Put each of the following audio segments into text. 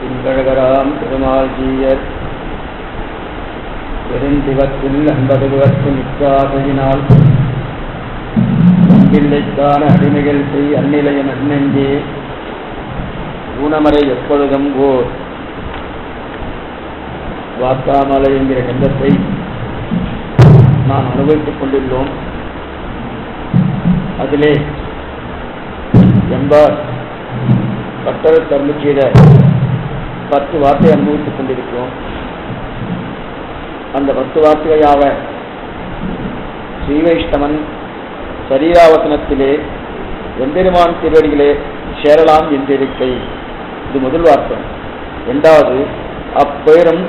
திங்கழகராம் பெருமாள் ஜீயர் பெருந்திவத்தில் 50 நிற்காதையினால் அன்பில்லைக்கான அடிமைகள் செய் அந்நிலையன் அந்நெஞ்சே ஊனமறை எப்பொழுதும் ஓர் வாக்காமலை என்கிற கண்டத்தை நாம் அனுபவித்துக் கொண்டுள்ளோம். அதிலே எம்பார் கட்டளை தருள் செய்த 10 வார்த்தை அனுபவித்துக் கொண்டிருக்கிறோம். அந்த 10 வார்த்தையாக ஸ்ரீவைஷ்ணவன் சரீராவசனத்திலே எம்பெருமான் திருவடிகளே சேரலாம் என்றிருக்கை. இது முதல் வார்த்தை. இரண்டாவது, அப்பேரும்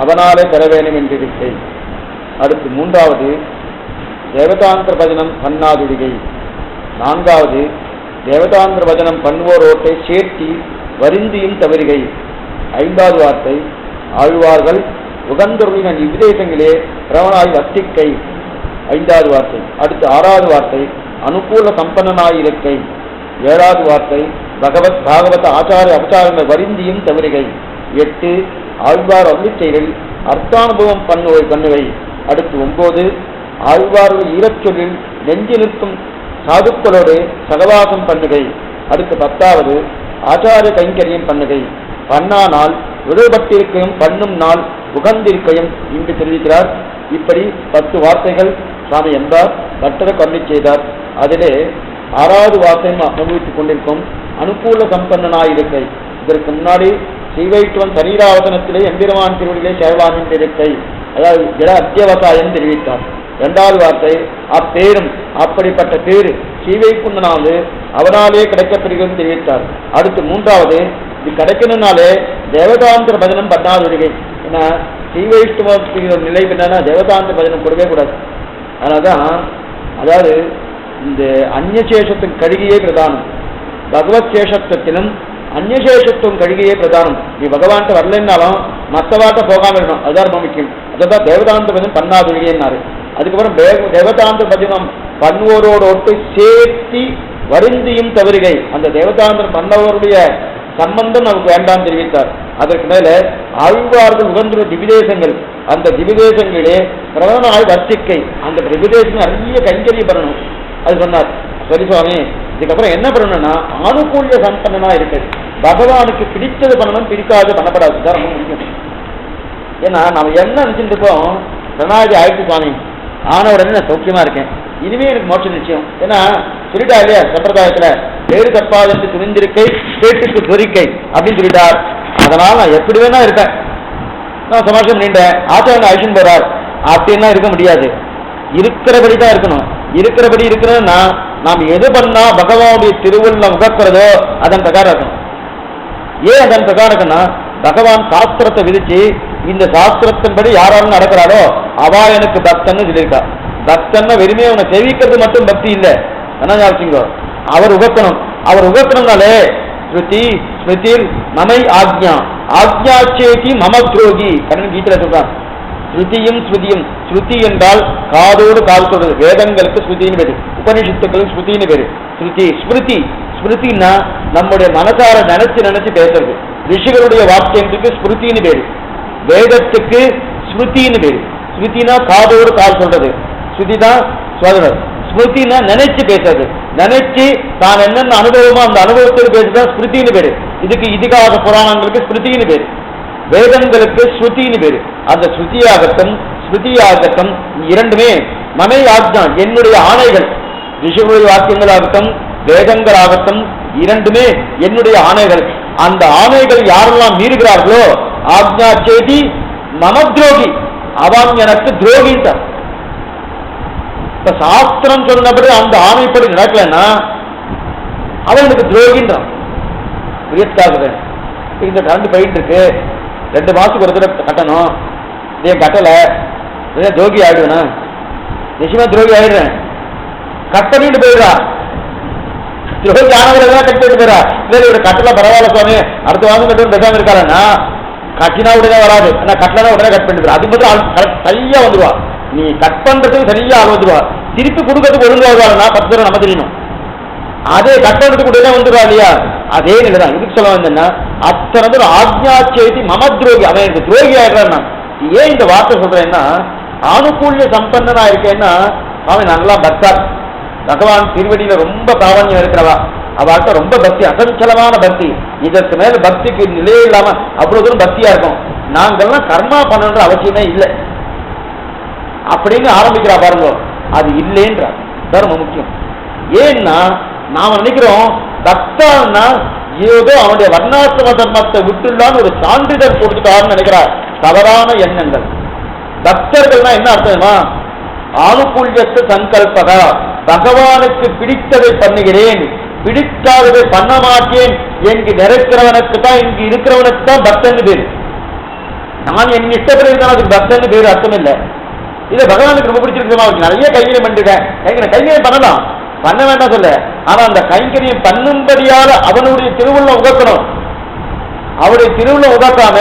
அவனாலே பெற வேண்டும் என்றிருக்கை. அடுத்து மூன்றாவது, தேவதாந்திர பஜனம் பண்ணாதுடிகை. நான்காவது, தேவதாந்திர பஜனம் பண்ணுவோரோட்டை சேர்த்தி வருந்தியும் தவறுகை. ஐந்தாவது வார்த்தை, ஆழ்வார்கள் உகந்தொருளின் இவ்விதேசங்களே பிரவனாய் வர்த்திக்கை. ஐந்தாவது வார்த்தை. அடுத்து ஆறாவது வார்த்தை, அனுகூல சம்பன்னனாயிருக்கை. ஏழாவது வார்த்தை, பாகவத ஆச்சார அபச்சாரங்கள் வருந்தியும் தவறுகை. 8, ஆழ்வார் அருளிச்செய்கள் அர்த்தானுபவம் பண்ணுவை. அடுத்து 9, ஆழ்வார்கள் ஈரச்சொல்லில் நெஞ்சு நிற்கும் சாதுக்களோடு சகவாசம் பண்ணுகை. அடுத்து 10வது, ஆச்சார கைங்கரியம் பண்ணுகை. பண்ணானால் விடுபட்டிருக்கையும் பண்ணும் நாள் உகந்திருக்கையும் இன்று தெரிவிக்கிறார். இப்படி 10 வார்த்தைகள் சுவாமி எம்பார் கட்டளை கருளை செய்தார். அதிலே 6வது வார்த்தையும் அனுபவித்துக் கொண்டிருக்கும் அனுகூல சம்பன்னனாயிருக்கை. இதற்கு முன்னாடி ஸ்ரீவைஷ்ணவன் சரீராவசனத்திலே எம்பெருமான் திருவடிகளே சேரலாம் என்றிருக்கை, அதாவது இட அத்தியவசாயம் தெரிவித்தார். 2வது வார்த்தை, அப்பேரும் அப்படிப்பட்ட பேரு ஸ்ரீவைகுண்டனாவது அவனாலே கிடைக்கப்பெறுகிறது தெரிவித்தார். அடுத்து 3வது, இது கிடைக்கணும்னாலே தேவதாந்திர பஜனம் பண்ணாதுடிகை. ஏன்னா ஸ்ரீவைஷ்ணவ நிலை என்னன்னா தேவதாந்திர பஜனம் கொடுக்கவே கூடாது. அதனால்தான், அதாவது இந்த அந்நசேஷத்தின் கழுகியே பிரதானம். பகவத் சேஷத்துவத்திலும் அந்நசேஷத்துவம் கழுகியே பிரதானம். நீ பகவான்கிட்ட வரலன்னாலும் மற்றவாட்ட போகாமல் இருக்கணும், அதுதான் ரொம்ப முக்கியம். அதுதான் தேவதாந்திர பஜனம் பண்ணாதுடிகைன்னாரு. அதுக்கப்புறம் தேவதாந்திர பஜனம் பண்ணுவோரோடு சேர்த்தி வருந்தியும் தவறுகை. அந்த தேவதாந்திரம் பண்ணவருடைய சம்பந்தம் நமக்கு வேண்டாம் தெரிவித்தார். அதற்கு மேல ஆழ்வார்கள் உகந்துள்ள திவிதேசங்கள், அந்த திவிதேசங்களே பிரதமனாய் வர்த்திக்கை. அந்த திவிதேசம் நிறைய கைங்கரியம் பண்ணணும் அது சொன்னார். சரி சுவாமி, இதுக்கப்புறம் என்ன பண்ணணும்னா ஆணுகூல்ய சம்பந்தனா இருக்கு. பகவானுக்கு பிடித்தது பண்ணணும், பிடிக்காது பண்ணப்படாது. தான் ரொம்ப முக்கியம். ஏன்னா நம்ம என்ன நினைச்சுட்டு இருக்கோம், பிரணாதி ஆயிடுச்சு சுவாமி, ஆன உடனே நான் சௌக்கியமா இருக்கேன், இனிமே எனக்கு மோட்ச நிச்சயம். ஏன்னா சொல்லிட்டா இல்லையா சம்பிரதாயத்துல, வேறு தப்பாதற்கு துணிந்திருக்கை கேட்டுக்கு பொறிக்கை அப்படின்னு சொல்லிட்டார். அதனால நான் எப்படி வேணா இருக்கேன், நான் சமாஷம் நீண்டேன், ஆச்சாரன் அழிச்சுன்னு போறார் அப்படின்னா இருக்க முடியாது. இருக்கிறபடி தான் இருக்கணும். இருக்கிறபடி இருக்கணும்னா நாம் எது பண்ணா பகவானுடைய திருவுள்ள உகக்கிறதோ அதன் பிரகாரம் இருக்கணும். ஏன் அதன் பிரகாரம் இருக்குன்னா, பகவான் சாஸ்திரத்தை விதிச்சு இந்த சாஸ்திரத்தின்படி யாராலும் நடக்கிறாரோ அவா எனக்கு பக்தன்னு சொல்லியிருக்கா. பக்தன்னா வெறுமே அவனை செவிக்கிறது மட்டும் பக்தி இல்லை, என்ன ஞாபகம், அவர் உகத்தணும். அவர் உகத்தணும்னாலே ஸ்ருதி ஸ்மிருதிர் மமை ஆக்ஞா ஆக்ஞாச்சேதி மம துரோகி கண்ணன் கீதையில சொல்றான். ஸ்ருதியும் ஸ்ருதியும், ஸ்ருதி என்றால் காதோடு காது சொல்றது, வேதங்களுக்கு ஸ்ருதின்னு பேரு, உபனிஷத்துக்களுக்கு ஸ்ருதின்னு பேரு. ஸ்ருதி ஸ்மிருதி, ஸ்மிருதினா நம்முடைய மனசார நினைச்சு பேசுறது. ரிஷிகளுடைய வாக்கியத்துக்கு ஸ்மிருதின்னு பேரு, வேதத்துக்கு ஸ்மிருதின்னு பேரு. ஸ்மிருதினா காதோடு காது சொல்றது, ஸ்ருதி தான் சொல்றது. ஸ்மிருதினா நினைச்சு பேசுறது, நினைச்சு தான் என்னென்ன அனுபவமோ அந்த அனுபவத்துக்கு பேசுறதா ஸ்மிருதின்னு பேரு. இதுக்கு இதிகாச புராணங்களுக்கு ஸ்மிருதின்னு பேரு, வேதங்களுக்கு ஸ்ருதின்னு பேரு. அந்த ஸ்ருதியாகட்டும் ஸ்மிருதியாகட்டும் இரண்டுமே மமை ஆக்ஞா, என்னுடைய ஆணைகள். ரிஷிகளுடைய வாக்கியங்களாகட்டும் வேதங்களாகட்டும் இரண்டுமே என்னுடைய ஆணைகள். அந்த ஆணைகள் யாரெல்லாம் மீறுகிறார்களோ ஆக்ஞா சேதி மம துரோகி, அவன் எனக்கு துரோகின்றார். இப்ப சாஸ்திரம் சொன்னபடி அந்த ஆணைப்படி நடக்கலன்னா அவனுக்கு துரோகின்றான். இந்த கரண்ட் போயிட்டு இருக்கு, 2 மாசத்துக்கு ஒரு தடவை கட்டணும், இதே கட்டல துரோகி ஆயிடுவேனா? நிச்சயமா துரோகி ஆயிடுறேன். கட்டணிட்டு போயிடுறா, துரோகி ஆனவர்கள் கட்டிட்டு போயிடா. இவர் கட்டல பரவாயில்ல சுவாமி, அடுத்த வாரம் கட்டணும் பேசாம இருக்காருன்னா கட்டினா உடனே வராது, ஆனா கட்டலாம் உடனே கட் பண்ணிட்டு அது மட்டும் சரியா வந்துடுவா. நீ கட் பண்றதுக்கு சரியா வந்துடுவா, திருப்பி கொடுக்கறதுக்கு ஒழுங்கு வருவாருன்னா 10 பேரை நம்ம தெரியணும். அதே கட்டணத்துக்கு உடனே வந்துடுவா இல்லையா? அதே நிலைதான். இதுக்கு சொல்ல வந்தேன்னா அத்தனை ஆக்ஞா செய்தி மம துரோகி, அவன் எனக்கு துரோகி ஆயிடுறான். ஏன் இந்த வார்த்தை சொல்றேன்னா, ஆணுகூல்ய சம்பந்தனா இருக்கேன்னா அவன் நல்லா பக்தா, பகவான் திருவடியில ரொம்ப பிராவண்யம் இருக்கிறவா, அவர்கிட்ட ரொம்ப பக்தி, அசஞ்சலமான பக்தி, இதற்கு மேல பக்திக்கு நிலையே இல்லாம அவ்வளவு தூரம் பக்தியா இருக்கும். நாங்கள்லாம் கர்மா பண்ணணுன்ற அவசியமே இல்லை அப்படின்னு ஆரம்பிக்கிறா பாருங்க. அது இல்லைன்ற ரொம்ப முக்கியம். ஏன்னா நாம நினைக்கிறோம் பக்தான்னா ஏதோ அவனுடைய வர்ணாசிரம தர்மத்தை விட்டுள்ளான்னு ஒரு சான்றிதழ் கொடுத்துட்டான்னு நினைக்கிறார். தவறான எண்ணங்கள். பக்தர்கள்னா என்ன அர்த்தமா, ஆணுகூல்யத்து சங்கல்பக, பகவானுக்கு பிடித்ததை பண்ணுகிறேன், பிடிக்காததை பண்ண மாட்டேன் என்று நினைக்கிறவனுக்கு தான், இங்கு இருக்கிறவனுக்கு தான் பக்தன் பேரு. நான் என் இஷ்டப்படி இருந்தாலும் அதுக்கு பக்தன் பேரு அர்த்தம் இல்லை. இதை பகவானுக்கு ரொம்ப பிடிச்சிருக்கா, நிறைய கைங்கரியம் பண்ணிருக்கேன், கைங்கரியம் பண்ணலாம், பண்ண வேண்டாம் சொல்ல, ஆனா அந்த கைங்கரியம் பண்ணும்படியால அவனுடைய திருவுள்ளம் உகக்கணும். அவருடைய திருவுள்ளம் உகக்காம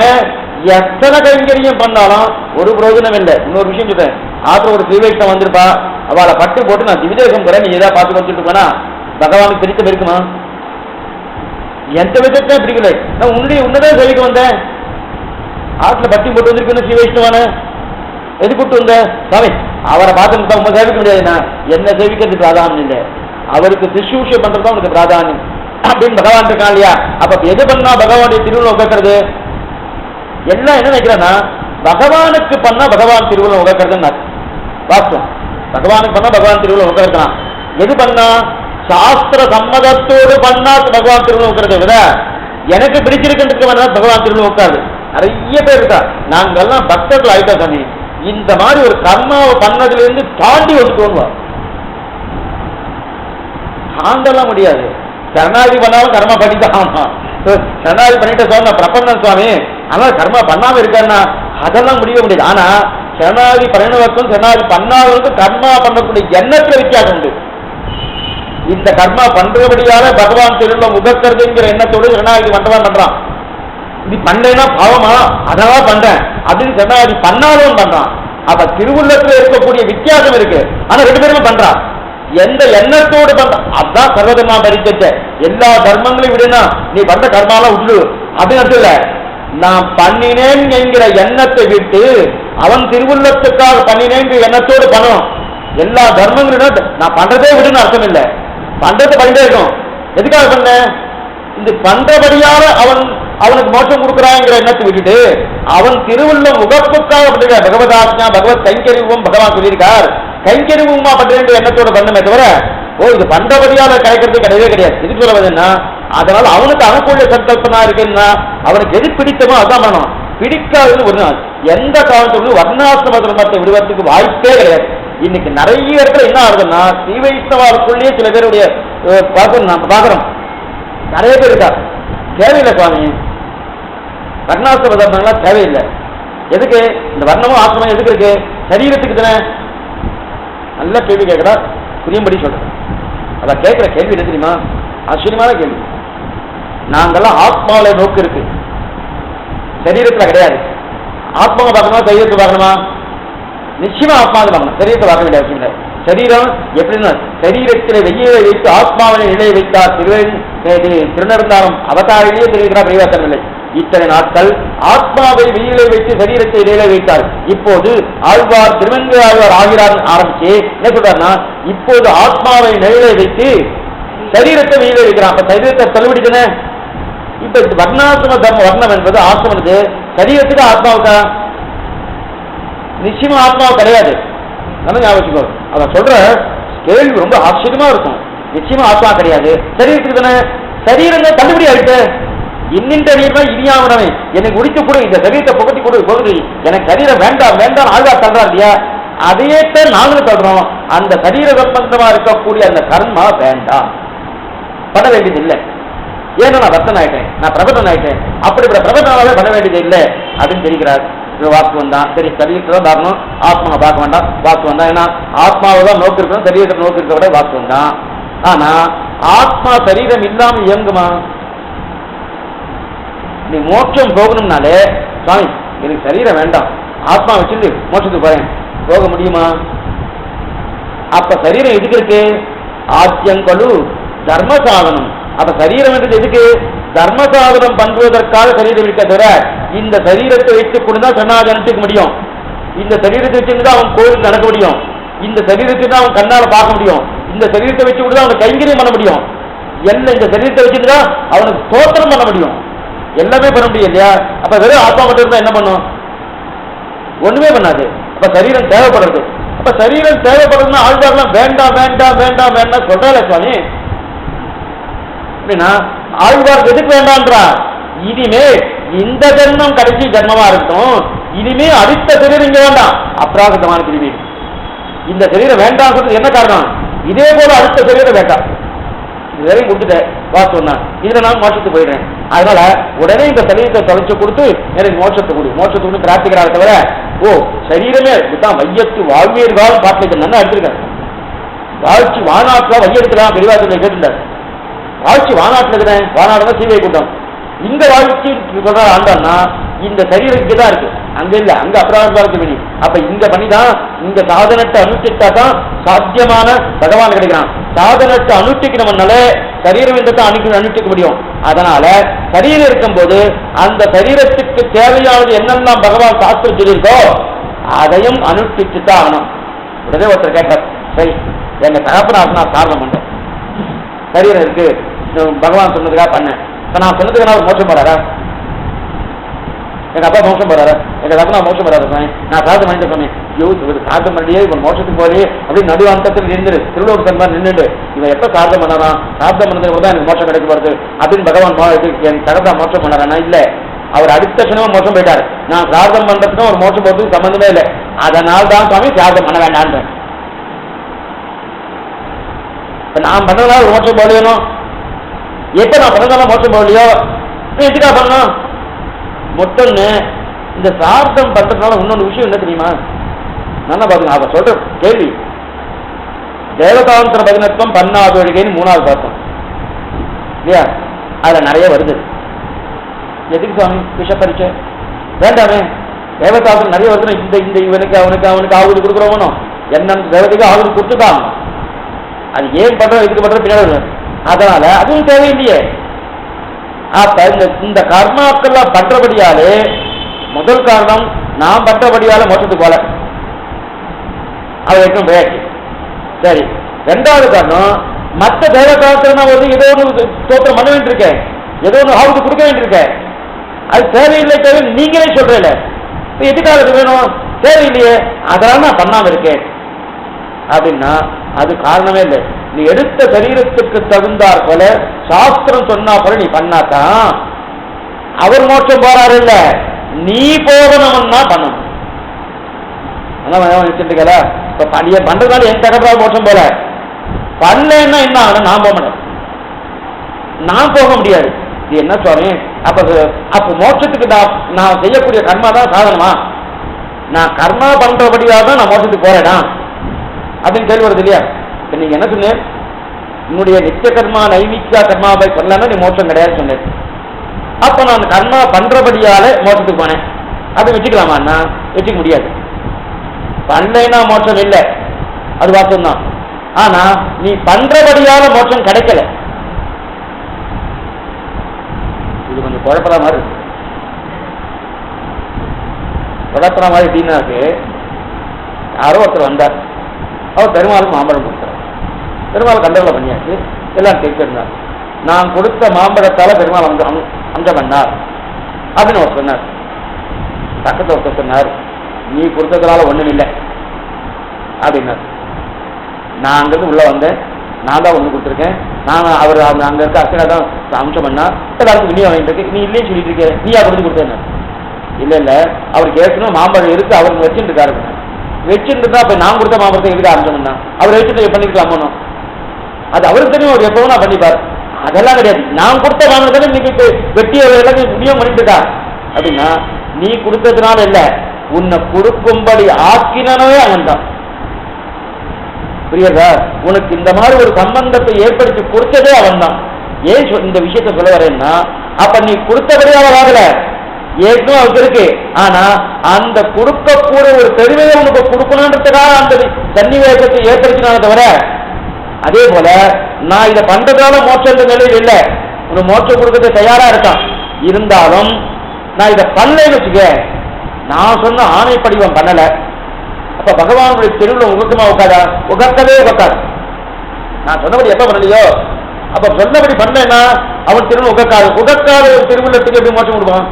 எத்தனை கைங்கரியம் பண்ணாலும் ஒரு பிரயோஜனம் இல்லை. இன்னொரு விஷயம் சொல்றேன், ஆத்திர ஒரு ஸ்ரீவைஷ்ணவம் வந்திருப்பா, அவளை பட்டு போட்டு நான் திவிதேசம் போறேன், நீ ஏதாவது பார்த்து வச்சுட்டு இருக்கா, பகவானுக்கு பிடித்தம் இருக்குமா? எந்த விதத்தை பிடிக்கல, நான் உன்னதான் சேவைக்கு வந்தேன், ஆற்றுல பட்டி போட்டு வந்திருக்கேன் ஸ்ரீவைஷ்ணவான, எது கூட்டு வந்த சாமி, அவரை பார்த்துட்டு உங்க சேவிக்க முடியாதுன்னா என்ன சேவிக்கிறது பிராதானியம் இல்லை, அவருக்கு சுஷ்ரூஷை பண்றதுதான் உங்களுக்கு பிராதானியம் அப்படின்னு பகவான் இருக்கான் இல்லையா? அப்ப எது பண்ணா பகவானுடைய திருவிழா உகக்கிறது? எல்லாம் என்ன நினைக்கிறேன்னா பகவானுக்கு பண்ணா பகவான் திருவிழா உகக்கிறதுன்னு வாஸ்தவம். பகவானுக்கு பண்ணா பகவான் திருவிழா உகக்கலாம். எது பண்ணா சாஸ்திர சம்மதத்தோடு பண்ணா பகவான் திருவிழா உகக்கிறத விட எனக்கு பிடிச்சிருக்கின்றதுக்கு பண்ணா பகவான் திருவிழா உட்காது. நிறைய பேர் இருக்கா, நாங்கெல்லாம் பக்தர்கள் ஆயிட்டோம் சாமி, இந்த மாதிரி ஒரு கர்மாவை பண்ணதுல இருந்து தாண்டி வந்து தோணுவா, தாண்டலாம் முடியாது. சரணாதி பண்ணாலும் கர்மா பண்ணிதான் ஆமா, சரணாதி பண்ணிட்டு சொன்ன பிரபந்தன் சுவாமி அதனால கர்மா பண்ணாம இருக்காருன்னா அதெல்லாம் முடிய முடியாது. ஆனா சரணாதி பண்ணினவருக்கும் சரணாதி பண்ணாதவருக்கும் கர்மா பண்ணக்கூடிய எண்ணத்துல வித்தியாசம் உண்டு. இந்த கர்மா பண்றபடியால பகவான் திரும்ப உகக்கிறதுங்கிற எண்ணத்தோடு சரணாதி பண்றதான் பண்றான். இது பண்ணேன்னா பாவமா அதனால பண்றேன் அப்படின்னு சரணாதி பண்ணாலும் பண்றான். அப்ப திருவுள்ளத்துல இருக்கக்கூடிய வித்தியாசம் இருக்கு. ஆனா ரெண்டு பேருமே பண்றான். எந்த எண்ணத்தோடு பண்ற அதான் சர்வதர்மா பரிச்சத்தை. எல்லா தர்மங்களையும் விடுனா நீ பண்ற கர்மாலாம் விட்டு அப்படின்னு அர்த்தம் இல்ல. நான் பண்ணினேன் என்கிற எண்ணத்தை விட்டு அவன் திருவுள்ளத்துக்காக பண்ணினேங்கிற எண்ணத்தோடு பண்ணணும். எல்லா தர்மங்களும் நான் பண்றதே விடுன்னு அர்த்தம் இல்லை, பண்றதை பண்ணிட்டே இருக்கும். எதுக்காக பண்ண, இந்த பண்றபடியால அவனுக்கு மோட்சம் கொடுக்குறாங்கிற எண்ணத்தை விட்டுட்டு அவன் திருவுள்ளம் உகப்புக்காக பண்ற பகவதாத்மா பகவத் கைங்கரிவும் பகவான் சொல்லியிருக்கார், கைங்கரிவுமா பண்ற எண்ணத்தோட பண்ணமே தவிர இது பண்றபடியால கிடைக்கிறது கிடையவே கிடையாது. எது சொல்ல வந்தேன்னா அதனால அவனுக்கு அனுகூல சங்கல்பனா இருக்குன்னா அவனுக்கு எது பிடித்தமோ அதான் பண்ணணும். பிடிக்காதுன்னு ஒரு நாள் எந்த காலத்துல வர்ணாசிரம தர்மத்தை விடுவதற்கு வாய்ப்பே கிடையாது. இன்னைக்கு நிறைய இடத்துல என்ன ஆகுதுன்னா ஸ்ரீ வைஷ்ணவாவுக்குள்ளேயே சில பேருடைய நம்ம பாக்குறோம், நிறைய பேர் இருக்கார், தேவையில்லை சுவாமி வர்ணாசிரம தர்மங்கள்லாம் தேவையில்லை. எதுக்கு இந்த வர்ணமும் ஆசிரமம் எதுக்கு இருக்கு? சரீரத்துக்கு தானே. நல்ல கேள்வி கேட்கிறா, புரியும்படி சொல்றேன். அதான் கேட்கிற கேள்வி என்ன தெரியுமா, ஆச்சரியமான கேள்வி. நாங்கெல்லாம் ஆத்மாவில நோக்கு இருக்கு, சரீரத்துல கிடையாது. ஆத்மாவை பார்க்கணுமா சரீரத்தை பார்க்கணுமா? நிச்சயமா ஆத்மாவை பார்க்கணும், சரீரத்தை பார்க்க வேண்டிய அவசியம் இல்லை. சரீரம் எப்படின்னா சரீரத்தில் வெயிலை வைத்து ஆத்மாவினை நிலையை வைத்தார். திருநெடுந்தாலும் அவதாரிலேயே தெரிவிக்கிறார் பரிவர்த்தனை இல்லை. இத்தனை நாட்கள் ஆத்மாவை வெயிலை வைத்து சரீரத்தை நிலையை வைத்தார். இப்போது ஆழ்வார் திருமங்கை ஆழ்வார் ஆகிறார் ஆரம்பிச்சு என்ன சொல்றாருன்னா இப்போது ஆத்மாவை நிலையை வைத்து சரீரத்தை வெயிலை வைக்கிறான். அப்ப சரீரத்தை தள்ளுபடிதானே. இப்ப வர்ணாசிரம தர்ம வர்ணம் என்பது ஆசிரமத்து சரீரத்துக்கு ஆத்மாவுக்கா? நிச்சயமா ஆத்மாவு கிடையாது. நம்ம ஞாபகம் அத சொல்ற கேள்வி ரொம்ப ஆச்சரியமா இருக்கும். நிச்சயமா ஆத்மா கிடையாது, சரீரத்துக்கு தானே. சரீரம் தள்ளுபடி ஆயிட்டு இன்னின்ற நீர்மா இனியாவிடமே எனக்கு உடித்து கொடு, இந்த சரீரத்தை புகட்டி கொடு, போகுது எனக்கு சரீரம் வேண்டாம் வேண்டாம் ஆழ்வார் தள்ளுறா இல்லையா? அதையேட்ட நாங்களும் தள்ளுறோம். அந்த சரீர சம்பந்தமா இருக்கக்கூடிய அந்த கர்மா வேண்டாம், பண்ண வேண்டியது இல்லை. ஏன்னா நான் பக்தன் ஆயிட்டேன், நான் பிரபந்தன் ஆயிட்டேன், அப்படிப்பட்ட பிரபந்தனாவே பண்ண வேண்டியது இல்லை அப்படின்னு தெரிகிறார். வாக்குவம் தான் சரி, சரீரத்தை தான் பார்க்கணும், ஆத்மாவை பார்க்க வேண்டாம். வாக்குவம் தான், ஏன்னா ஆத்மாவை தான் நோக்கு இருக்கணும், சரீரத்தை நோக்கு இருக்க விட வாக்குவம் தான். ஆனா ஆத்மா சரீரம் இல்லாம இயங்குமா? நீ மோட்சம் போகணும்னாலே சுவாமி எனக்கு சரீரம் வேண்டாம், ஆத்மா வச்சுட்டு மோட்சத்துக்கு போறேன், போக முடியுமா? அப்ப சரீரம் எதுக்கு இருக்கு? ஆத்தியங்கொழு தர்ம சாதனம் அப்ப சரீரம் என்றது எதுக்கு? தர்ம சாதனம் பண்ணுவதற்காக சரீரம் இருக்க தவிர இந்த சரீரத்தை வைத்துக் கொண்டுதான் சரணாகதி அனுப்பிக்க முடியும். இந்த சரீரத்தை வச்சுதான் அவன் கோயிலுக்கு நடக்க முடியும். இந்த சரீரத்தை தான் அவன் கண்ணால பார்க்க முடியும். இந்த சரீரத்தை வச்சு கூட அவனுக்கு கைங்கரியம் பண்ண முடியும். எல்லாம் இந்த சரீரத்தை வச்சுதான் அவனுக்கு ஸ்தோத்திரம் பண்ண முடியும். எல்லாமே பண்ண முடியும் இல்லையா? அப்ப வெறும் ஆத்மா மட்டும் இருந்தா என்ன பண்ணும்? ஒண்ணுமே பண்ணாது. அப்ப சரீரம் தேவைப்படுறது. அப்ப சரீரம் தேவைப்படுறதுன்னா ஆழ்வார்லாம் வேண்டாம் வேண்டாம் வேண்டாம் வேண்டாம் சொல்றாரு சுவாமி. அப்படின்னா ஆழ்வார் எதுக்கு வேண்டான்றா? இனிமே இந்த ஜென்மம் கடைசி ஜென்மமா இருக்கட்டும், இனிமே அடுத்த சரீரம் இங்க வேண்டாம், அப்ராகிருதமான பிரிவு. இந்த சரீரம் வேண்டாம் சொல்றது என்ன காரணம்? இதே போல அடுத்த சரீரம் வேண்டாம், இது வரையும் கொடுத்துட்டேன் வாசு சொன்னா, இதுல நான் மோட்சத்துக்கு போயிடுறேன். அதனால உடனே இந்த சரீரத்தை தொலைச்சு கொடுத்து எனக்கு மோட்சத்தை கொடு பிரார்த்திக்கிறாரு தவிர, ஓ சரீரமே இதுதான் வையத்து வாழ்வியர் காலம் பாட்டு நல்லா எடுத்திருக்காரு. வாழ்ச்சி வானாட்டுல வையெடுத்துலாம் பெரியவாசத்தை கேட்டுட்டார். வாழ்ச்சி வானாட்டுல இருக்கிறேன், வானாடுதான் சீவை கூட்டம். இந்த வாழ்ச்சி சொல்ற ஆண்டான்னா இந்த சரீரத்துக்கு தான் இருக்கு, அங்க இல்ல, அங்க அப்ராதம் பண்ணி. அப்ப இங்க பண்ணிதான் இந்த சாதனத்தை அனுஷ்டித்தா தான் சாத்தியமான பகவான் கிடைக்கிறான். சாதனத்தை அனுஷ்டிக்கணும்னால சரீரம் இந்த அனுஷ்டிக்க முடியும். அதனால சரீரம் இருக்கும் போது அந்த சரீரத்துக்கு தேவையானது என்னெல்லாம் பகவான் சாஸ்திரம் சொல்லியிருக்கோ அதையும் அனுஷ்டிச்சுதான் ஆகணும். உடனே ஒருத்தர் கேட்டார், சரி எங்க தகப்பனாசனா காரணம் பண்றேன், சரீரம் இருக்கு பகவான் சொன்னதுக்காக பண்ணேன், இப்ப நான் சொன்னதுக்கு நான் ஒரு மோட்சம் போறாரா? எங்க அப்பா மோட்சம் போறாரு, எங்க தப்பா மோட்சம் போறாரு சொன்னேன், நான் சாதம் பண்ணிட்டு சொன்னேன், சாதம் பண்ணியே இவன் மோட்சத்துக்கு போய் அப்படின்னு நடுவாந்தத்தில் நின்று திருவள்ளுவர் சன்மா நின்றுட்டு இவன் எப்ப சாதம் பண்ணறான், சாதம் பண்ணதுக்கு தான் எனக்கு மோட்சம் கிடைக்கப்படுது அப்படின்னு பகவான் என் தகதா மோட்சம் பண்ணறானா? இல்ல, அவர் அடுத்த கணமா மோட்சம் போயிட்டாரு. நான் சாதம் பண்றதுக்கும் ஒரு மோட்சம் போறதுக்கு சம்பந்தமே இல்லை, அதனால தான் சுவாமி சாதம் பண்ண வேண்டான்ற. நான் பண்ணதுனால ஒரு மோட்சம் போகலையோ, எப்ப நான் பண்ணதால மோட்சம் போகலையோ, எதுக்கா பண்ணணும்? மொத்தம்னு இந்த சார்த்தம் பண்றதுனால இன்னொரு விஷயம் என்ன தெரியுமா? நல்லா பாருங்க, அவ சொல்ற கேள்வி தேவதாந்திர பதினத்துவம் பண்ணாத ஒழிகைன்னு 3வது பார்த்தோம் இல்லையா? அதுல நிறைய வருது. எதுக்கு சுவாமி விஷ பரீட்சை வேண்டாமே? தேவதாந்திரம் நிறைய வருது. இந்த இந்த இவனுக்கு அவனுக்கு அவனுக்கு ஆகுது கொடுக்குறவனோ என்னன்னு தேவதைக்கு ஆகுது கொடுத்துதான். அது ஏன் பண்றோம் இதுக்கு பண்ற பின்னாடி, அதனால அதுவும் தேவையில்லையே. அப்ப இந்த கர்மாக்கள்லாம் பண்றபடியாலே முதல் காரணம் நான் பண்றபடியால மோட்சத்துக்கு போல அது வரைக்கும் போயாச்சு. சரி, 2வது காரணம் மற்ற தேவதாந்திரம் நான் வந்து ஏதோ ஒன்று ஸ்தோத்திரம் பண்ண வேண்டியிருக்கேன், ஏதோ ஒன்று ஆகுது கொடுக்க வேண்டியிருக்கேன், அது தேவையில்லை தேவை நீங்களே சொல்றீங்க. எதுக்காக அது வேணும்? தேவையில்லையே, அதனால நான் பண்ணாம இருக்கேன் அப்படின்னா அது காரணமே இல்லை. நீ எடுத்த சரீரத்துக்கு தகுந்தார் போல சாஸ்திரம் சொன்னா போல நீ பண்ணாதான் அவர் மோட்சம் போறாரு இல்ல, நீ போகணும்னா பண்ணணும். வச்சுருக்கல இப்ப பண்றதுனால என் தகவல் மோட்சம் போல பண்ணலன்னா என்ன ஆகணும்? நான் போக மாட்டேன், நான் போக முடியாது. இது என்ன சுவாமி? அப்ப மோட்சத்துக்கு நான் செய்யக்கூடிய கர்மா தான் சாதனமா? நான் கர்மா பண்றபடியாக தான் நான் மோட்சத்துக்கு போறேனா அப்படின்னு கேள்வி வருது இல்லையா? இப்ப நீங்க என்ன சொன்னேன்? உன்னுடைய நித்திய கர்மா நைமித்தியா கர்மாவை பண்ணலன்னா நீ மோட்சம் கிடையாது சொன்னேன். அப்ப நான் கர்மா பண்றபடியால மோட்சத்துக்கு போனேன், அதை வச்சுக்கலாமா? வச்சுக்க முடியாது. பண்ணைனா மோட்சம் இல்லை, அது வாசம் தான். ஆனா நீ பண்றபடியால மோட்சம் கிடைக்கல. இது கொஞ்சம் குழப்பற மாதிரி இருக்கு. குழப்பற மாதிரி எப்படின்னாக்கு, யாரோ ஒருத்தர் வந்தார், அவர் பெருமாளுக்கு மாம்பழம் கொடுத்தார். பெருமாள் கண்டவளை பண்ணியாச்சு, எல்லாம் கேட்கிறார். நான் கொடுத்த மாம்பழத்தால பெருமாள் அம்சம் பண்ணார் அப்படின்னு அவர் சொன்னார். பக்கத்தில் ஒருத்தர் சொன்னார், நீ கொடுத்ததுனால ஒண்ணும் இல்லை அப்படின்னார். நான் அங்கிருந்து உள்ள வந்தேன், நான் தான் ஒண்ணு கொடுத்துருக்கேன், நான் அவர் அங்க இருக்க அர்ச்சனை தான் அம்சம் பண்ணா, எல்லாருக்கும் விநியோகம் வாங்கிட்டு இருக்கு, நீ இல்லைன்னு சொல்லிட்டு இருக்கேன், நீயா கொடுத்து கொடுத்தேன். இல்ல இல்ல, அவருக்கு ஏற்கனவே மாம்பழம் இருக்கு, அவருக்கு வச்சுட்டு இருக்காரு. வச்சுட்டு இருந்தா அப்ப நான் கொடுத்த மாம்பழத்தை எதுக்கு அம்சம் பண்ணா? அவர் வச்சுட்டு பண்ணிக்கலாமோ? அது அவருக்கு தெரியும், அவர் எப்பவும் நான் பண்ணிப்பார். அதெல்லாம் கிடையாது, நான் கொடுத்த மாம்பழத்தை நீங்க வெட்டி எல்லாத்தையும் விநியோகம் பண்ணிட்டு இருக்கா அப்படின்னா, நீ கொடுத்ததுனால இல்ல, உன்னை கொடுக்கும்படி ஆக்கினவே அவன் தான். புரியுதா? உனக்கு இந்த மாதிரி ஒரு சம்பந்தத்தை ஏற்படுத்தி கொடுத்ததே அவன் தான். ஏன் இந்த விஷயத்த சொல்ல வரேன்னா, அப்ப நீ கொடுத்தபடியே அவன் ஆகல, ஏற்கனவே அவருக்கு இருக்கு. ஆனா அந்த கொடுக்கக்கூட ஒரு பெருமையை உனக்கு கொடுக்கணுன்றதுக்காக அந்த சன்னிவேசத்தை ஏற்படுத்தினால தவிர அதே போல நான் இதை பண்றதால மோட்சம் நிலையில் இல்லை, உனக்கு மோட்சம் கொடுக்கறது தயாரா இருக்கான். இருந்தாலும் நான் இதை பண்ணலன்னு வச்சுக்க, நான் சொன்ன ஆணை படிவம் பண்ணல, அப்ப பகவானுடைய தெருவில் உகக்கமா உட்காதா? உகக்கவே உகக்காது. நான் சொன்னபடி எப்ப பண்ணலையோ அப்ப சொன்னபடி பண்ணேன்னா அவன் திருவிழா உகக்காது. உகக்காத ஒரு திருவிழத்துக்கு எப்படி மோட்சம் கொடுப்பான்?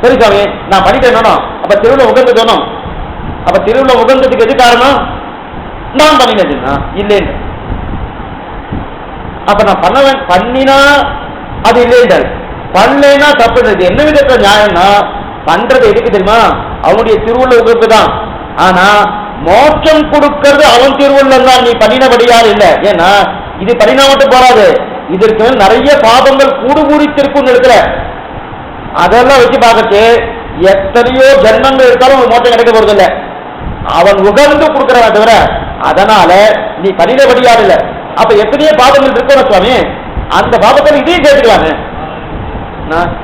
சரி சாமி நான் பண்ணிட்டேன், அப்ப திருவிழா உகந்து சொன்னோம். அப்ப திருவிழா உகந்ததுக்கு எது காரணம்? நான் பண்ணினதுன்னா இல்லைன்னு. அப்ப நான் பண்ணினா அது இல்லைன்றாரு, பண்ணலைன்னா தப்புன்றது. என்ன விதத்துல நியாயம்னா பண்றது எதுக்கு தெரியுமா? அவனுடைய திருவுள்ள உகப்பு தான். ஆனா மோட்சம் கொடுக்கிறது அவன் திருவுள்ளம் தான், நீ பண்ணினபடியால் இல்லை. ஏன்னா இது பண்ணினா மட்டும் போறாது, இதற்கு நிறைய பாபங்கள் கூடுகூடித்திருக்கும் இருக்கிற அதெல்லாம் வச்சு பார்க்கறது எத்தனையோ ஜென்மங்கள் எடுத்தாலும் ஒரு மோட்சம் கிடைக்க போறது இல்லை. அவன் உகந்து கொடுக்கிறவன் தவிர, அதனால நீ பண்ணினபடியால் இல்லை. அப்ப எத்தனையோ பாபங்கள் இருக்கணும் சுவாமி, அந்த பாபத்தில் இதையும் சேர்த்துக்கலாமே.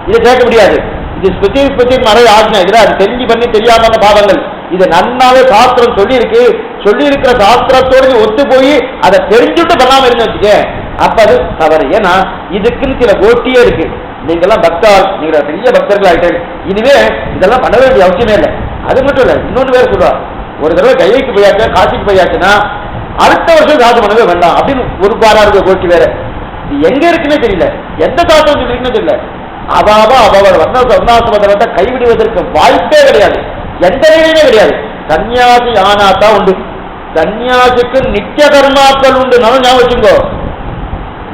இதை சேர்க்க முடியாது. இது ஸ்பெசிபிக் மறை ஆஜ்ஞா, இதுல அது தெரிஞ்சு பண்ணி தெரியாம பாவங்கள். இது நன்னாவே சாஸ்திரம் சொல்லி இருக்கு, சொல்லி இருக்கிற சாஸ்திரத்தோடு ஒத்து போய் அதை தெரிஞ்சுட்டு பண்ணாம இருந்து வச்சுக்க, அப்ப அது தவறு. ஏன்னா இதுக்குன்னு சில கோட்டியே இருக்கு. நீங்கெல்லாம் பக்தால், நீங்க பெரிய பக்தர்கள் ஆகிட்டு இனிமே இதெல்லாம் பண்ண வேண்டிய அவசியமே இல்லை. அது மட்டும் இல்லை, இன்னொன்று வேற சொல்லுவா, ஒரு தடவை கைக்கு போயாச்சு, காசிக்கு போயாச்சுன்னா அடுத்த வருஷம் காசு பண்ணவே வேண்டாம் அப்படின்னு ஒரு பாராளுக்கு கோட்டி வேற. இது எங்க இருக்குன்னே தெரியல, எந்த சாஸ்திரம் சொல்லிருக்குன்னு தெரியல. அவள் வர்ணாசிரமத்தை கைவிடுவதற்கு வாய்ப்பே கிடையாது, எந்த நிலையுமே கிடையாது. சன்னியாசி ஆனாத்தான் உண்டு. சன்னியாசிக்கு நித்திய கர்மாக்கள் உண்டு, நல்லா ஞாபகம் வச்சுங்கோ.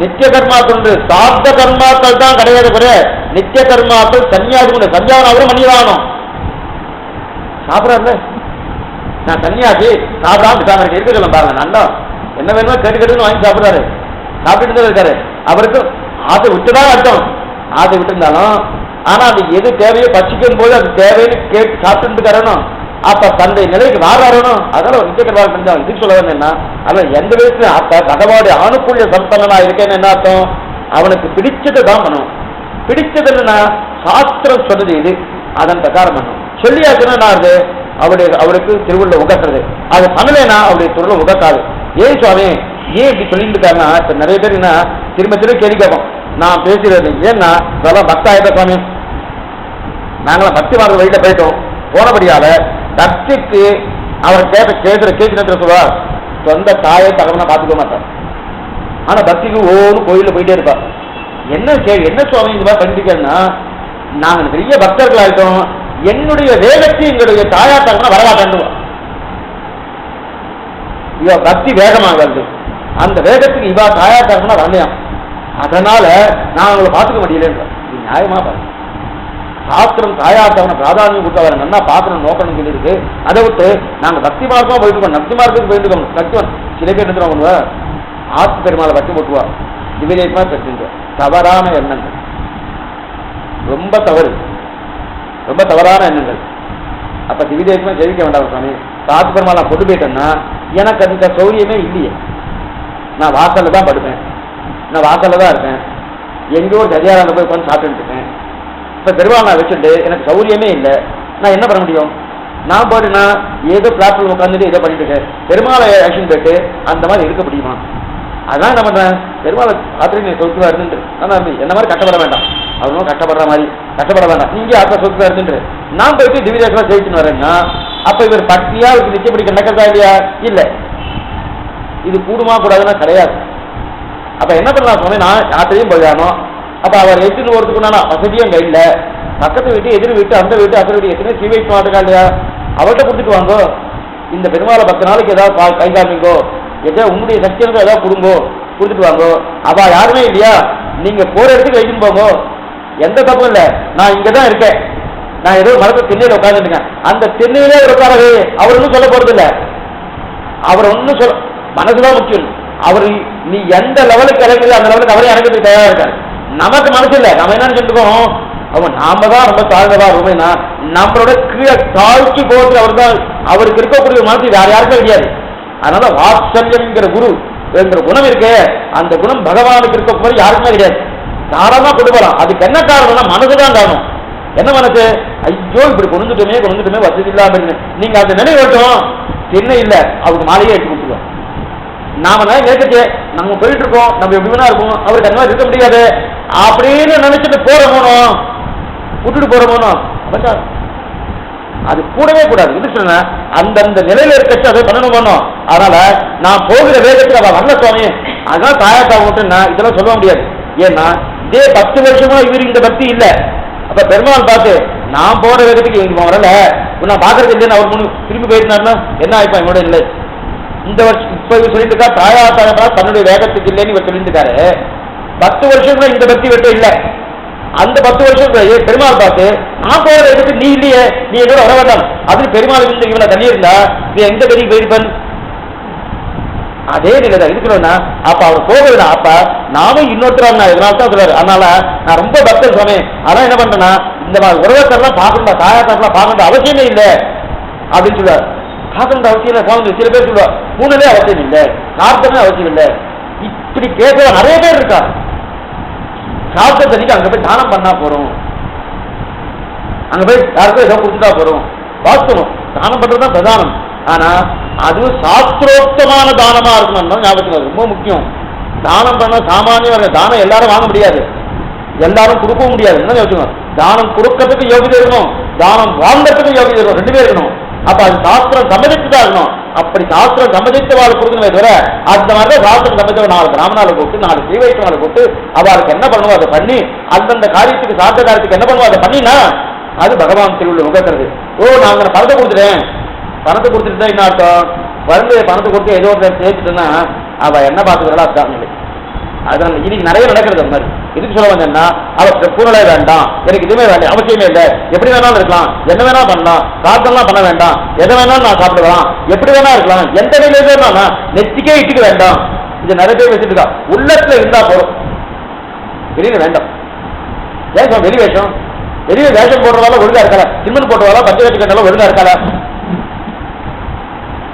நித்திய கர்மாக்கள் உண்டு, சாப்த கர்மாக்கள் தான் கிடையாது. நித்திய கர்மாக்கள் சன்னியாசி உண்டு. சன்னியாசம் அவரும் பண்ணிடணும். சாப்பிடல நான் சன்னியாசி சாப்பிடாம இருக்க சொல்ல பாருங்க, நல்லா என்ன வேணுமோ கேட்டு கேட்டுன்னு வாங்கி சாப்பிடுறாரு, சாப்பிட்டு இருக்காரு. அவருக்கு ஆசை விட்டுதான் அர்த்தம், ஆசை விட்டு இருந்தாலும். ஆனா அது எது தேவையோ பச்சிக்கும் போது அது தேவைன்னு கேட்டு சாப்பிட்டு தரணும். அப்ப தந்தை நிலைக்கு மாறணும். அதனால நிச்சயக்கர்வாக செஞ்சாங்க. இதுக்கு சொல்ல வேணும்னா அவன் எந்த வயசுல அப்ப பகவானுடைய ஆணுக்குள்ள சம்பந்தனா இருக்கேன்னு என்ன அர்த்தம்? அவனுக்கு பிடிச்சதை தான் பண்ணும். பிடிச்சது என்னன்னா சாஸ்திரம் சொல்றது இது, அதன் பிரகாரம் பண்ணும். சொல்லியாச்சுன்னா அது அவருக்கு திருவுள்ள உகக்கிறது. அது பண்ணலைன்னா அவருடைய திருவுள்ள உகக்காது. ஏன் சுவாமி ஏன் இப்படி சொல்லிட்டு இருக்காருன்னா, இப்ப நிறைய பேர் என்ன திரும்ப திரும்ப கேள்வி கேட்போம் நான் பேசுறது. ஏன்னா இதெல்லாம் பக்தாயிட்ட சுவாமி, நாங்களாம் பக்தி மார்க்க வழியில போயிட்டோம், போனபடியால பக்திக்கு அவர் கேட்கிற கேட்கிற சொல்லுவா, சொந்த தாயை தகவலை பார்த்துக்க மாட்டார். ஆனா பக்திக்கு ஒவ்வொரு கோயில போயிட்டே இருப்பார். என்ன சுவாமி இந்த மாதிரி பண்ணிருக்கேன்னா, நாங்க பெரிய பக்தர்கள் ஆயிட்டோம், என்னுடைய வேகத்தை எங்களுடைய தாயா தகவலை வரலாற்றுவோம். இவ பக்தி வேகமாக வருது, அந்த வேகத்துக்கு இவா தாயா தகவலை வரலையாம். அதனால நான் அவங்களை பார்த்துக்க முடியலன்ற. இது நியாயமா பாருங்க. சாஸ்திரம் தாயாட்டவனை பிராதானியம் கொடுத்து அவரை நல்லா பார்க்கணும் நோக்கணும் சொல்லியிருக்கு. அதை விட்டு நாங்க பக்தி மார்க்கமா போயிட்டு நக்தி மார்க்கத்துக்கு போயிட்டு பக்திவன் சில பேர் எடுத்துட்டு பண்ணுவா, ஆத்து பெருமாளை பற்றி போட்டுவா, திவ்யதேசமா பெற்றுங்க. தவறான எண்ணங்கள், ரொம்ப தவறு, ரொம்ப தவறான எண்ணங்கள். அப்ப திவ்யதேசமா ஜெயிக்க வேண்டாம் சுவாமி. ஆத்து பெருமாள் நான் கொண்டு போயிட்டேன்னா எனக்கு அந்த சௌரியமே இல்லையே. நான் வாசல்ல தான் படுப்பேன், நான் வாசல்ல தான் இருப்பேன், எங்கேயோ ஒரு கதியாரான போய் உட்காந்து சாப்பிட்டு இருக்கேன். இப்போ பெருமாள் நான் வச்சுட்டு எனக்கு சௌரியமே இல்லை, நான் என்ன பண்ண முடியும்? நான் போயிட்டுனா ஏதோ பிளாட்ஃபார்ம் உட்காந்துட்டு இதை பண்ணிட்டு இருக்கேன். பெருமாளை ஆக்ஷன் போயிட்டு அந்த மாதிரி இருக்க முடியுமா? அதான் என்ன பண்ணுறேன், பெருமாளை ஆத்திரை நீ சொத்துவா இருந்துட்டு ஆனால் என்ன மாதிரி கஷ்டப்பட வேண்டாம், அவனும் கஷ்டப்படுற மாதிரி கஷ்டப்பட வேண்டாம், நீங்க ஆத்திர சொத்துவா இருந்துட்டு நான் போயிட்டு திவ்யதேசமாக ஜெயிச்சுன்னு வரேன்னா அப்போ இவர் பக்தியா இவருக்கு நிச்சயப்படி நடக்கிறதா இல்லையா? இல்லை. இது கூடுமா கூடாதுன்னா கிடையாது. அப்ப என்ன பண்ணலாம் சொன்னேன், நான் யாத்திரையும் போயிடணும். அப்ப அவர் எடுத்துன்னு போறதுக்குன்னா வசதியும் கையில், பக்கத்து வீட்டு எதிர் வீட்டு அந்த வீட்டு அசல் வீட்டு எத்தனை சீ வைக்க மாட்டேக்கா இல்லையா, அவர்கிட்ட கொடுத்துட்டு வாங்கோ. இந்த பெருமாளை 10 நாளைக்கு ஏதாவது கை காமிங்கோ, ஏதோ உங்களுடைய சக்தியாக ஏதாவது கொடுங்கோ, கொடுத்துட்டு வாங்கோ. அவ யாருமே இல்லையா, நீங்க போற இடத்துக்கு வைக்கணும் போங்கோ, எந்த தப்பும் இல்லை. நான் இங்கதான் இருக்கேன், நான் ஏதோ மரத்தை திண்ணையில உட்காந்துருக்கேன், அந்த திண்ணையிலே உட்காரவே அவர் ஒன்றும் சொல்ல போறது இல்லை. அவர் ஒன்றும் சொல்ல, மனசுதான் முக்கியம். அவர் நீ எந்த லெவலுக்கு இறங்குது அந்த லெவலுக்கு அவரே இறங்கிறதுக்கு தயாரா இருக்காரு. நமக்கு மனசு இல்லை, நம்ம என்னன்னு சொல்லிருக்கோம், அவன் நாம தான் ரொம்ப தாழ்ந்தவா ரொம்ப நம்மளோட கீழே தாழ்ச்சி போகிறது. அவர் தான், அவருக்கு இருக்கக்கூடிய மனசு வேற யாருக்கும் கிடையாது. அதனால வாத்சல்யம்ங்கிற குரு என்கிற குணம் இருக்கு, அந்த குணம் பகவானுக்கு இருக்க யாருக்குமே கிடையாது. தாராளமா கொண்டு போகலாம். அதுக்கு என்ன காரணம்னா மனசுதான் காரணம். என்ன மனசு, ஐயோ இப்படி கொண்டுட்டுமே வசதி இல்லாம இருக்கு. நீங்க அந்த நிலை வரட்டும், என்ன இல்லை அவருக்கு மாலையே எடுத்து கொடுத்துருவோம். நாம நேற்று நம்ம போயிட்டு இருக்கோம், நம்ம எப்படி வேணா இருக்கோம், அவருக்கு அந்த மாதிரி இருக்க முடியாது அப்படின்னு நினைச்சிட்டு போறோமோ, விட்டுட்டு போறோமோ, அது கூடவே கூடாது. இது சொன்ன அந்தந்த நிலையில இருக்கச்சு அதை பண்ணணும். அதனால நான் போகிற வேகத்துக்கு அவ வரல சுவாமி, அதான் தாயாத்தா விட்டுன்னா இதெல்லாம் சொல்ல முடியாது. ஏன்னா இதே 10 வருஷமா இவரு இந்த பக்தி இல்லை. அப்ப பெருமாள் பார்த்து நான் போற வேகத்துக்கு இவங்க வரல, நான் பாக்குறது இல்லைன்னு அவர் முன்னு திரும்பி போயிருந்தாருன்னா என்ன ஆயிப்பா என்னோட இல்லை. இந்த வருஷம் இப்ப இவர் சொல்லிட்டு இருக்கா தாயாத்தா தன்னுடைய வேகத்துக்கு இல்லைன்னு இவர் சொல்லிட்டு இருக்காரு. 10 வருஷம் இந்த பக்தி வெட்ட இல்லை. அந்த 10 வருஷம் பெருமாள் பார்த்து நான் போற இடத்துக்கு நீ இல்லையே, நீ என்னோட வர வேண்டாம் அப்படின்னு பெருமாள் இருந்து இவனை தள்ளி இருந்தா நீ எந்த பெரிய போயிருப்பன். அதே நிலைதான் இருக்கணும்னா அப்ப அவர் போகல. அப்ப நானும் இன்னொருத்தர் இதனால தான் சொல்றாரு. அதனால நான் ரொம்ப பக்தர் சுவாமி, அதான் என்ன பண்றேன்னா இந்த மாதிரி உறவத்தெல்லாம் பார்க்கணும், தாயாத்தாரெல்லாம் பார்க்கணும் அவசியமே இல்லை அப்படின்னு சொல்லுவார். பார்க்கணும் அவசியம் இல்லை சுவாமி. சில பேர் சொல்லுவார் பூனலே அவசியம் இல்லை, சாப்பிட்டமே அவசியம் இல்லை, இப்படி பேசுற நிறைய பேர் இருக்கா. சாப்பிட்டதுக்கு அங்க போய் தானம் பண்ணா போறோம், அங்க போய் யாருக்கும் ஏதோ கொடுத்துட்டா போறோம். வாஸ்தவம் தானம் பண்றதுதான் பிரதானம். ஆனா அதுவும் சாஸ்திரோக்தமான தானமா இருக்கணும், ஞாபகத்தில் ரொம்ப முக்கியம். தானம் பண்ண சாமானிய தானம் எல்லாரும் வாங்க முடியாது, எல்லாரும் கொடுக்கவும் முடியாது. என்ன யோசிக்கணும், தானம் கொடுக்கறதுக்கு யோகிதை இருக்கணும், தானம் வாங்கறதுக்கு யோகிதை இருக்கணும், 2 பேர் இருக்கணும். அப்ப அது சாஸ்திரம் சம்மதிச்சுதான் இருக்கணும். அப்படி சாஸ்திரம் சம்மதித்த வாழ் கொடுக்கணுமே தவிர அந்த மாதிரிதான் சாஸ்திரம் சம்மதித்த 4 பிராமணாவை போட்டு 4 ஸ்ரீவைஷ்ணவாவை போட்டு அவளுக்கு என்ன பண்ணுவோம் அதை பண்ணி அந்தந்த காரியத்துக்கு சாஸ்திர காரியத்துக்கு என்ன பண்ணுவோம் அதை பண்ணினா அது பகவான் திருவுள்ள உகக்கிறது. நாங்க பணத்தை கொடுத்துட்டேன், பணத்தை கொடுத்துட்டு தான் என்ன அர்த்தம், வந்து பணத்தை கொடுத்து ஏதோ ஒரு சேர்த்துட்டுன்னா அவ என்ன பார்த்துக்கிறா அதுதான் நிலை. அதனால இன்னைக்கு நிறைய நடக்கிறது அந்த மாதிரி. இதுக்கு சொல்ல வந்தேன்னா அவருக்கு பூனலே வேண்டாம், எனக்கு இதுவுமே வேண்டாம், அவசியமே இல்லை, எப்படி வேணாலும் இருக்கலாம், என்ன வேணா பண்ணலாம், பிரார்த்தனை பண்ண வேண்டாம், எதை வேணாலும் நான் சாப்பிடலாம், எப்படி வேணா இருக்கலாம், எந்த நிலையில வேணா நெத்திக்கே இட்டுக்க வேண்டாம். இது நிறைய பேர் வச்சுட்டு இருக்கா. உள்ளத்துல இருந்தா போதும், வெளியில வேண்டாம். ஏன் வெளி வேஷம், வெளியே வேஷம் போடுறதால ஒழுங்கா இருக்கல, சிம்மன் போடுறதால பஞ்சகட்சி கண்டாலும் ஒழுங்கா இருக்கல.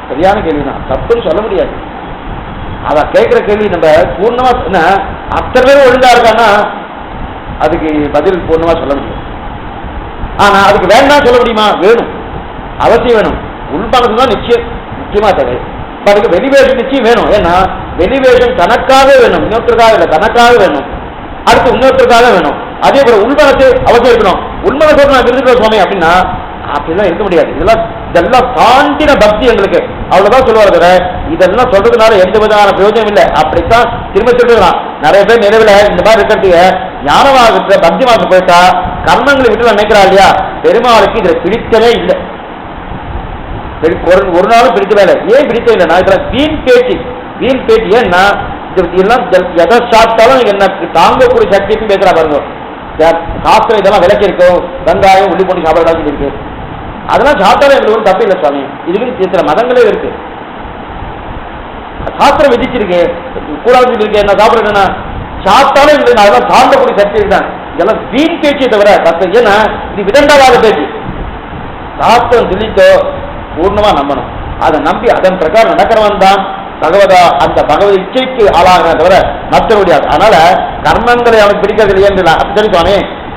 சரியான கேள்விதான், தப்புன்னு சொல்ல முடியாது. அவ கேட்கிற கேள்வி நம்ம பூர்ணமா சொன்ன அத்தனை பேரும் ஒழுங்கா இருக்கான்னா அதுக்கு பதில் பூர்ணமா சொல்ல முடியும். ஆனா அதுக்கு வேண்டாம் சொல்ல முடியுமா, வேணும், அவசியம் வேணும். உள்மனசு தான் நிச்சயம் முக்கியமா தேவை. அதுக்கு வெளிவேஷம் நிச்சயம் வேணும். ஏன்னா வெளிவேஷம் தனக்காக வேணும், இன்னொருத்தருக்காக இல்லை, தனக்காக வேணும், அடுத்து இன்னொருத்தருக்காக வேணும். அதே போல உள்மனசு அவசியம் இருக்கணும். உள்மனசோடு நான் இருந்துக்கிறோம் சுவாமி அப்படின்னா அப்படிலாம் இருக்க முடியாது. இதெல்லாம் தாண்டின பக்தி எங்களுக்கு, அவ்வளவுதான் சொல்லுவாரு. இதெல்லாம் சொல்றதுனால எந்த விதமான பிரயோஜனம் இல்லை. அப்படித்தான் திரும்ப சொல்றதுதான். நிறைய பேர் நினைவுல இந்த மாதிரி இருக்கிறதுக்கு ஞானமாக பக்தி மாச போயிட்டா கர்மங்களை விட்டு நினைக்கிறா இல்லையா, பெருமாளுக்கு இதுல பிடிக்கவே இல்லை, ஒரு நாளும் பிடிக்கவே இல்லை. ஏன் பிடிக்கவே இல்லை, நான் இதுல வீண் பேச்சு. ஏன்னா இதெல்லாம் எதை சாப்பிட்டாலும் எனக்கு தாங்கக்கூடிய சக்தியும் பேசுறா பாருங்க. சாஸ்திரம் இதெல்லாம் விளக்கி இருக்கும், வெங்காயம் உள்ளி போட்டு சாப்பிடலாம் இருக்கு, அதெல்லாம் சாப்பிட்டாலும் எங்களுக்கு ஒரு தப்பு இல்லை சுவாமி. இதுக்கு சில மதங்களே இருக்கு, சாஸ்திரம் விதிச்சிருக்கு, கூடாது இருக்கு. என்ன சாப்பிடுறேன்னா சாப்பிட்டாலும் எங்களுக்கு அதெல்லாம் தாண்டக்கூடிய சக்தி இருக்குதான். இதெல்லாம் வீண் பேச்சை தவிர தப்பு. ஏன்னா இது விதண்டாவாத பேச்சு. சாஸ்திரம் சொல்லித்தோ பூர்ணமா நம்பணும், அதை நம்பி அதன் பிரகாரம் நடக்கிறவன் தான் பகவதா அந்த பகவத இச்சைக்கு ஆளாக தவிர மற்ற முடியாது. அதனால கர்மங்களை அவனுக்கு பிடிக்கிறது இல்லையா அப்படி சுவாமி.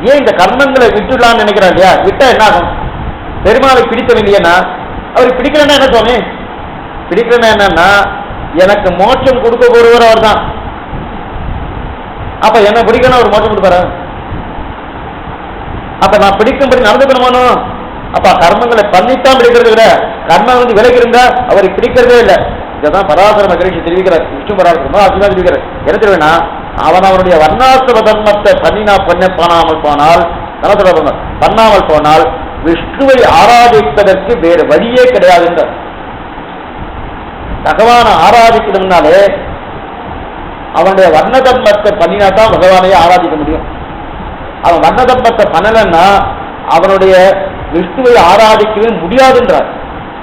ஏன் இந்த கர்மங்களை விட்டுடலான்னு நினைக்கிறான் இல்லையா, விட்டா என்ன ஆகும், பெருமாளுக்கு பிடிக்கவில்லைன்னா அவருக்கு பிடிக்கலன்னா என்ன சுவாமி, பிடிக்கலன்னா என்னன்னா எனக்கு மோட்சம் கொடுக்க போறவர் அவர் தான். அப்ப என்ன பிடிக்கணும், அவர் மோட்சம் கொடுப்பாரு. அப்ப நான் பிடிக்கும்படி நடந்துக்கணுமானோ, அப்ப கர்மங்களை பண்ணித்தான் பிடிக்கிறது விட கர்மம் வந்து விலகி இருந்தா அவருக்கு பிடிக்கிறதே இல்லை. இதான் பராசர மகரிஷி தெரிவிக்கிறார், விஷ்ணு பராசரமா அதுதான் தெரிவிக்கிறார். என்ன தெரியுமா, அவன் அவனுடைய வர்ணாசிரம தர்மத்தை பண்ணாமல் போனால் விஷ்ணுவை ஆராதிப்பதற்கு வேறு வழியே கிடையாது என்ற. பகவானை ஆராதிக்கணும்னாலே அவனுடைய வர்ண தர்மத்தை பண்ணினா தான் பகவானையே ஆராதிக்க முடியும். அவன் வர்ண தர்மத்தை பண்ணலன்னா அவனுடைய விஷ்ணுவை ஆராதிக்கவே முடியாதுன்றார்.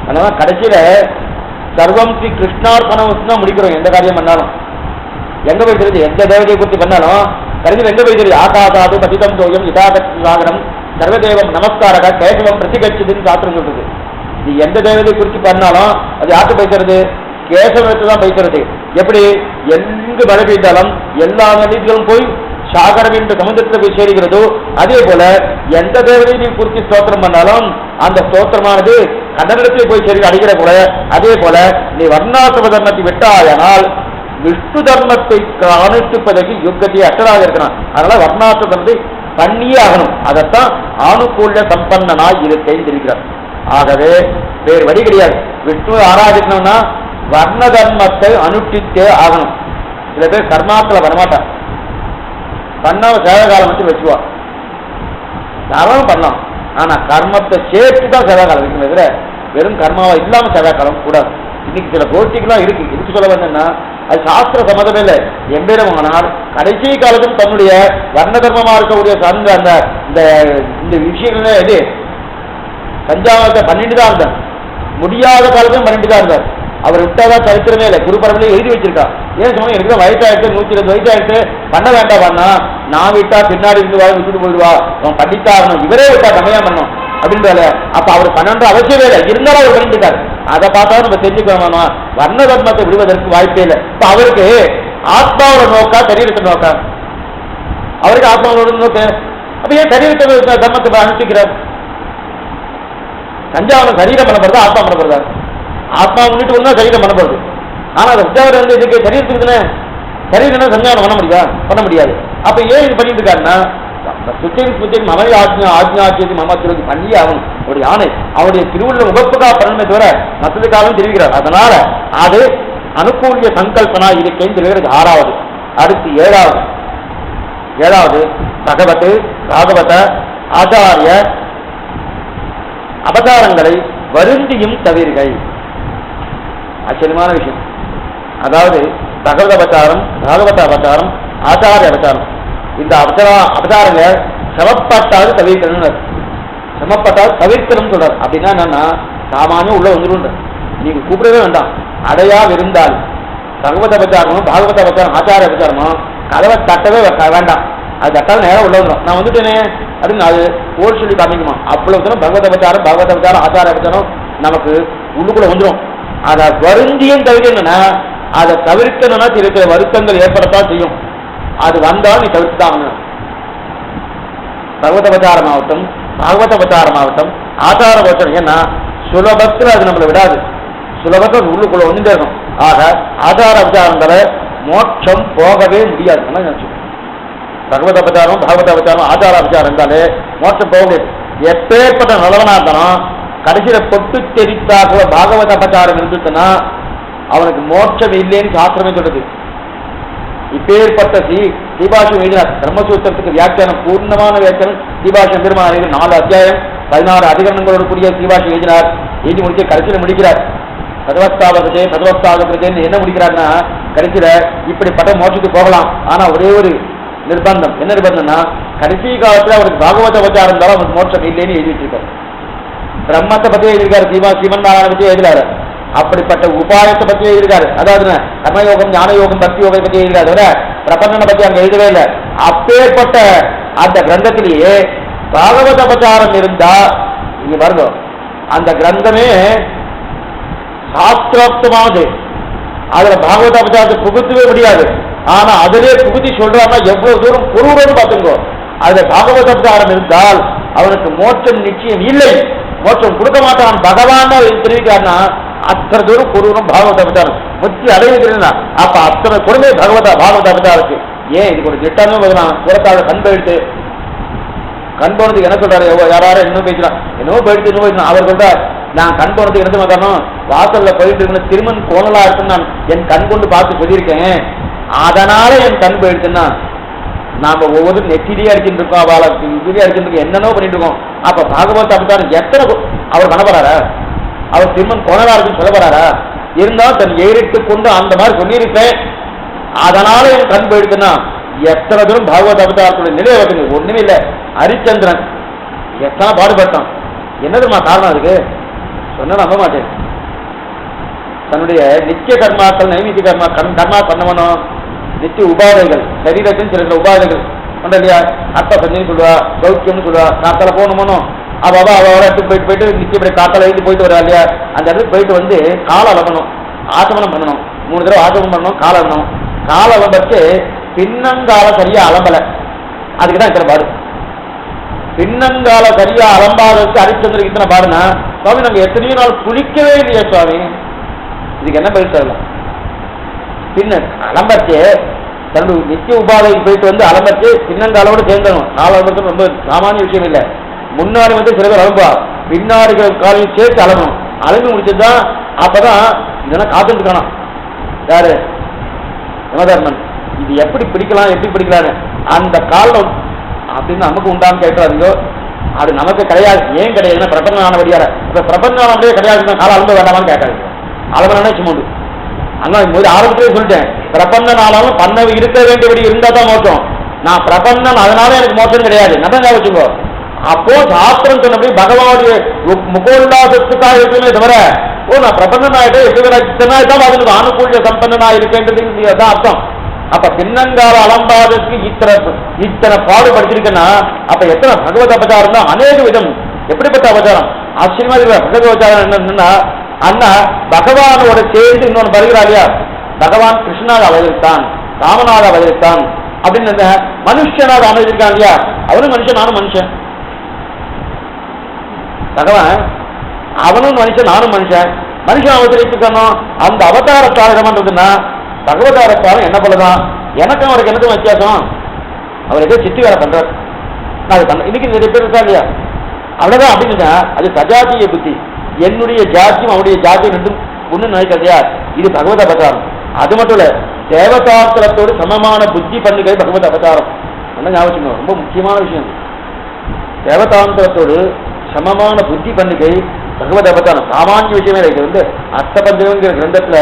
அதனால கடைசியில சர்வம் ஸ்ரீ கிருஷ்ணார்பணம் தான் முடிக்கிறோம். எந்த காரியம் பண்ணாலும் எங்க போய் தெரியுது, எந்த தேவதையை குறித்து பண்ணாலும் கடைசியில் எங்க போய் தெரியுது, ஆகாசாது பதிதம் தோயம் இதாகத்தி சாகரம் சர்வதேவம் நமஸ்காரக கேசவம் பிரதிகட்சிதுன்னு சாஸ்திரம் சொல்றது. இது எந்த தேவதையை குறித்து பண்ணாலும் அது யாருக்கு பேசுறது, கேசவத்தை தான் பேசுறது. எப்படி எங்கு மழை பெய்தாலும் எல்லா நதிகளும் போய் சாகரம் என்ற சமுதிரத்தை போய் சேர்கிறதோ அதே போல எந்த தேவதையை குறித்து ஸ்தோத்திரம் பண்ணாலும் அந்த ஸ்தோத்திரமானது கண்ணனிடத்திலே போய் சரி அடிக்கிற போல அதே போல நீ வர்ணாசிரம தர்மத்தை விட்டாயானால் விஷ்ணு தர்மத்தை அனுஷ்டிப்பதற்கு யுக்கத்தை அற்றதாக இருக்கணும். அதனால வர்ணாசிரம தர்மத்தை பண்ணியே ஆகணும். அதைத்தான் ஆணுகூல்ய சம்பன்னனாய் இருக்கேன்னு தெரிவிக்கிறார். ஆகவே வேறு வழி கிடையாது. விஷ்ணு ஆராதிக்கணும்னா வர்ண தர்மத்தை அனுஷ்டித்தே ஆகணும். சில பேர் கர்மாக்களை வரமாட்டான், பண்ணாம சேவகாலம் வச்சு வச்சுவா. யாரும் பண்ணலாம், ஆனா கர்மத்தை சேர்த்து தான் சேவகாலம் வைக்கணும். வெறும் கர்மாவா இல்லாம சேவகாலம் கூடாது. இன்னைக்கு சில கோஷ்டிகள்லாம் இருக்கு. இதுக்கு சொல்ல வந்தேன்னா அது சாஸ்திர சம்மதமே இல்லை. எம்பெருமானார் கடைசி காலத்தில் தன்னுடைய வர்ண தர்மமா இருக்கக்கூடிய அந்த இந்த விஷயங்கள இது சஞ்சாவத்தை பண்ணிட்டு தான் இருந்தார். முடியாத காலத்தையும் பண்ணிட்டு தான் இருந்தார். அவர் விட்டாதான் சரித்திரமே இல்லை. குருபரப்பிலே எழுதி வச்சிருக்கா. ஏன் சொன்னா எனக்கு தான் வயசாயிட்டு 120 வயசாயிட்டு பண்ண வேண்டாம் பண்ணா நான் விட்டா பின்னாடி இருந்து விட்டுட்டு போயிடுவா, அவன் பண்ணித்தாகணும், இவரே விட்டா கம்மியா பண்ணணும் அப்படின்றால. அப்ப அவர் பண்ணன்ற அவசியமே இல்லை, இருந்தாலும் அவர் பண்ணிட்டார். அதை பார்த்தா நம்ம தெரிஞ்சுக்கணுமா, வர்ண தர்மத்தை விடுவதற்கு வாய்ப்பே இல்லை. இப்ப அவருக்கு ஆத்மாவோட நோக்கா சரீரத்தை நோக்கா? அவருக்கு ஆத்மாவோட நோக்க. அப்ப ஏன் சரீரத்தை தர்மத்தை அனுஷ்டிக்கிறார்? சஞ்சாவனம் சரீரம் பண்ணப்படுறதா ஆத்மா பண்ணப்படுறதா? ஆத்மா முன்னிட்டு வந்தா சரீரம் பண்ணப்படுது. ஆனா அதை உற்சாகம் வந்து இதுக்கு சரீரத்துக்கு தானே சரீரம் சஞ்சாவனம் பண்ண முடியாது. அப்ப ஏன் இது பண்ணிட்டு இருக்காருன்னா சுச்சம் மமதி ஆஜ்ஞாச்சியத்தை மமத்திற்கு பண்ணியே ஆகணும். அவருடைய ஆணை அவருடைய திருவுள்ள உகப்புகா பண்ணணுமே தவிர மற்றதுக்காகவும் தெரிவிக்கிறார். அதனால அது அனுகூலிய சங்கல்பனா இருக்கேன்னு தெரிவிக்கிறது. 6வது. அடுத்து 7வது பகவத் பாகவத ஆச்சாரிய அவதாரங்களை வருந்தியும் தவிர்கை. ஆச்சரியமான விஷயம். அதாவது பகவத அவதாரம், பாகவத அவதாரம், ஆச்சாரிய அவதாரம், இந்த அவதாரங்கள் சமப்பட்டாது தவிர்க்கணும். சமப்பட்டாது தவிர்க்கணும் சொல்றார். அப்படின்னா என்னன்னா சாமானியம் உள்ள வந்துடும். நீங்க கூப்பிடவே வேண்டாம். அடையா விருந்தால் பகவத அவதாரமும் பாகவத அவதாரம் ஆச்சாரிய அவதாரமும் கதவை தட்டவே வேண்டாம். அது தட்டாலும் நேரம் உள்ள வந்துடும். நான் வந்துட்டேனே அப்படின்னு அது ஓர் சொல்லி காமிக்குமா. அவ்வளவு தூரம் பகவத அவதாரம் பாகவத அவதாரம் ஆச்சாரிய அவதாரம் நமக்கு உள்ளுக்குள்ள வந்துடும். அதை வருந்தியும் தவிர்க்கணும்னா அதை தவிர்க்கணும்னா இருக்கிற வருத்தங்கள் ஏற்படத்தான் செய்யும். அது வந்தால் நீ தவிர்த்துதான். பகவத அவதாரமாகட்டும் பாகவத அவதாரமாகட்டும் ஆச்சார அவதாரம் ஏன்னா சுலபத்தில் அது நம்மளை விடாது. சுலபத்தில் உள்ளுக்குள்ள வந்துட்டே இருக்கும். ஆக ஆச்சார அவதாரங்களை மோட்சம் போகவே முடியாது. பகவத அவதாரம் பாகவத அவதாரம் ஆச்சார அவதாரம் இருந்தாலே மோட்சம் போக முடியாது. எப்பேற்பட்ட நல்லவனா இருந்தாலும் கடைசியில பொட்டு தெரித்தாக பாகவத அபச்சாரம் இருந்துச்சுன்னா அவனுக்கு மோட்சம் இல்லைன்னு சாஸ்திரமே சொல்லுது. இப்பேற்பட்ட ஸ்ரீபாஷ்யம் எழுதினார். பிரம்மசூத்திரத்துக்கு வியாக்கியானம் பூர்ணமான வியாக்கியானம் ஸ்ரீபாஷ்யம் பெருமாள் 4 அத்தியாயம் 16 அதிகரணங்களோடு கூடிய ஸ்ரீபாஷ்யம் எழுதினார். எழுதி முடிக்க கடைசியில் முடிக்கிறார். பதவஸ்தாவதேன்னு என்ன முடிக்கிறார்னா கடைசியில இப்படிப்பட்ட மோட்சத்துக்கு போகலாம். ஆனா ஒரே ஒரு நிர்பந்தம். என்ன நிர்பந்தம்னா கடைசி காலத்துல அவருக்கு பாகவத அவதாரம் இருந்தாலும் அவருக்கு மோட்சம் இல்லைன்னு எழுதி வச்சிருக்காரு. பிரம்மத்தை பத்தி எழுதியிருக்காரு, ஸ்ரீமன் நாராயண பத்தி எழுதினாரு. அப்படிப்பட்ட உபாயத்தை பத்தி எழுதியிருக்காரு. அதாவது கர்மயோகம் ஞான யோகம் பக்தி யோகத்தை பத்தி எழுதினாரு. பிரபந்தனை பத்தி அங்க எழுதவே இல்லை. அப்பேற்பட்ட அந்த கிரந்தத்திலேயே பாகவத அபச்சாரம் இருந்தா இங்க பாருங்க, அந்த கிரந்தமே சாஸ்திரோக்தமானது. அதுல பாகவத அபச்சாரத்தை புகுத்தவே முடியாது. ஆனா அதிலே புகுத்தி சொல்றாங்கன்னா எவ்வளவு தூரம் பொருள்னு பார்த்துங்கோ. அதுல பாகவத அபச்சாரம் இருந்தால் அவனுக்கு மோட்சம் நிச்சயம் இல்லை, மோட்சம் கொடுக்க மாட்டான் பகவான் தெரிவிக்காருன்னா அத்தனை தூரம் பொருளும் பாகவத அவதாரம் முத்தி அடையுதுன்னா அப்ப அத்தனை கொடுமை பாகவத அவதாரத்துக்கு. ஏன் இது ஒரு திட்டமே பதினான் புறத்தால கண் போயிடுத்து. கண் போனதுக்கு என்ன சொல்றாரு? யாராரும் இன்னும் பேசுறான், என்னவோ போயிடுத்து இன்னும் போயிட்டு அவர் சொல்றார் நான் கண் போனதுக்கு என்ன மாட்டானோ வாசல்ல போயிட்டு இருக்கணும், திருமண் கோணலா இருக்குன்னு நான் என் கண் கொண்டு பார்த்து சொல்லியிருக்கேன். அதனால என் கண் போயிடுச்சுன்னா நாம ஒவ்வொரு நெத்திலேயே அடிச்சுட்டு இருக்கோம், அவளை இதுலயே அடிச்சுட்டு இருக்கோம், என்னென்னோ பண்ணிட்டு இருக்கோம். அப்ப பாகவத அவதாரம் எத்தனை அவர் பண்ண போறாரா? அவர் திருமண் கோணலா இருக்குன்னு சொல்ல போறாரா? இருந்தாலும் தன் ஏறிட்டு கொண்டு அந்த மாதிரி சொல்லியிருப்பேன் அதனால என் கண் போயிடுச்சுன்னா எத்தனை தூரம் பாகவத அவதாரத்துடைய நிலையை வருங்க. ஒண்ணுமே இல்லை. ஹரிச்சந்திரன் எத்தனை பாடுபட்டான். என்னதுமா காரணம் அதுக்கு சொன்ன நம்ப மாட்டேன். தன்னுடைய நித்திய கர்மாக்கள் நைமித்திய கர்மா பண்ணவனும் நித்திய உபாதைகள் சரீரத்தின் சில உபாதைகள் பண்ண இல்லையா? அத்தை பஞ்சன்னு சொல்லுவா, சௌக்கியம்னு சொல்லுவா. காத்தால போகணுமோ அவள் இடத்துக்கு போயிட்டு நிச்சயப்படி காத்தால எழுந்து போயிட்டு வரா இல்லையா? அந்த இடத்துக்கு போயிட்டு வந்து காலை அலம்பணும், ஆசமனம் பண்ணணும், 3 தடவை ஆசமனம் பண்ணணும், காலை அலம்பணும். காலை அலம்பச்சு பின்னங்கால சரியா அலம்பலை, அதுக்குதான் இத்தனை பாடு. பின்னங்கால சரியா அலம்பாததுக்கு ஹரிச்சந்திரனுக்கு இத்தனை பாடுனா சுவாமி நாங்க எத்தனையோ நாள் குளிக்கவே இல்லையா சுவாமி. இதுக்கு என்ன பதில் சொல்லலாம்? பின்ன அலம்பரிச்சு தன்னுடைய நித்திய உபாதைக்கு போயிட்டு வந்து அலம்பரிச்சு பின்னங்காலோடு சேர்ந்தணும். நாலு அலம்பரத்து ரொம்ப சாமானிய விஷயம் இல்லை. முன்னாடி வந்து சில பேர் அலம்பா, பின்னாடி காலையும் சேர்த்து அலம்பணும். அலம்பி முடிச்சதுதான் அப்பதான் இதெல்லாம் காத்துட்டு இருக்கானா யாரு யமதர்மன். இது எப்படி பிடிக்கலாம் எப்படி பிடிக்கலான்னு அந்த காலம் அப்படின்னு நமக்கு உண்டான்னு கேட்கறாதீங்க. அது நமக்கு கிடையாது. ஏன் கிடையாதுன்னா பிரபஞ்சம் ஆனபடியார. இப்ப பிரபஞ்சம் ஆனபடியே கிடையாதுன்னா கால அலம்ப வேண்டாமான்னு கேட்காது. அலம்பனா சும்மா அண்ணா முதல் ஆரம்பத்திலே சொல்லிட்டேன், பிரபந்தன் ஆனாலும் பண்ண இருக்க வேண்டியபடி இருந்தா தான் மோசம். நான் பிரபந்தன் அதனால எனக்கு மோசம் கிடையாது. நல்லா வச்சுக்கோ. அப்போ சாஸ்திரம் சொன்னபடி பகவானுடைய முகோல்லாசத்துக்காக இருக்குமே தவிர நான் பிரபந்தன் ஆகிட்டே தான் அதுக்கு ஆணுகூல்ய சம்பந்தனா இருக்கேன்றது தான் அர்த்தம். அப்ப பின்னங்கால அலம்பாதத்துக்கு இத்தனை பாடுபடுத்திருக்கேன்னா அப்ப எத்தனை பகவத் அபச்சாரம் தான் அநேக விதம். எப்படிப்பட்ட அபச்சாரம்? ஆச்சரியமா இருக்கிற பகவத் அபச்சாரம் என்னன்னா அண்ணா பகவானோட சேர்ந்து இன்னொன்னு வருகிறா இல்லையா, பகவான் கிருஷ்ணாக அவதரித்தான், ராமனாக அவதரித்தான் அப்படின்னு மனுஷனாக அவதரிக்கான் இல்லையா. அவனும் மனுஷன் நானும் மனுஷன். பகவான் அவனும் மனுஷன் நானும் மனுஷன். மனுஷன் அவதரிச்சுக்கணும். அந்த அவதாரத்தால் என்ன பண்றதுன்னா பகவதாரத்தாலும் என்ன போலதான் எனக்கும் அவருக்கு எனக்கும் வித்தியாசம். அவர் ஏதோ சித்தி வேலை பண்றார். நான் இன்னைக்கு நிறைய பேர் இருக்கா இல்லையா, அவ்வளவுதான் அப்படின்னு அது சஜாத்திய புத்தி. என்னுடைய ஜாத்தியும் அவனுடைய ஜாத்தியும் ரெண்டும் ஒண்ணு நினைக்கிறதையா, இது பகவத் அபச்சாரம். அது மட்டும் இல்ல, தேவதாத்திரத்தோடு சமமான புத்தி பண்ணுகை பகவத் அபச்சாரம். நல்லா ஞாபகம், ரொம்ப முக்கியமான விஷயம். தேவதாந்திரத்தோடு சமமான புத்தி பண்ணுகை பகவத் அவதாரம். சாமானிய விஷயமே இது வந்து அஷ்டபஞ்சங்கிற கிரந்தத்துல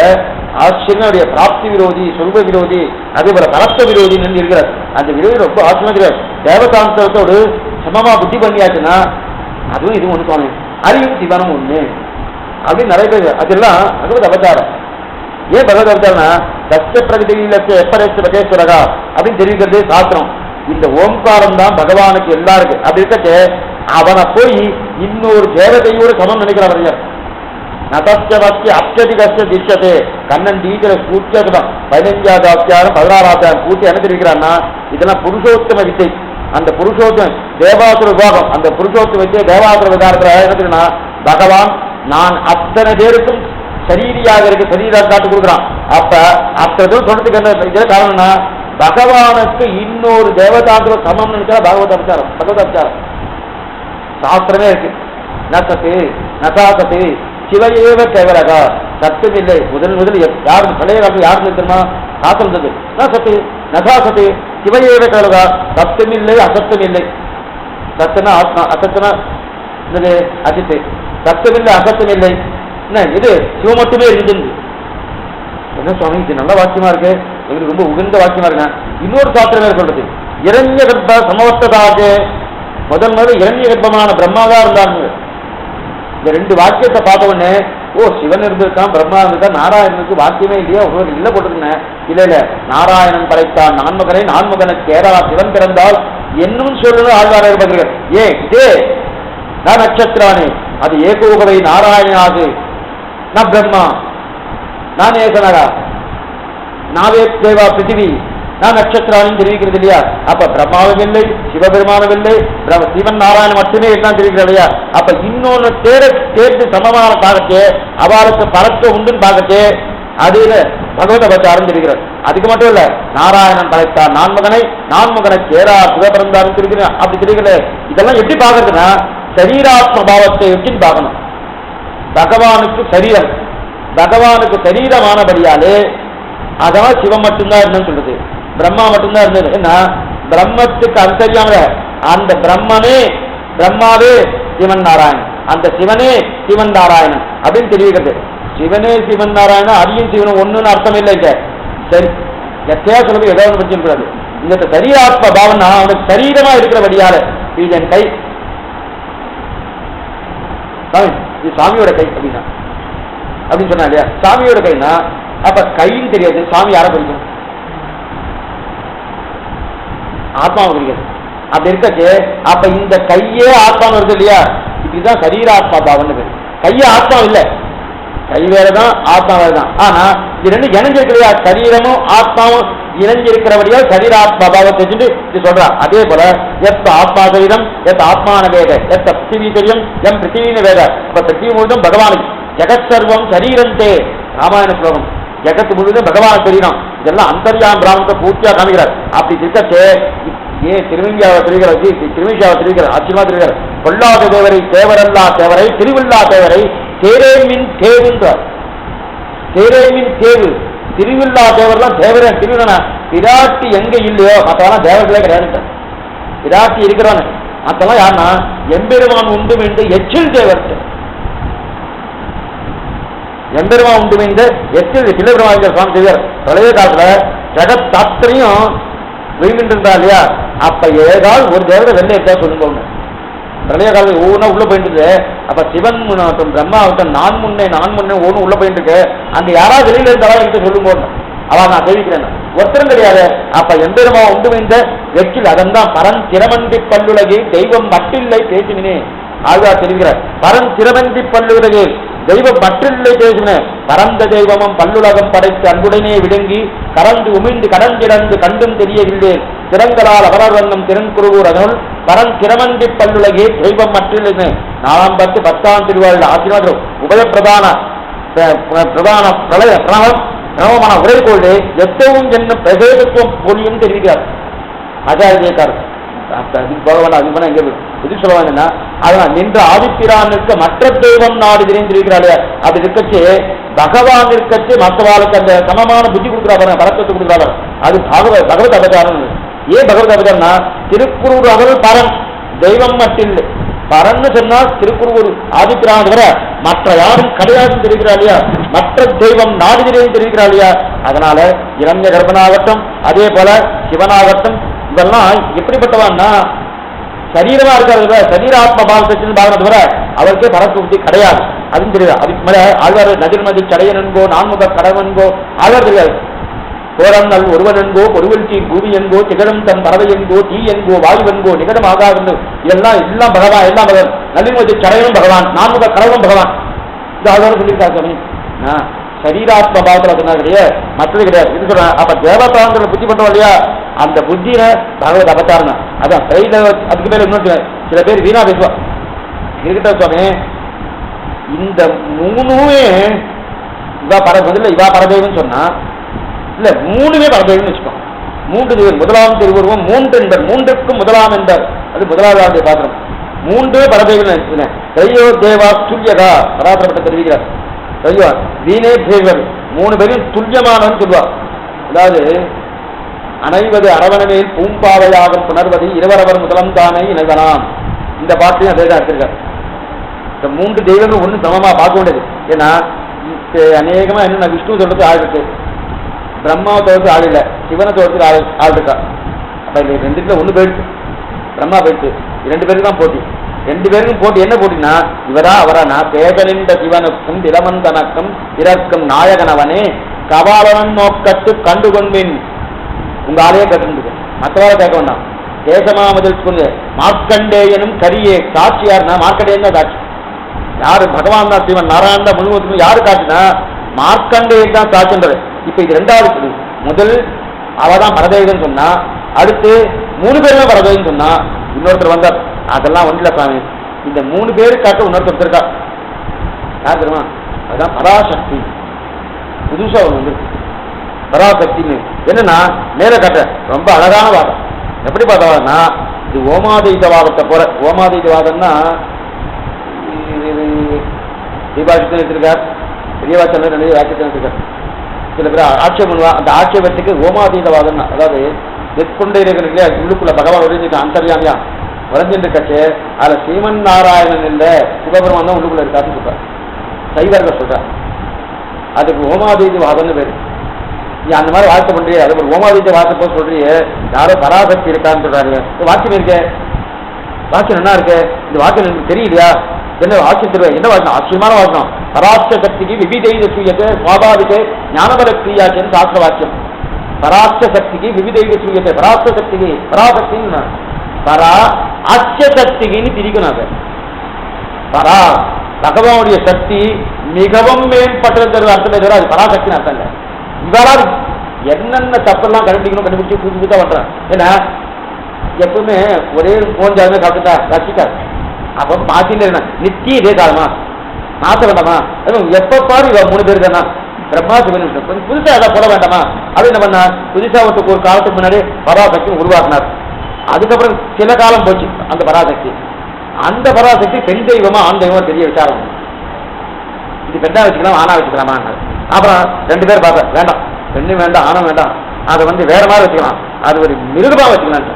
ஆச்சரியனுடைய பிராப்தி விரோதி, சொல்வ விரோதி, அதே போல பரஸ்த விரோதின்னு இருக்கிறார். அந்த விரோதி ரொம்ப ஆச்சரியம். தேவதாந்திரத்தோடு சமமா புத்தி பண்ணியாச்சுன்னா அதுவும் இது ஒன்று சுவாமி அறிவும் சிவனும் ஒண்ணு அப்படின்னு நிறைய பேர். அதெல்லாம் பகவத் அவதாரம். ஏன் பகவத் அவதாரம்னா தஸ்ய பிரகதியில எப்பரேஸ்வரகா அப்படின்னு தெரிவிக்கிறது சாஸ்திரம். இந்த ஓம்காரம் தான் பகவானுக்கு எல்லாருக்கு. அப்படி இருக்க அவனை போய் இன்னொரு தேவதையோடு சமம் நினைக்கிறார். நதஸ்ய வஸ்ய அத்தியதிகஸ்ய திஷ்யதே கண்ணன் டீச்சர கூச்சதான் 15ஆவது அத்தியாயம் 16ஆவது அத்தியாயம் கூட்டி என்ன தெரிவிக்கிறான்னா இதெல்லாம் புருஷோத்தம வித்தை. அந்த புருஷோத்தம தேவாசுர விபாகம், அந்த புருஷோத்தம வித்தியை தேவாசுர விகாரத்துல என்ன தெரியுமா, பகவான் நான் அத்தனை பேருக்கும் சரீரியாக இருக்கு, சரீராக காட்டு கொடுக்குறான். அப்ப அத்தனை சொல்றதுக்கு என்ன இதுல காரணம்னா பகவானுக்கு இன்னொரு தேவதாந்திர சமம் நினைச்சா பகவத் அபச்சாரம். பகவத் அபச்சாரம் சாஸ்திரமே இருக்கு. நசத்து நசாசத்து சிவையேவ கேவலகா சத்தும் இல்லை. முதல் யாரு பழைய காலத்தில் யாருக்கு தெரியுமா சாஸ்திரம் இருந்தது. நசத்து நசாசத்து சிவையேவ கேவலகா சத்தும் இல்லை அசத்தும் இல்லை. சத்துனா ஆத்மா, அசத்துனா அஜித்து. சத்தும் இல்லை அசத்தும் இல்லை. என்ன இது சிவ மட்டுமே இருந்தது. என்ன சுவாமி இது நல்ல வாக்கியமா இருக்கு, எங்களுக்கு ரொம்ப உகந்த வாக்கியமா இருக்க. இன்னொரு சாஸ்திரமே சொல்றது இரண்ய கர்ப்ப சமவர்த்ததாக. முதல் இரண்ய கர்ப்பமான பிரம்மாவா இருந்தாங்க. இந்த ரெண்டு வாக்கியத்தை பார்த்த உடனே ஓ சிவன் இருந்திருக்கான், பிரம்மா இருந்திருக்கான், நாராயணனுக்கு வாக்கியமே இல்லையா இல்ல போட்டுருந்தேன். இல்ல இல்ல நாராயணன் படைத்தான் நான்மகனை, நான்மகனுக்கு கேரளா சிவன் பிறந்தால் என்னும் சொல்லணும் ஆழ்வார் இருப்பார்கள். ஏன் இதே நான் நட்சத்திரானே அது ஏகோகவை நாராயணாது நான் பிரம்மா நான் ஏகனகா நாவே தேவா பிருத்திவி நான் நட்சத்திரான்னு தெரிவிக்கிறது இல்லையா. அப்ப பிரம்மாவும் இல்லை, சிவபெருமானம் இல்லை, சிவன் நாராயணன் மட்டுமே தான் தெரிவிக்கிறது இல்லையா. அப்ப இன்னொன்னு தேர்ந்து சமமான பார்க்கச்சே அவளுக்கு பரத்த உண்டுன்னு பார்க்கச்சே அதுல பகவத் அபச்சாரம் தெரிவிக்கிறார். அதுக்கு மட்டும் இல்ல நாராயணன் படைத்தார் நான்மகனை, நான்மகனை சேரா சிவபிறந்தாரும் தெரிவிக்கிறேன் அப்படி தெரிவிக்கிறது. இதெல்லாம் எப்படி பார்க்கறதுன்னா சரீராத்ம பாவத்தை எப்படி பார்க்கணும். பகவானுக்கு சரீரம், பகவானுக்கு சரீரமானபடியாலே அதான் சிவம் மட்டும்தான் இருந்ததுன்னு சொல்றது, பிரம்மா மட்டும்தான் இருந்தது. ஏன்னா பிரம்மத்துக்கு அந்தரியாம அந்த பிரம்மனே பிரம்மாவே சிவன் நாராயணன், அந்த சிவனே சிவன் நாராயணன் அப்படின்னு தெரிவிக்கிறது. சிவனே சிவன் நாராயணன் அதையும் சிவனும் ஒண்ணுன்னு அர்த்தம் இல்லை. சரி எத்தையா சொல்றது ஏதாவது படிச்சிருக்கிறாரு. இந்த சரீராத்ம பாவனா அவனுக்கு சரீரமா இருக்கிறபடியால இது என் கை, இது சாமியோட கை அப்படின்னா அப்படின்னு சொன்னா இல்லையா. சாமியோட கைனா அப்ப கைன்னு தெரியாது, சாமி யாரை பிடிக்கும், ஆத்மாவை பிடிக்காது. அப்படி இருக்க அப்ப இந்த கையே ஆத்மா வருது இல்லையா. இதுதான் சரீராத்மா பாவம். கையே ஆத்மா இல்ல, கை வேறதான் ஆத்மா வேறதான். ஆனா இது ரெண்டு இணைஞ்சிருக்கிறையா, சரீரமும் ஆத்மாவும் இணைஞ்சிருக்கிறபடியால் சரீராத்மா பாவத்தை வச்சுட்டு இது சொல்றான். அதே போல எத் ஆத்மா சரீரம் எத் ஆத்மான வேத எத் பிருத்திவி சரீரம் எம் பிருத்திவின வேத. அப்ப பிருத்திவி முழுதும் பகவானுக்கு. ஜெகத் சர்வம் சரீரந்தே ராமாயண ஸ்லோகம். ஜெகத்து முழுதும் பகவான சரீரம். இதெல்லாம் அந்தர்யாம் பிராமணத்தை பூர்த்தியா காமிக்கிறார். அப்படி இருக்கச்சே ஏன் திருவிஞ்சாவை தெரிவிக்கிறார், திருவிஞ்சாவை தெரிவிக்கிறார், ஆச்சரியமா தெரிவிக்கிறார். கொல்லாத தேவரை தேவரல்லா தேவரை திருவில்லா தேவரை தேரேமின் தேவுன்றார். தேரேமின் தேவு திருவில்லா தேவர்லாம் தேவரே திருவிழா. பிராட்டி எங்க இல்லையோ மற்றவெல்லாம் தேவர்களே கிடையாது. பிராட்டி இருக்கிறான்னு மற்றெல்லாம் யாருன்னா எம்பெருமான் உண்டு என்று எச்சில் தேவர். எம்பெருமான் உண்டு என்று எச்சில் சிலபெருமான் சுவாமி செய்வார். பழைய காலத்துல ஜெகத் தாத்திரையும் விழுகின்றிருந்தா இல்லையா, அப்ப ஏதாவது ஒரு தேவரை வெளில இருக்கா சொல்லுங்க. பிரளய காலத்தில் ஒவ்வொன்றா உள்ள போயிட்டு இருக்கு. அப்ப சிவன் பிரம்மாவட்டம் நான் முன்னே ஒவ்வொன்றும் உள்ள போயிட்டு இருக்கு. அங்க யாராவது வெளியில இருந்தாலும் என்கிட்ட சொல்லும் போது அவன் நான் தெரிவிக்கிறேன். ஒருத்தரும் கிடையாது. அப்ப எம்பெருமா உண்டு வைந்த வெற்றில் அதன்தான் பரன் திறமன்றி பல்லுலகே தெய்வம் மட்டில்லை பேசினே ஆழ்வார் தெரிவிக்கிறார். பரன் திறமன்றி பல்லுலகே தெய்வம் மற்றில்லை பேசின பரந்த தெய்வமும் பல்லுலகம் படைத்து அன்புடனே விடுங்கி கறந்து உமிழ்ந்து கடந்திடந்து கண்டும் தெரியவில்லை திறங்களால் அவரர் வண்ணம் திறன்குருவூர் அதனுள் பரன் திறமன்றி பல்லுலகே தெய்வம் மற்றில்லை 4 10 திருவாரூர் ஆசீர்வாதம் உபயப்பிரதான பிரளய பிரணவமான உரை கொண்டு எத்தவும் என்ன பிரதேசத்துவம் பொழியும் தெரிவிக்கிறார் ஆச்சாரியக்காரர். போக வேண்டாம். அது பண்ண எங்க இது சொல்ல வேண்டாம்னா அதனால் நின்ற ஆதிப்பிரானுக்கு மற்ற தெய்வம் நாடு தெரிந்திருக்கிறாள். அப்படி இருக்கச்சு பகவான் இருக்கச்சு மற்றவாளுக்கு அந்த சமமான புத்தி கொடுக்குறாங்க, பரத்தத்தை கொடுக்குறாங்க. அது பகவத் அவதாரம். ஏன் பகவத் அவதாரம்னா திருக்குறூர் அவர்கள் பரன் தெய்வம் மட்டில்லை. பரன்னு சொன்னால் திருக்குறூர் ஆதிப்பிரான் தவிர மற்ற யாரும் கிடையாதுன்னு தெரிவிக்கிறாள் இல்லையா, மற்ற தெய்வம் நாடு தெரிவிக்கிறாள் இல்லையா. அதனால இரண்ய கர்ப்பனாகட்டும் அதே போல சிவனாகட்டும் இதெல்லாம் எப்படிப்பட்டவான்னா சரீரமா இருக்காது. சரீராத்ம பாலத்தின் பாவனை தவிர அவருக்கே பரஸ்புத்தி கிடையாது. அதுவும் தெரியாது. அதுக்கு மேல ஆழ்வார் நதிர்மதி சடையன் என்கோ நான்முக கடவன் என்கோ ஆழ்வார் தெரியாது. கோரங்கள் ஒருவன் என்கோ பொருவெல்சி பூமி என்கோ திகழும் தன் பறவை என்கோ தீ என்கோ வாயு என்கோ நிகழும் ஆகாது எல்லாம் பகவான். எல்லாம் பகவான். நதிர்மதி சடையனும் பகவான், நான்முக கடவனும் பகவான். இது ஆழ்வார் சொல்லியிருக்காரு சாமி. சரீராத்ம பாவத்தில் சொன்னா கிடையாது, மற்றது கிடையாது. இது சொல்ற அப்ப தேவதாந்திர புத்தி பண்றோம் இல்லையா, அந்த புத்தியில பகவத் அவதாரம். அதான் அதுக்கு மேல இன்னொரு சில பேர் வீணா பேசுவா இருக்கிட்ட சுவாமி. இந்த மூணுமே இவா பரபதில்லை இவா பரதேவன்னு சொன்னா இல்ல, மூணுமே பரதேவன்னு வச்சுக்கோம். 3 தேவர். முதலாம் திருவுருவம் 3 என்பர், 3க்கும் முதலாம் என்பர். அது முதலாவது பாத்திரம். 3 பரதேவன். தையோ தேவா துல்யகா பராசரப்பட்ட தெரிவிக்கிறார். தையோ வீணே தேவர் 3 பேரும் துல்லியமானவன் சொல்லுவார். அதாவது அனைவது அரவணமேல் பூம்பாவையாகும் புணர்வது இருவரவர் முதலம் தானே இணைவனாம். இந்த பாட்டையும் அதே தான் எடுத்திருக்கார். இந்த 3 தெய்வங்கள் ஒன்றும் சமமா பார்க்க வேண்டியது. ஏன்னா அநேகமா என்ன விஷ்ணு சொல்றது ஆள் இருக்கு, பிரம்மாவை தோற்று ஆள் இல்லை, சிவனை தோற்று ஆள் இருக்கா. அப்ப இந்த 2த்துல 1 போயிடுச்சு, பிரம்மா போயிடுச்சு. 2 பேருக்கு தான் போட்டி. 2 பேருக்கும் போட்டி. என்ன போட்டினா இவரா அவரானா பேகனின்ற சிவனுக்கும் திறமன் தனக்கும் பிறக்கும் நாயகனவனே கபாலவன் நோக்கத்து கண்டு கொன்பின். உங்க ஆளையே கேட்டு மற்றவாளை கேட்க வேண்டாம். தேசமா முதல் சொல்லு மார்க்கண்டேயனும் கரியே சாட்சியார்னா மார்க்கண்டேயன் தான் சாட்சி. யாரு பகவான் தான் சிவன் நாராயணன் தான் முழுவதும் யாரு காட்சினா மார்க்கண்டேயன் தான் சாட்சின்றது. இப்ப இது 2வது. முதல் அவதான் பரதேவன் சொன்னா, அடுத்து 3 பேருமே பரதேவன் சொன்னா, இன்னொருத்தர் வந்தார். அதெல்லாம் ஒன்றில் சாமி. இந்த 3 பேரு காட்ட இன்னொருத்தர் இருக்கா. யார் தெரியுமா? அதுதான் பராசக்தி. புதுசா ஒன்று வந்து பராசக்தின்னு என்னன்னா மேல காட்ட ரொம்ப அழகான வாதம். எப்படி பார்த்தவாதம்னா இது ஓமாதீதவாதத்தை போற. ஓமாதீதவாதம்னா தீபாட்சத்தை எடுத்திருக்கார், பெரியவாச்சனை 2 வாக்கியத்தை எடுத்திருக்கார். சில பேர் ஆட்சேபம் பண்ணுவா. அந்த ஆட்சேபத்துக்கு ஓமாதீதவாதம். அதாவது வெற்கொண்டு இருக்கிற இல்லையா உள்ளுக்குள்ள பகவான் ஒழிஞ்சிட்டு அந்தர்யாமியா வரைஞ்சிட்டு கட்சி அதுல ஸ்ரீமன் நாராயணன் இல்ல சிவபெருமான் தான் உள்ளுக்குள்ள இருக்காருன்னு சொல்றார். சைவர்கள் சொல்றார். அதுக்கு ஓமாதீதவாதம்னு பேரு. நீ அந்த மாதிரி வார்த்தை பண்றிய, அது ஒரு ஓமாதீத வார்த்தை போய் சொல்றிய, யாரோ பராசக்தி இருக்கான்னு சொல்றாரு. வாக்கியம் இருக்கு, வாக்கியம் என்ன இருக்கு, இந்த வாக்கியம் எனக்கு தெரியலையா, என்ன வாக்கியம் தெரியும், என்ன வாக்கியம், ஆச்சரியமான வாக்கியம். பராஷ்ட சக்திக்கு விவிதைத சூயத்தை சுவாபாவிக ஞானபல கிரியாச்சன்னு சாஸ்திர வாக்கியம். பராஷ்ட சக்திக்கு விவிதைத சூயத்தை, பராஷ்ட சக்திக்கு பராசக்தின்னு பரா ஆட்சிய சக்திக்குன்னு பிரிக்கணும். அது பரா பகவானுடைய சக்தி மிகவும் மேம்பட்டது அர்த்தமே தவிர அது பராசக்தின்னு அர்த்தம் இல்லை. இவரால் என்னென்ன தப்பெல்லாம் கண்டுபிடிச்சு புதுசு புதுசாக பண்றான். ஏன்னா எப்பவுமே ஒரே போஞ்சாலுமே சாப்பிட்டுட்டா ரசிக்காது. அப்போ மாத்தின்னு நித்திய இதே காலமா மாற்ற வேண்டாமா? எப்ப பாரு இவ 3 பேர் தானா பிரம்மா சிவன் கொஞ்சம் புதுசா ஏதாவது போட வேண்டாமா? அது என்ன பண்ணா புதுசா ஒரு காலத்துக்கு முன்னாடி பராசக்தி உருவாக்குனார். அதுக்கப்புறம் சில காலம் போச்சு அந்த பராசக்தி. அந்த பராசக்தி பெண் தெய்வமா ஆண் தெய்வமா பெரிய விசாரம். இது பெண்ணா வச்சுக்கலாம் ஆணா வச்சுக்கலாமா? அப்புறம் 2 பேர் பார்த்தா வேண்டாம், பெண்ணும் வேண்டாம் ஆணும் வேண்டாம், அதை வேற மாதிரி வச்சுக்கலாம், அது ஒரு மிருகமா வச்சுக்கலாம்,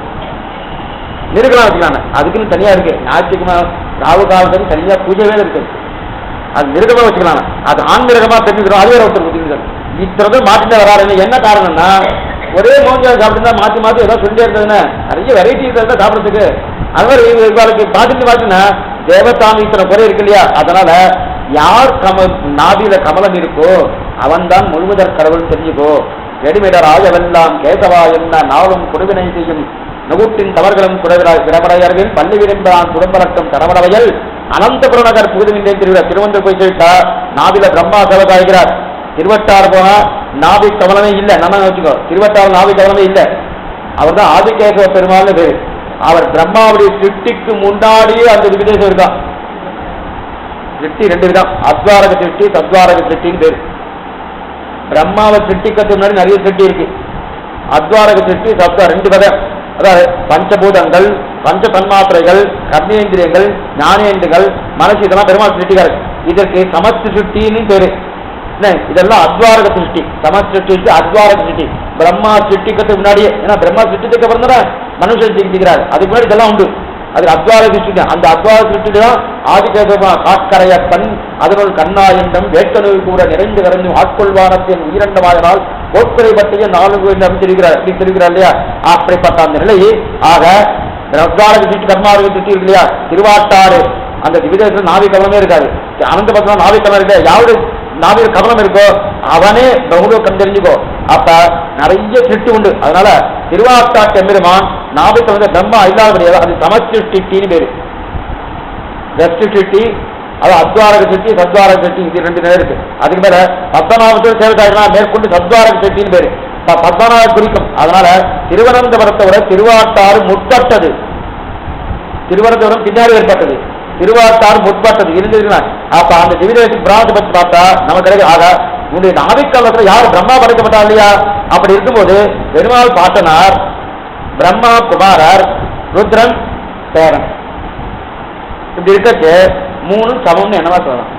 மிருகமா வச்சுக்கலாம். அதுக்குன்னு தனியா இருக்கு ஞாயிற்றுக்குமா ராவு காலத்துக்கு தனியா பூஜைவே இருக்கு. அது மிருகமா வச்சுக்கலாம், அது ஆண் மிருகமா தெரிஞ்சுக்கிறோம். அதுவே ஒருத்தர் இத்தனை மாற்றிட்டு வராது. என்ன காரணம்னா ஒரே மோஞ்சா சாப்பிட்டு மாற்றி மாற்றி ஏதாவது சொல்லிட்டே இருந்ததுன்னா நிறைய வெரைட்டி இருக்கிறதா சாப்பிட்றதுக்கு. அது மாதிரி இவர்களுக்கு பார்த்துட்டு பார்த்தீங்கன்னா தேவசாமி இத்தனை குறை இருக்கு இல்லையா? அதனால யார் நாபியில கமலம் இருக்கோ அவன் தான் முழுவதற் கடவுள் தெரிஞ்சுக்கோ. ரெடிமேடராஜவெல்லாம் கேசவா என்ன நாளும் கொடுவினை செய்யும் நுகுட்டின் தவறுகளும் குறைவிடமடையர்கள் பள்ளி விரும்பான் குடும்பலக்கம் தரவடவையல் அனந்த புறநகர் புகுதுமின்றே திருவிழா திருவந்தூர் போய் சொல்லிட்டா நாபில பிரம்மா சேவகாகிறார். திருவட்டாறு போனா நாபி கமலமே இல்லை, நம்ம வச்சுக்கோ. திருவட்டாறு நாபி கமலமே இல்லை. அவர் தான் ஆதிகேசவ பெருமாள்னு பேரு. அவர் பிரம்மாவுடைய சிருஷ்டிக்கு முன்னாடியே அந்த விதேசம் இருக்கான். சிருஷ்டி 2 விதம், அத்வாரக சிருஷ்டி சத்வாரக சிருஷ்டின்னு பேரு. பிரம்மாவை சிருஷ்டிக்கிறதுக்கு முன்னாடி நிறைய சிருஷ்டி இருக்கு. அத்வாரக சிருஷ்டி சத்வா 2 விதம். அதாவது பஞ்சபூதங்கள், பஞ்ச தன்மாத்திரைகள், கர்மேந்திரியங்கள், ஞானேந்திரங்கள், மனசு, இதெல்லாம் பெருமாள் சிருஷ்டிக்காரு. இதற்கு சமஸ்தி சிருஷ்டின்னு பேரு. இதெல்லாம் அத்வாரக சிருஷ்டி. சமஸ்தி சிருஷ்டி அத்வாரக சிருஷ்டி. பிரம்மா சிருஷ்டிக்கிறதுக்கு முன்னாடியே, ஏன்னா பிரம்மா சிருஷ்டிக்கு அப்புறம் தானே மனுஷன் சிருஷ்டிக்கிறார். அதுக்கு முன்னாடி இதெல்லாம் உண்டு. அது அத்வாரக சிருஷ்டி தான். அந்த அத்வாரக சிருஷ்டி தான் ஆதிகேசவா காட்கரைய கண் அதனுள் கண்ணாயண்டம் வேட்டனு கூட நிறைந்து கரைந்து ஆட்கொள்வானத்தின் உயிரண்டமாயனால் கோட்குறை பற்றிய 4 தெரிவிக்கிறார். அப்படி தெரிவிக்கிறார் இல்லையா? அப்படிப்பட்ட அந்த நிலை ஆக அத்வாரக சிருஷ்டி கர்மாரக சிருஷ்டி இருக்கு இல்லையா? திருவாட்டாறு அந்த விதேசத்தில் நாவி கவனமே இருக்காது. அனந்த பக்கம் நாவி கவனம் இருக்க யாரு நாவியில் கவனம் இருக்கோ அவனே பகுலோகம் தெரிஞ்சுக்கோ. அப்ப நிறைய சிருஷ்டி உண்டு. அதனால திருவாட்டாட்டு எம்பெருமான் நாபிக்கு பிரம்மா இல்லாத முடியாது. அது சமச்சிருஷ்டின்னு பேரு. சிருஷ்டி அது அத்வாரக சிருஷ்டி சத்வாரக சிருஷ்டி, இது 2 நிலை இருக்கு. அதுக்கு மேல பத்மநாபத்தில் சேவகாய்க்கலாம் மேற்கொண்டு சத்வாரக சிருஷ்டின்னு பேரு. பத்மநாப குறிக்கும். அதனால திருவனந்தபுரத்தை விட திருவாட்டாறு முற்பட்டது. திருவனந்தபுரம் பின்னாடி ஏற்பட்டது, திருவாட்டாறு முற்பட்டது இருந்ததுன்னா அப்ப அந்த திவிதேசத்துக்கு பிராணத்தை பற்றி பார்த்தா நமக்கு கிடையாது. ஆக உங்களுடைய நாவிக்காலத்துல யார் பிரம்மா படைக்கப்பட்டா இல்லையா? அப்படி இருக்கும்போது பெருமாள் பாட்டனார், பிரம்மா குமாரர், ருத்ரன் சேரன், இப்படி இருக்கச்சு 3 சமம்னு என்னவா சொல்லலாம்?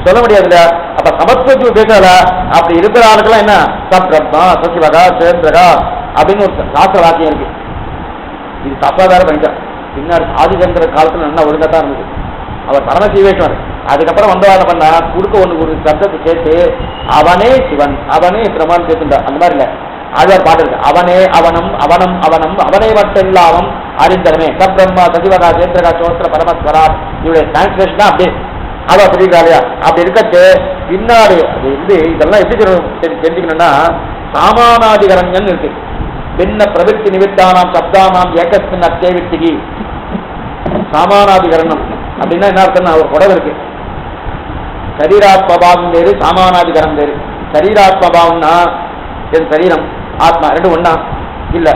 சொல்ல முடியாதுல்ல. அப்ப சமத்துவத்துக்கு பேசல. அப்படி இருக்கிற ஆளுக்கெல்லாம் என்ன சப்ரம்மா சசிவகா சேந்திரகா அப்படின்னு ஒரு சாஸ்திர வாக்கியம் இருக்கு. இது தப்பா வேற பண்ணிட்டான். பின்னாடி ஆதிசங்கர காலத்துல நல்லா ஒழுங்கத்தான் இருந்தது. அவர் பரமசீவேஸ்வர். அதுக்கப்புறம் வந்தவாத பண்ணா குடுக்க ஒரு சப்தத்தை சேர்த்து அவனே சிவன் அவனே பிரமான் சேர்த்துட்டா. அந்த மாதிரி இல்ல. ஆழ்வார் பாட்டு இருக்கு, அவனே அவனம் அவனம் அவனம் அவனே வட்டெல்லாவும் அறிந்தனமே சப்ரம்மா சசிவகா சேந்திரகா சோத்திர பரமஸ்வரா. இவருடைய டிரான்ஸ்லேஷன் தான் அப்படியே ஆழ்வார் சொல்லியிருக்கா இல்லையா? அப்படி இருக்கட்டு பின்னாடி அது இதெல்லாம் எப்படி தெரிஞ்சுக்கணும்னா சாமானாதிகரங்கன்னு இருக்கு. பின்ன பிரவிற்த்தி நிமித்தானாம் சப்தானாம் ஏகஸ்மின் அத்தேவித்திகி. சாமானாதிகரணம் அப்படின்னா என்ன அர்த்தம்னா ஒரு குடவு இருக்கு. சரீராத்மபாவம் வேறு சாமானாதிகரம் வேறு. சரீராத்மபாவம்னா என் சரீரம் ஆத்மா 2 ஒண்ணா இல்ல.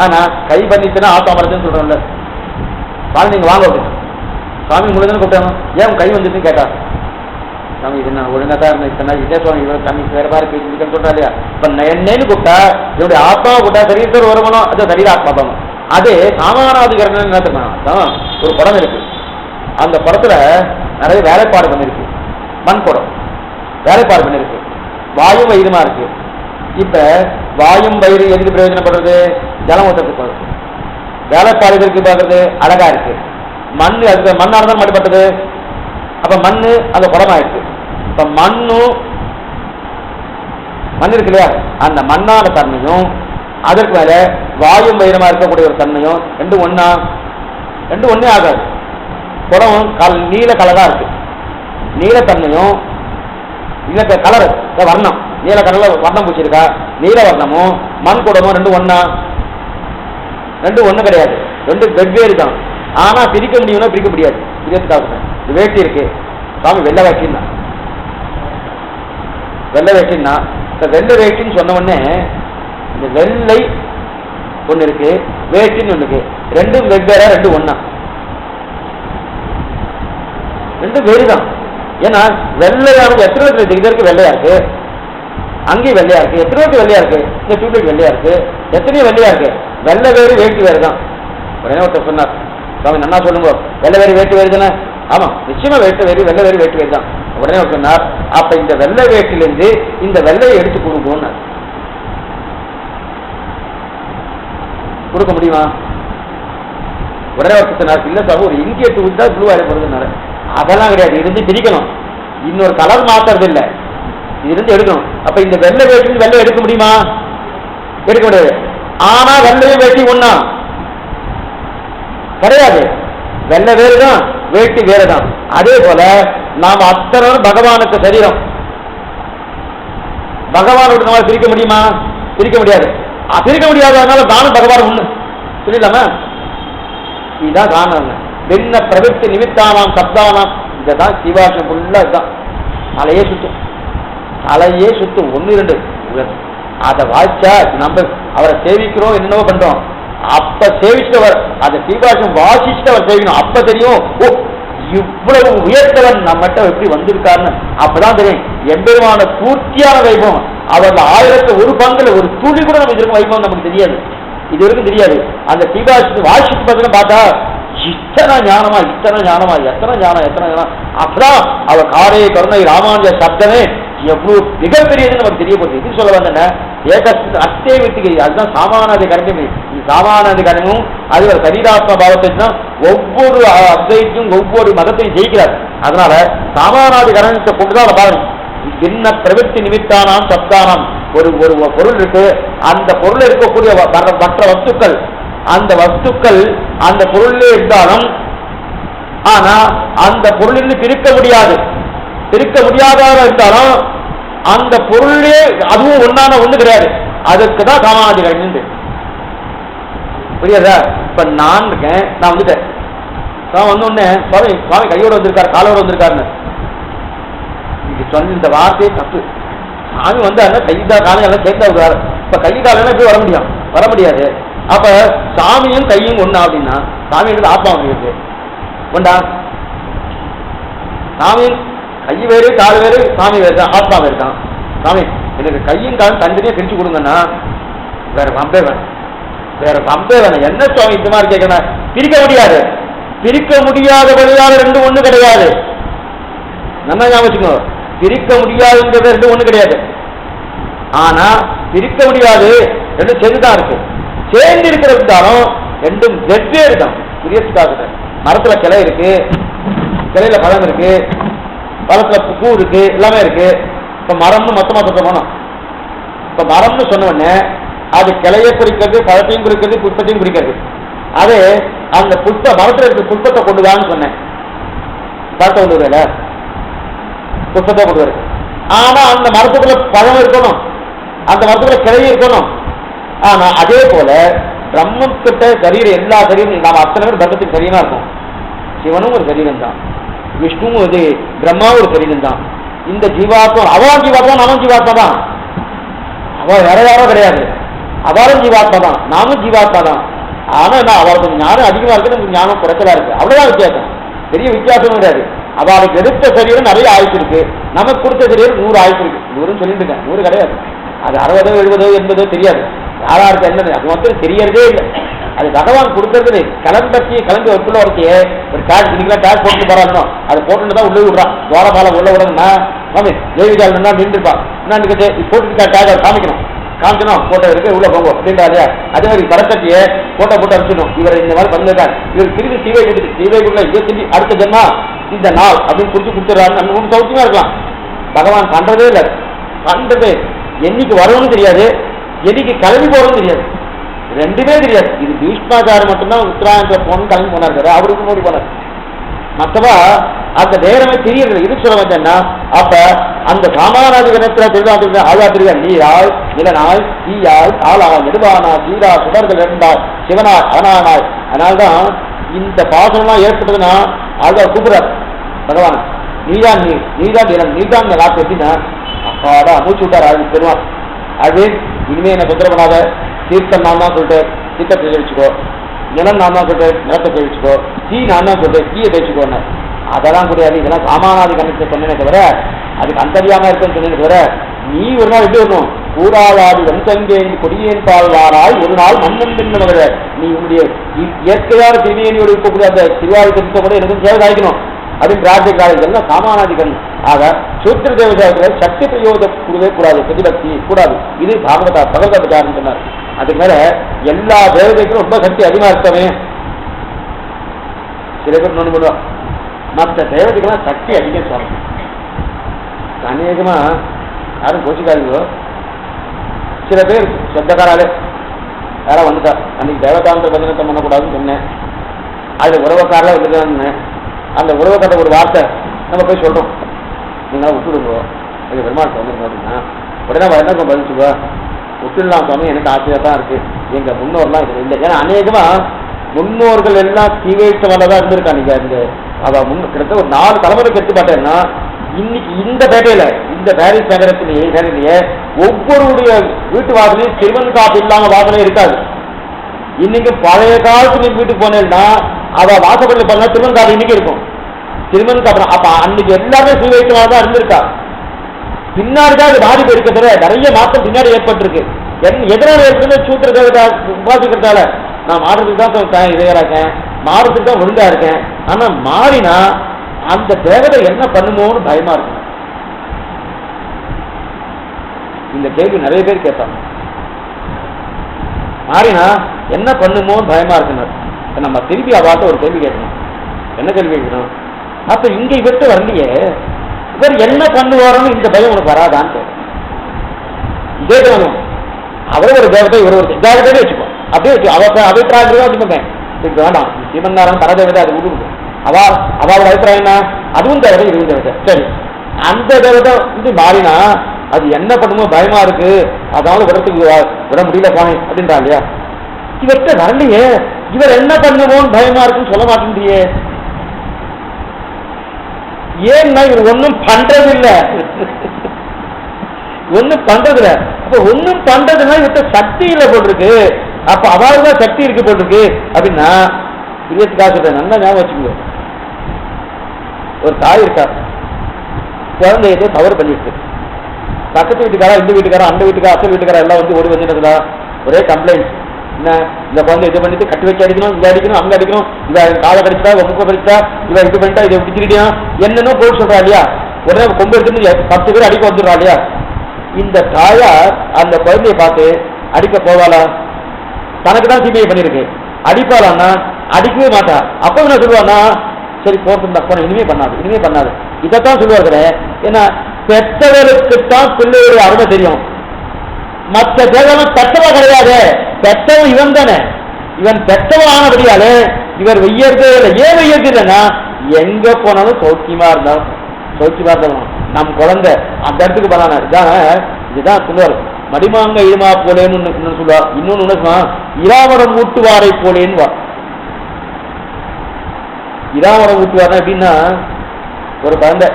ஆனா கை பண்ணிச்சுன்னா ஆத்மா வருதுன்னு சொல்றோம்ல. சாமி நீங்க வாங்க அப்படின்னு சாமி முழுதுன்னு கூப்பிட்டாங்க. ஏன் கை வந்துச்சுன்னு கேட்டா சாமி இது நான் ஒழுங்கா தான் இருந்தேன் இதே சுவாமி இவ்வளவு சாமி வேற மாதிரி பேசிட்டு சொல்றா இல்லையா? இப்ப என்னன்னு கூப்பிட்டா என்னுடைய ஆத்மாவை கூட்டா சரீரத்தில் வருமானம் அது சரீராத்மாபம். அது சாமானாதிகரணம் என்ன தெரியுமா? ஒரு குடம் இருக்கு. அந்த குடத்துல நிறைய வேலைப்பாடு பண்ணிருக்கு. மண் குடம் வேலைப்பாடு பண்ணிருக்கு. வாயும் வயிறுமா இருக்கு. இப்ப வாயும் வயிறு எதுக்கு பிரயோஜனப்படுறது? ஜலம் ஊற்றத்துக்கு வேலைப்பாடுகளுக்கு பார்க்கறது அழகா இருக்கு. மண் அதுக்கு மண்ணா இருந்தாலும் மட்டுப்பட்டது. அப்ப மண்ணு அந்த குடமாயிருக்கு. இப்ப மண் இருக்கு இல்லையா? அந்த மண்ணான தன்மையும் அதற்கு மேல வாயும் வயிறமா இருக்கக்கூடிய ஒரு தன்மையும் 2 ஒண்ணா? 2 ஒண்ணே ஆகாது. குடம் நீல கலரா இருக்கு. நீலத்தன்மையும் இல்ல கலர் வர்ணம் நீல கலர்ல வர்ணம் பூச்சிருக்கா. நீல வர்ணமும் மண் குடமும் 2 ஒண்ணா? 2 ஒண்ணு கிடையாது. 2 வெவ்வேறு தான். ஆனா பிரிக்க முடியும்னா பிரிக்க முடியாது. வேட்டி இருக்கு சாமி வெள்ளை வேட்டின்னா வெள்ளை வேட்டின்னா வெள்ளை வேட்டின்னு சொன்ன உடனே இந்த வெள்ளை ஒண்ணு இருக்கு, வேட்டின்னு ஒண்ணு இருக்கு. ரெண்டும் வெவ்வேறா, ரெண்டும் ஒண்ணா? ரெண்டும் வேறுதான். ஏன்னா வெள்ளையானது எத்தனை இதற்கு வெள்ளையா இருக்கு, அங்கேயும் வெள்ளையா இருக்கு. எத்தனை பேருக்கு வெள்ளையா இருக்கு? இந்த டியூப்லைட் வெள்ளையா இருக்கு. எத்தனையோ வெள்ளையா இருக்கு. வெள்ளை வேறு வேட்டி வேறு தான். உடனே ஒருத்தர் சொன்னார், சாமி நன்னா சொல்லுங்க, வெள்ளை வேறு வேட்டி வேறு தானே? ஆமா, நிச்சயமா வேட்டு வேறு, வெள்ளை வேறு வேட்டி வேறு தான். உடனே ஒரு சொன்னார், அப்ப இந்த வெள்ளை வேட்டிலிருந்து இந்த வெள்ளையை எடுத்து கொடுக்கணும். கொடுக்க முடியுமா? உடனே ஒரு சொன்னார், இல்ல சார், ஒரு இந்திய தூள் தான் ப்ளூ ஆயிடுறதுனால. அதெல்லாம் கிடையாது, இருந்து பிரிக்கணும், இன்னொரு கலர் மாத்துறது இல்லை, இருந்து எடுக்கணும். அப்ப இந்த வெள்ளை வேட்டி வெள்ளை எடுக்க முடியுமா? எடுக்க முடியாது. ஆனா வெள்ளையும் வேட்டி ஒண்ணா கிடையாது. வெள்ளை வேறுதான், வேட்டி வேறுதான். அதே போல நாம் அத்தனை பகவானுக்கு சரீரம், பகவானுக்கு நம்மளால பிரிக்க முடியுமா? பிரிக்க முடியாது. பிரிக்க முடியாததுனால தானும் பகவான் ஒண்ணு சொல்லிடலாமா? இதுதான் காரணம். பின்ன பிரவிற்த்தி நிமித்தானாம் சப்தானாம். இதுதான் சிவாசம் ஃபுல்லா இதுதான். தலையே சுத்தும், தலையே சுத்தும். 1 2 அதை வாய்ச்சா நம்ம அவரை சேவிக்கிறோம், என்னென்னவோ பண்றோம். அப்ப சேவிச்சவர் அந்த சீவாசம் வாசிச்சுட்டு அவர் சேவிக்கணும். அப்ப தெரியும், ஓ இவ்வளவு உயர்த்தவன் நம்மகிட்ட எப்படி வந்திருக்காருன்னு. அப்பதான் தெரியும் எம்பெருமான பூர்த்தியான வைபவம். அவர்கள் 1000 பங்குல ஒரு துளி கூட நம்ம இருக்கும் வைபவம் நமக்கு தெரியாது, இது வரைக்கும் தெரியாது. அந்த சீவாசத்தை வாசிச்சு பார்த்தா இத்தனை ஞானமா, எத்தனை ஞானம். அப்பதான் அவர் காரே கருணை ராமானுஜ சப்தமே எவ்வளவு மிகப்பெரியதுன்னு நமக்கு தெரியப்படுது. இது சொல்ல வந்தேன்னா அத்தே விட்டுக்கு அதுதான் சாமானாதி கரணமே. சாமானாதி கரணமும் அது ஒரு சரீராத்ம பாவத்தை தான் ஒவ்வொரு அத்வைத்தையும் ஒவ்வொரு மதத்தையும் ஜெயிக்கிறார். அதனால சாமானாதி கரணத்தை கொண்டுதான் பாருங்க. என்ன பிரவிற்த்தி நிமித்தானாம் சப்தானாம். ஒரு பொருள் இருக்கு, அந்த பொருள் இருக்கக்கூடிய மற்ற வஸ்துக்கள், அந்த வஸ்துக்கள் அந்த பொருளே இருந்தாலும் ஆனா அந்த பொருளிலிருந்து பிரிக்க முடியாதவராக இருந்தாலும் அந்த பொருளே அதுவும் ஒண்ணு கிடையாது. அதுக்குதான் சாமானாதிகள். புரியாதா? இப்ப நான் இருக்கேன், நான் வந்துட்டேன், நான் வந்தோடனே சுவாமி கையோட வந்திருக்காரு, காலோட வந்திருக்காருன்னு சொன்ன இந்த வார்த்தையே தப்பு. சாமி வந்தாருன்னா கைதா காலம் எல்லாம் சேர்த்தா விடுவாரு. இப்ப கை காலம் எப்படி வர முடியாது. அப்ப சாமியும் கையும் ஒண்ணா அப்படின்னா சாமி எடுத்து ஆத்மா இருக்கு ஒண்டா? சாமியும் கை வேறு கால் வேறு, சாமி வேறு தான், ஆத்மா வேறு தான். சாமி எனக்கு கையும் காலம் தனித்தனியா பிரிச்சு கொடுங்கன்னா வேற பம்பே வேணும். என்ன சுவாமி இந்த மாதிரி கேட்கணும்? பிரிக்க முடியாதபடியாக ரெண்டும் ஒண்ணு கிடையாது. நல்லா ஞாபகம், பிரிக்க முடியாதுங்கிறது ரெண்டும் ஒண்ணு கிடையாது. ஆனா பிரிக்க முடியாது ரெண்டும் சேர்ந்துதான் இருக்கு. சேர்ந்து இருக்கிறதாலும் ரெண்டும் வெவ்வேறு தான். புரியத்துக்காக மரத்துல கிளை இருக்கு, கிளையில பழம் இருக்கு, பழத்துல பூ இருக்கு, எல்லாமே இருக்கு. இப்ப மரம்னு மொத்தமா சொல்ல போனோம். இப்ப மரம்னு சொன்ன உடனே அது கிளையை குறிக்கிறது, பழத்தையும் குறிக்கிறது, புஷ்பத்தையும் குறிக்கிறது. அது அந்த மரத்துல இருக்க புஷ்பத்தை கொண்டுதான்னு சொன்னேன். பழத்தை கொண்டு வரல, புஷ்பத்தை கொண்டு வருது. ஆனா அந்த மரத்துக்குள்ள பழம் இருக்கணும், அந்த மரத்துக்குள்ள கிளை இருக்கணும். ஆனா அதே போல பிரம்மக்கிட்ட சரீரம், எல்லா சரீரம் நாம அத்தனை பேர் பிரம்மத்துக்கு சரீரமா இருக்கும். சிவனும் ஒரு சரீரம் தான், விஷ்ணுவும் இது பிரம்மாவும் ஒரு சரீரம் தான். இந்த ஜீவாத்மா அவன் ஜீவாத்மா, நாமும் ஜீவாத்மா தான். அவ வேற யாரோ கிடையாது, அவரும் ஜீவாத்மா தான், நாமும் ஜீவாத்மா தான். ஆனா என்ன, அவளுக்கு ஞானம் அதிகமா இருக்கு, நமக்கு ஞானம் குறைச்சலா இருக்கு. அவ்வளவுதான் வித்தியாசம், பெரிய வித்தியாசம் கிடையாது. அவளுக்கு எடுத்த சரீரம் நிறைய ஆயுசு இருக்கு, நமக்கு கொடுத்த சரீரம் 100 ஆயுசு இருக்கு. 100 சொல்லிட்டு இருக்கேன், 100 கிடையாது. அது 60 70 80 தெரியாது. யாராருக்கு என்னது அது மட்டும் தெரியறதே இல்லை. அது பகவான் கொடுக்கறது கிளம்பி ஒருக்குள்ள ஒருத்தையே ஒரு டேக் இன்னைக்கு டேக் போட்டு போறாங்க, அதை போட்டுட்டு தான் உள்ள விடுறான். துவாரபால உள்ள விடணும்னா சாமி தேவிகால் நின்றுப்பான், என்ன போட்டு டேக் காமிக்கணும், காமிக்கணும் போட்டோ இருக்கு உள்ள போங்க அப்படின்றாரு. அதே மாதிரி பரக்கத்தையே போட்டோ போட்டு அனுப்பிச்சிடணும். இவர் இந்த மாதிரி பண்ணிருக்காரு, இவர் திரும்பி தீவைக்குள்ள திரும்பி அடுத்த ஜென்மா இந்த நாள் அப்படின்னு குறிச்சு கொடுத்துறாரு. நம்ம சௌக்கியமா இருக்கலாம். பகவான் பண்றதே இல்லை, பண்றதே என்னைக்கு வரணும்னு தெரியாது, என்னைக்கு கிளம்பி போறதுன்னு தெரியாது, ரெண்டுமே தெரியாது. இது பீஷ்மாச்சாரம் மட்டும்தான் உத்தராயணத்துல போகணும் கிளம்பி போனாரு, அவருக்கு மோடி போனார். மற்றவா அந்த நேரமே தெரியறது. இது சொல்ல வந்தேன்னா அப்ப அந்த சாமானாதி கணத்துல திருவிழா ஆழா திருவிழா நீராள் நிலனாய் தீயாள் ஆளாள் நெடுவானாய் சீரா சுடர்கள் இருந்தால் சிவனாய் அவனானாய். அதனால்தான் இந்த பாசனம்லாம் ஏற்பட்டதுன்னா ஆழ்வார் கூப்பிடுறார் பகவான், நீதான் நீர், நீதான் நிலம், நீதான் ராத்து எப்படின்னா அப்பாடா மூச்சு விட்டார். அது பெருமாள் அது இனிமே என்ன தொந்தரவு பண்ணாத, தீர்த்தம் நான் தான் சொல்லிட்டு தீர்த்தத்தை தெளிச்சுக்கோ, நிலம் நான் தான் சொல்லிட்டு நிலத்தை தெளிச்சுக்கோ, தீ நான் தான் சொல்லிட்டு தீயை தெளிச்சுக்கோன்னு. அதெல்லாம் கூடியாது. இதெல்லாம் சாமானாதி கணக்கு சொன்னேனே தவிர அதுக்கு அந்தரியாம இருக்குன்னு சொன்னேனே தவிர நீ ஒரு நாள் எப்படி வரணும், கூறாளாடி வெண்தங்கேன் கொடியேன் பால் வாராய் ஒரு நாள் மன்னன் பின்னு வர, நீ உன்னுடைய இயற்கையான திருமையனியோடு இருக்கக்கூடிய அந்த திருவாரி திருத்த கூட எனக்கு சேவை காய்க்கணும் அப்படின்னு பிரார்த்திக்கிறார். இதெல்லாம் சாமானாதிகள். ஆக சூத்திர தேவதாக்களை சக்தி பிரயோகம் கூடவே கூடாது, பிரதிபக்தி கூடாது. இது பாகவதா பகவதாச்சாரம் சொன்னார். அதுக்கு மேல எல்லா தேவதைக்கும் ரொம்ப சக்தி அதிகமா இருக்கவே. சில பேர் நோண்டு பண்ணுவான், மற்ற தேவதைக்கெல்லாம் சக்தி அதிகம் சொல்ல அநேகமா யாரும் கோச்சிக்காதீங்களோ. சில பேர் சொந்தக்காராலே யாரா வந்துட்டா, அன்னைக்கு தேவதாந்திர பஜனத்தை பண்ணக்கூடாதுன்னு சொன்னேன், அதுல உறவுக்காரில் வந்துட்டான்னு அந்த உறவுக்கார ஒரு வார்த்தை நம்ம போய் சொல்றோம், நீங்களா விட்டுடுங்கோ எங்க பெருமாள் வந்துருங்க அப்படின்னா உடனே என்ன பதிச்சுவா, விட்டுடலாம் சுவாமி எனக்கு ஆசையா தான் இருக்கு, எங்க முன்னோர்லாம் இது இல்லை. ஏன்னா அநேகமா முன்னோர்கள் எல்லாம் தீவைத்தவல்லதான் இருந்திருக்காங்க. இந்த அவ கிட்டத்தட்ட ஒரு 4 தலைமுறைக்கு எடுத்து பார்த்தேன்னா இன்னைக்கு இந்த பேட்டையில இந்த பாரிஸ் நகரத்திலேயே ஒவ்வொருடைய வீட்டு வாசலையும் சிறுவன் காப்பு இல்லாம வாசலே இருக்காது. இன்னைக்கு பழைய காலத்துல வீட்டுக்கு போனேன்னா அவ வாசப்படியில் பண்ணா திருமண் காப்பு இன்னைக்கு இருக்கும். திருமண் காப்பு அப்ப அன்னைக்கு எல்லாருமே தீவைத்தவதான் இருந்திருக்கா. பின்னாடிதான் அது பாதிப்பு இருக்கிறது, நிறைய மாற்றம் பின்னாடி ஏற்பட்டிருக்கு. எதனால ஏற்படுது, சூத்திர தேவதா உபாசிக்கிறதால. நான் மாறுறதுக்கு தான் இருக்கேன், இதையா இருக்கேன், மாறுறதுக்கு தான் ஒழுங்கா இருக்கேன். ஆனா மாறினா அந்த தேவதை என்ன பண்ணுமோன்னு பயமா இருக்கு. இந்த கேள்வி நிறைய பேர் கேட்பாங்க, மாறினா என்ன பண்ணுமோன்னு பயமா இருக்குன்னு. நம்ம திருப்பி அவாட்ட ஒரு கேள்வி கேட்கணும். என்ன கேள்வி கேட்கணும், அப்ப இங்க இவர்கிட்ட வரலையே, இவர் என்ன பண்ணுவாரோன்னு இந்த பயம் உனக்கு வராதான்னு கேட்கணும். அவரை ஒரு தேவதை இவர் ஒரு தேவதை வச்சுக்கோ, அப்படியே வச்சு அபிப்பிராயம் வச்சுக்கோங்க. இதுக்கு வேண்டாம், சிவங்காரம் பரதேவதை அது விடுங்க. அவளோட அபிப்பிராயம் என்ன, அதுவும் தேவதை இதுவும் தேவதை. சரி, அந்த தேவதை இது மாறினா அது என்ன பண்ணுமோ பயமா இருக்கு, அதனால விடத்துக்கு விட முடியல போனே அப்படின்றா இல்லையா. இவர்கிட்ட வரலையே, இவர் என்ன பண்ணுமோன்னு பயமா இருக்குன்னு சொல்ல மாட்டேங்கிறியே. ஏன்னா இவர் ஒன்னும் பண்றது இல்லை, ஒன்னும் பண்றது இல்ல. அப்ப ஒன்னும் பண்றதுன்னா இவர்கிட்ட சக்தி இல்லை போட்டிருக்கு. அப்ப அவளுதான் சக்தி இருக்கு போட்டிருக்கு அப்படின்னா இருபத்துக்காக சொல்றேன், நல்லா ஞாபகம் வச்சுக்கோ. ஒரு தாய் இருக்கா, குழந்தை ஏதோ தவறு பண்ணிருக்கு. பக்கத்து வீட்டுக்காரா, இந்த வீட்டுக்காரா, அந்த வீட்டுக்காரா, அசல் வீட்டுக்காரா எல்லாம் வந்து ஓடி வந்துட்டா ஒரே கம்ப்ளைண்ட். என்ன, இந்த குழந்தை இது பண்ணிட்டு கட்டி வச்சு அடிக்கணும், இதை அடிக்கணும், அங்க அடிக்கணும், இதை காலை கடிச்சா முக்க கடிச்சா, இதை இது பண்ணிட்டா இதை பிடிச்சிக்கிட்டியா என்னன்னு போட்டு சொல்றா இல்லையா. உடனே கொண்டு எடுத்துன்னு 10 பேர் அடிக்க வந்துடுறா இல்லையா. இந்த தாயார் அந்த குழந்தைய பார்த்து அடிக்க போவாளா? தனக்கு தான் சிபிஐ பண்ணிருக்கு, அடிப்பாளான்னா அடிக்கவே மாட்டா. அப்ப என்ன சொல்லுவானா, சரி போட்டு இனிமே பண்ணாது, இனிமே பண்ணாது, இதைத்தான் சொல்லுவாரு. ஏன்னா பெற்றவருக்குத்தான் பிள்ளையோட அருமை தெரியும். மற்ற தேவன் பெற்றவன் கிடையாது, பெற்றவன் இவன் தானே. இவன் பெற்றவன் ஆனபடியாலே இவர் வெய்யறது இல்லை. ஏன் வெய்யறது இல்லைன்னா எங்க போனாலும் சௌக்கியமா இருந்தாலும் சௌக்கியமா இருந்தாலும் நம் குழந்தை அந்த இடத்துக்கு பண்ணான இதுதான் சொல்லுவார். மடிமாங்க இழுமா போலேன்னு சொல்லுவார். இன்னொன்னு இராவரம் ஊட்டுவாரை போலேன்னு. இராவரம் ஊட்டுவார்னா எப்படின்னா, ஒரு குழந்தை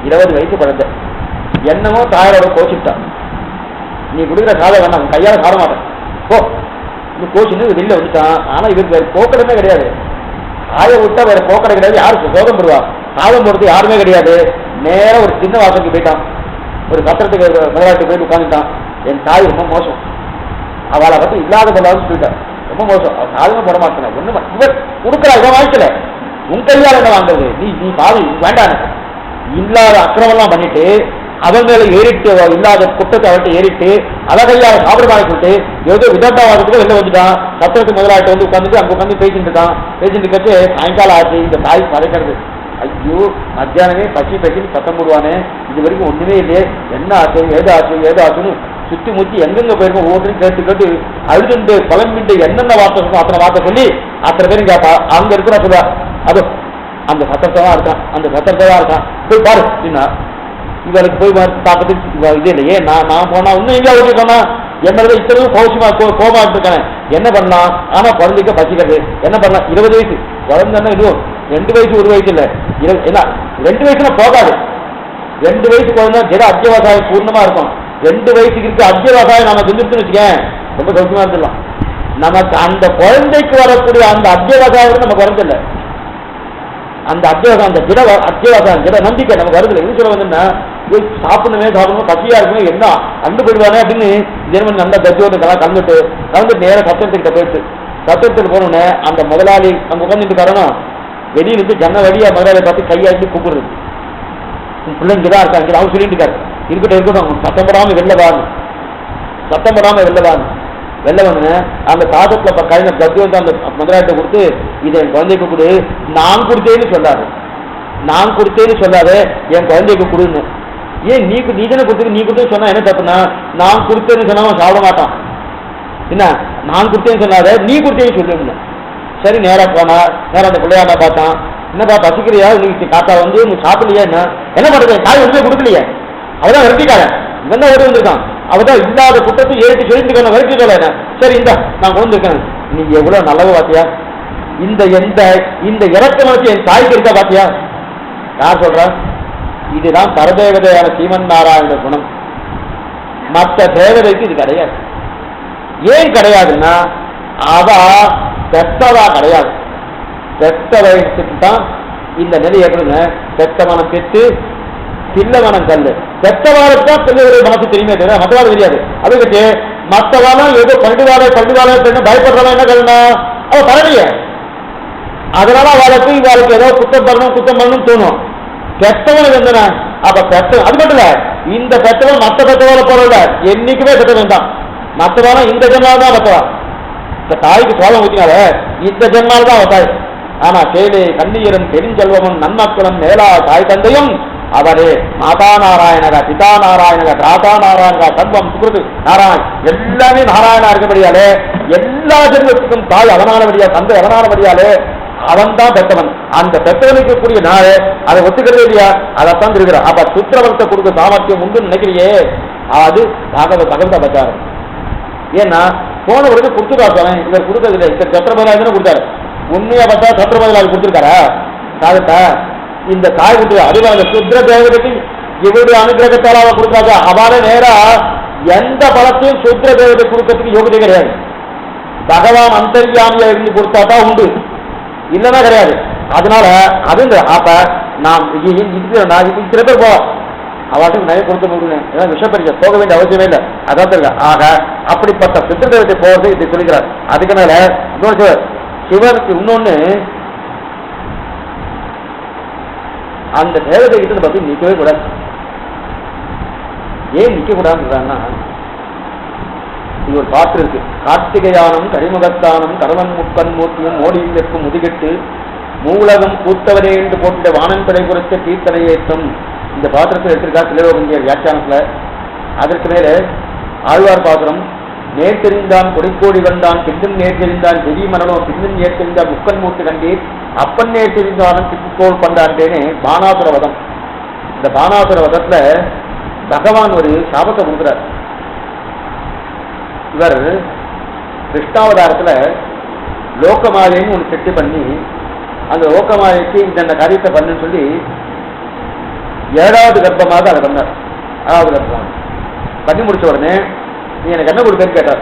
20 வயசு குழந்தை என்னமோ தாயாரோட கோச்சுட்டான், நீ கொடுக்குற சாதம் வேணாம், கையால சாட மாட்டேன் போ கோச்சுன்னு வெளியில வந்துட்டான். ஆனா இவருக்கு வேற போக்கடமே கிடையாது, காய விட்டா வேற போக்கடை கிடையாது. யாருக்கு சோதம் போடுவா, சாதம் போடுறது யாருமே கிடையாது. நேரம் ஒரு சின்ன வாசலுக்கு போயிட்டான், ஒரு சத்திரத்துக்கு முதலாளிக்கு போய் உட்காந்துட்டான். என் தாய் ரொம்ப மோசம், அவளை பத்தி இல்லாத போலான்னு சொல்லிட்டான், ரொம்ப மோசம், அவன் சாதமே போட மாட்டேன். ஒண்ணு இவர் கொடுக்குறா, இவன் வாங்கிக்கல, உன் கையால் என்ன வாங்குறது, நீ பாவி வேண்டாம். இல்லாத அக்கிரமெல்லாம் பண்ணிட்டு அவன் மேல ஏறிட்டு இல்லாத குற்றத்தை அவர்கிட்ட ஏறிட்டு அதை கையால் சாப்பிடுவாங்க சொல்லிட்டு ஏதோ விதண்டாவாதத்துக்கு வெளில வந்துட்டான். சத்திரத்துக்கு முதலாளிட்ட வந்து உட்காந்துட்டு அங்க உட்காந்து பேசிட்டு இருக்கான். பேசிட்டு கட்டு சாயங்காலம் ஆச்சு. இந்த தாய் பறைக்கிறது, ஐயோ மத்தியானமே பசி பசின்னு சத்தம் போடுவானே, இது வரைக்கும் ஒண்ணுமே இல்லையே, என்ன ஆச்சு ஏதோ ஆச்சு ஏதோ ஆச்சுன்னு சுத்தி முத்தி எங்கெங்க போயிருக்கோம் ஒவ்வொருத்தரும் கேட்டு கேட்டு அழுதுண்டு குழம்பிட்டு என்னென்ன வார்த்தை சொல்லுவோம் அத்தனை வார்த்தை சொல்லி அத்தனை பேரும் கேட்டா. அங்க இருக்கிற சொல்லுவா, அதோ அந்த சத்திரத்தான் இருக்கான், அந்த சத்திரத்தான் இருக்கான், போய் பாரு அப்படின்னா. இவருக்கு போய் பார்த்துட்டு இது இல்லையே, நான் போனா இன்னும் எங்கேயா ஓட்டி போனா என்னோட இத்தனையும் கோபமா இருக்கானே, என்ன பண்ணலாம். ஆனா குழந்தைக்க பசிக்கிறது, என்ன பண்ணலாம். 20 வயசு குழந்தைன்னா இதுவும் 2 வயசு 1 வயசு இல்லை, என்ன 2 வயசுனா போகாது. 2 வயசு குழந்தை ஜெட அத்தியவசாயம் பூர்ணமா இருக்கும். 2 வயசுக்கு இருக்க அத்தியவசாயம் நம்ம செஞ்சுட்டுன்னு வச்சுக்கேன், ரொம்ப சௌக்கியமா இருந்துடலாம். நமக்கு அந்த குழந்தைக்கு வரக்கூடிய அந்த அத்தியவசாயம் நமக்கு வரதில்லை. அந்த அத்தியவசாயம், அந்த அத்தியவசாயம் திட நம்பிக்கை நமக்கு வருதில்லை. எது சொல்ல வந்துன்னா, சாப்பிடணுமே பசியா இருக்குமே, என்ன அண்டு போயிடுவானே அப்படின்னு ஜெர்மன் நல்லா தத்தியோடு கலந்துட்டு நேரம் சத்திரத்துக்கிட்ட போயிட்டு சத்திரத்துக்கு போனோடனே அந்த முதலாளி அங்கே உட்காந்துட்டு காரணம் வெளியிலிருந்து ஜன்ன வழியா முதலாளி பார்த்து கையாட்டி கூப்பிடுறது, பிள்ளைங்க தான் இருக்காங்க அவங்க சொல்லிட்டு இருக்காரு, இருக்கட்டும் சத்தம் போடாம வெளில வந்து அந்த சாதத்துல கையில கத்தி வந்து அந்த முதலாளிட்ட கொடுத்து இதை என் குழந்தைக்கு கொடு, நான் கொடுத்தேன்னு சொல்லாது என் குழந்தைக்கு கொடுன்னு. ஏன் நீ தானே கொடுத்து நீ கொடுத்து சொன்னா என்ன தப்புனா, நான் கொடுத்தேன்னு சொன்னா அவன் சாப்பிட மாட்டான். என்ன நான் கொடுத்தேன்னு சொன்னாரு, நீ கொடுத்தேன்னு சொல்லு. சரி நேரா போனா, நேரம் அந்த பிள்ளையாண்டா பார்த்தான், என்னப்பா பசிக்கிறியா, இன்னைக்கு காத்தா வந்து நீ சாப்பிடலையா, என்ன பண்றது, காய் ஒன்றுமே கொடுக்கலையே, அவதான் விரட்டிக்கார, இவன் தான் ஓடி வந்திருக்கான், அவதான் இல்லாத குற்றத்தை ஏறிட்டு சொல்லிட்டு விரட்டிக்கல. என்ன சரி இந்த நான் கொண்டு இருக்கேன், நீங்க எவ்வளவு நல்லவ பாத்தியா, இந்த இறக்க மனசு என் தாய்க்கு இருக்கா பாத்தியா. யார் சொல்றா? இதுதான் பரதேவதையான சீமன் நாராயண குணம். மற்ற தேவதைக்கு இது கிடையாது. ஏன் கிடையாதுன்னா, அவ பெத்தவா கிடையாது. பெத்த வயசுக்கு தான் இந்த நிலை ஏற்படுங்க. பெத்தவனம் பெற்று பிள்ளவனம் கல்லு. பெத்தவாளுக்கு தான் பிள்ளைகளுடைய மனசு தெரியுமே தவிர மற்றவாள் தெரியாது. அதுக்கு மற்றவாளும் ஏதோ பள்ளிவாளை பயப்படுறவா என்ன கல்னா அவ பரவிய, அதனால அவளுக்கு இவாளுக்கு ஏதோ குத்தம் பண்ணணும் தோணும். பெத்தவனுக்கு என்ன அப்ப பெத்த அது மட்டும் இல்ல, இந்த பெத்தவன் மற்ற பெத்தவாளை போறத என்னைக்குமே பெத்தவன் தான். மற்றவாளும் இந்த ஜென்மாவில் தான் பெத்தவா. இந்த தாய்க்கு சோழம் ஊற்றினால இந்த ஜென்மாவில் தான் தாய். ஆனா சேலை கண்ணீரும் பெருஞ்செல்வமும் நன்மக்களும் மேலா தாய் தந்தையும் அவரே மாதா நாராயணக பிதா நாராயணக தாத்தா நாராயணக சர்வம் சுகிருது நாராயண் எல்லாமே நாராயணா இருக்கபடியாலே எல்லா ஜென்மத்துக்கும் தாய் அவனானபடியா தந்தை அவனானபடியாலே அவன் தான் பெற்றவன். அந்த பெற்றவனுக்கு கூடிய நாளே அதை ஒத்துக்கிறதே இல்லையா, அதைத்தான் இருக்கிறான். அப்ப சுத்திரவர்த்த கொடுக்க சாமர்த்தியம் உண்டு நினைக்கிறியே, அது தகவத பச்சாரம். ஏன்னா போனவருக்கு கொடுத்துருக்காரு, இவர் கொடுத்ததில்லை, இவர் சத்திரபதிலாக கொடுத்தாரு. உண்மையா பார்த்தா சத்திரபதிலாக கொடுத்துருக்காரா சாதத்தை இந்த தாய் கொடுத்து அறிவாங்க சுத்திர தேவதைக்கு இவருடைய அனுகிரகத்தால் அவ கொடுக்காத அவளை நேரா எந்த பலத்தையும் சுத்திர தேவதை கொடுக்கறதுக்கு யோகியதை கிடையாது. பகவான் அந்தர்யாமியா இருந்து கொடுத்தாதான் உண்டு, இல்லைன்னா கிடையாது. அதனால அது அப்ப நாம் இத்தனை பேர் போவோம் அவட்டுக்கு நிறைய கொடுத்து முடியும், விஷப்பரிக்க போக வேண்டிய அவசியமே இல்லை. அதான் ஆக அப்படிப்பட்ட சித்திர தேவத்தை போவது இதை சொல்லிக்கிறார். அதுக்கு மேல இன்னொன்று சிவருக்கு இன்னொன்னு அந்த தேவதை கிட்ட பத்தி நிற்கவே கூடாது. ஏன் நிற்க கூடாதுன்னா, இது ஒரு பாட்டு இருக்கு, கார்த்திகையானம் கரிமுகத்தானம் கரவன் முக்கன் மூர்த்தியும் மோடியில் இருக்கும் முதுகிட்டு மூலகம் கூத்தவரே என்று போட்ட வானன் படை குறித்த கீர்த்தனை ஏற்றம். இந்த பாத்திரத்தில் எடுத்திருக்கா திலோகங்கிய வியாக்கியானத்துல. அதற்கு மேலே ஆழ்வார் பாத்திரம் நேர்த்தெறிந்தான் கொடிக்கோடி வந்தான் பின்னும் நேர்த்தெறிந்தான் பெரிய மனனோ பின்னும் நேர்த்தெறிந்தான் முக்கன் மூர்த்தி கண்டீர் அப்பன் நேர்த்தெறிந்தானும் பின்கோள் பண்டான்றேன்னு பானாசுர வதம். இந்த பானாசுர வதத்துல பகவான் ஒரு சாபத்தை கொடுக்குறார். இவர் கிருஷ்ணாவதாரத்துல லோகமாயைன்னு ஒன்று செட்டு பண்ணி அந்த லோகமாயைக்கு இந்த காரியத்தை பண்ணுன்னு சொல்லி 7வது கர்ப்பமாக அதை பண்ணார். 6வது கர்ப்பம் பண்ணி முடிச்ச உடனே நீ எனக்கு என்ன கொடுக்கன்னு கேட்டார்.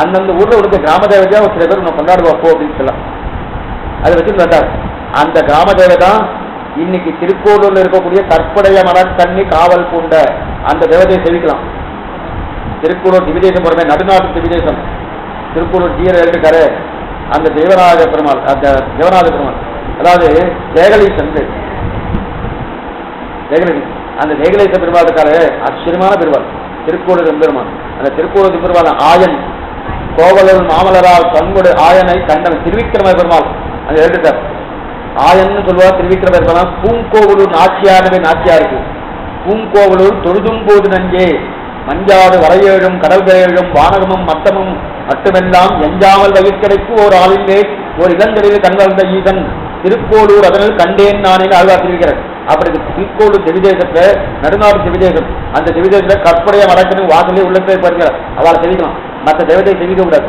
அந்தந்த ஊர்ல கொடுத்த கிராம தேவதையா ஒரு சில பேர் உன்னை கொண்டாடுவா போ அப்படின்னு சொல்லலாம். அதை வச்சு கேட்டார். அந்த கிராம தேவை தான் இன்னைக்கு திருக்கோளூர்ல இருக்கக்கூடிய கற்படைய மரக்கண்ணி காவல் பூண்ட அந்த தேவதையை செவிக்கலாம். திருக்கூடூர் திவிதேசம் போறமே, நடுநாட்டு திவிதேசம், திருக்கூடூர் ஜீர இருக்காரு அந்த தேவநாத பெருமாள், அந்த தேவநாத பெருமாள் அதாவது தேகலீசன் அந்த தேகலீச பெருமாள் இருக்காரு, ஆச்சரியமான பெருமாள் திருக்கூடூர் பெருமாள். அந்த திருக்கூடூர் பெருமாள் ஆயன் கோவலூர் மாமலரால் கண்கொடு ஆயனை கண்டன் திருவிக்கிரம பெருமாள் அந்த எழுதிட்டார். ஆயன்னு சொல்லுவார் திருவிக்கிரம பெருமாள். பூங்கோவலூர் நாச்சியானவே நாச்சியாருக்கு பூங்கோவலூர் தொழுதும் போது நஞ்சே மஞ்சாடு வரையேழும் கடல்களேழும் வானகமும் மட்டமும் மட்டுமெல்லாம் எஞ்சாமல் வகிற்கடைக்கு ஓர் ஆளிலே ஒரு இளந்தெளிவில் கண்கள்ந்த ஈசன் திருக்கோளூர் அதனில் கண்டேன் நானே ஆழ்வார் தெரிவிக்கிறார். அப்படி திருக்கோளூர் திவிதேசத்துல நடுநாடு திவிதேசம், அந்த திவிதேசத்துல கற்படைய மரக்கணும் வாசலே உள்ளத்தை பார்க்கிறார். அவளை தெரிவிக்கலாம், மற்ற தேவதையை தெரிவிக்க கூடாது.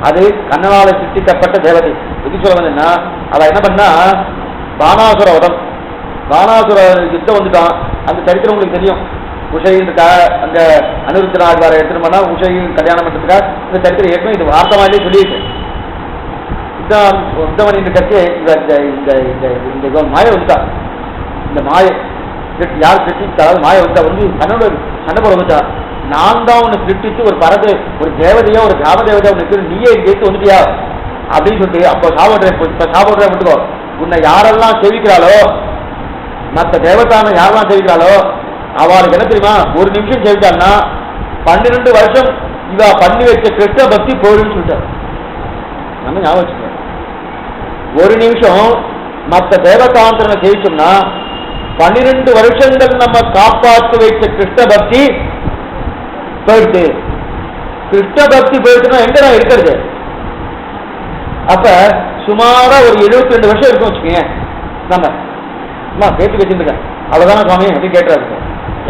அது கண்ணனால சிருஷ்டிக்கப்பட்ட தேவதை. எது சொல்ல வந்தா அவ என்ன பண்ணா பானாசுர வதம், பானாசுர யுத்தம் வந்துட்டான். அந்த சரித்திரம் உங்களுக்கு தெரியும். உஷைன்றக்கா அங்க அனிருத்தநாத் வர எடுத்துட்டு போனா உஷையும் கல்யாணம் பண்றதுக்கா இந்த சரித்திரம் ஏற்கனவே இது வார்த்தமாலே சொல்லியிருக்கு. உத்தமன் கட்சி இந்த மாய வந்துட்டா, இந்த மாய யார் சிருஷ்டிச்சா மாய வந்தா வந்து தன்னோட சண்டை போட வந்துட்டா, நான் தான் உன்னை சிருஷ்டிச்சு ஒரு பரது ஒரு தேவதையா ஒரு கிராம தேவதையா உனக்கு நீயே கேட்டு வந்துட்டியா அப்படின்னு சொல்லிட்டு அப்போ சாப்பிடுறேன் விட்டுக்கோ. உன்னை யாரெல்லாம் சேவிக்கிறாளோ மற்ற தேவதான யாரெல்லாம் சேவிக்கிறாளோ அவளுக்கு என்ன தெரியுமா, ஒரு நிமிஷம் சேவிச்சான்னா 12 வருஷம் இவ பண்ணி வச்ச கிருஷ்ண பக்தி போயிடுன்னு சொல்லிட்டார். நம்ம ஞாபகம் வச்சுக்கோங்க, ஒரு நிமிஷம் மற்ற தேவதாந்திரனை சேவிச்சோம்னா 12 வருஷங்கள் நம்ம காப்பாற்று வைத்த கிருஷ்ண பக்தி போயிடுது. கிருஷ்ண பக்தி போயிடுச்சுன்னா எங்க நான் இருக்கிறது? அப்ப சுமாரா ஒரு 72 வருஷம் இருக்கும் வச்சுக்கோங்க. நம்ம பேச்சு வச்சிருக்கேன் அவ்வளவுதான சுவாமி அப்படின்னு கேட்டுறாரு.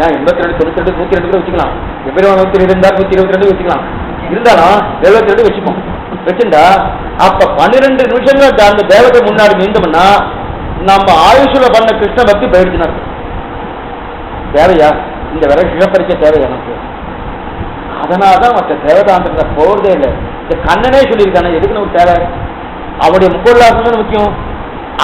ஏன் 82, 92, 102 கூட வச்சுக்கலாம், எப்படி 122, 122 வச்சுக்கலாம். இருந்தாலும் 72 வச்சுப்போம். வச்சுட்டா அப்ப 12 நிமிஷங்கள் அந்த தேவத்தை முன்னாடி நின்றோம்னா நம்ம ஆயுஷுல பண்ண கிருஷ்ண பக்தி போயிடுச்சுன்னா தேவையா? இந்த வரை சிவப்பரிச்சை தேவையா நமக்கு? அதனாலதான் மற்ற தேவதாந்திரத்தை போறதே இல்லை. இந்த கண்ணனே சொல்லியிருக்கானே எதுக்கு நமக்கு தேவை? அவனுடைய முக்கொள்ளாசம் தானே முக்கியம்,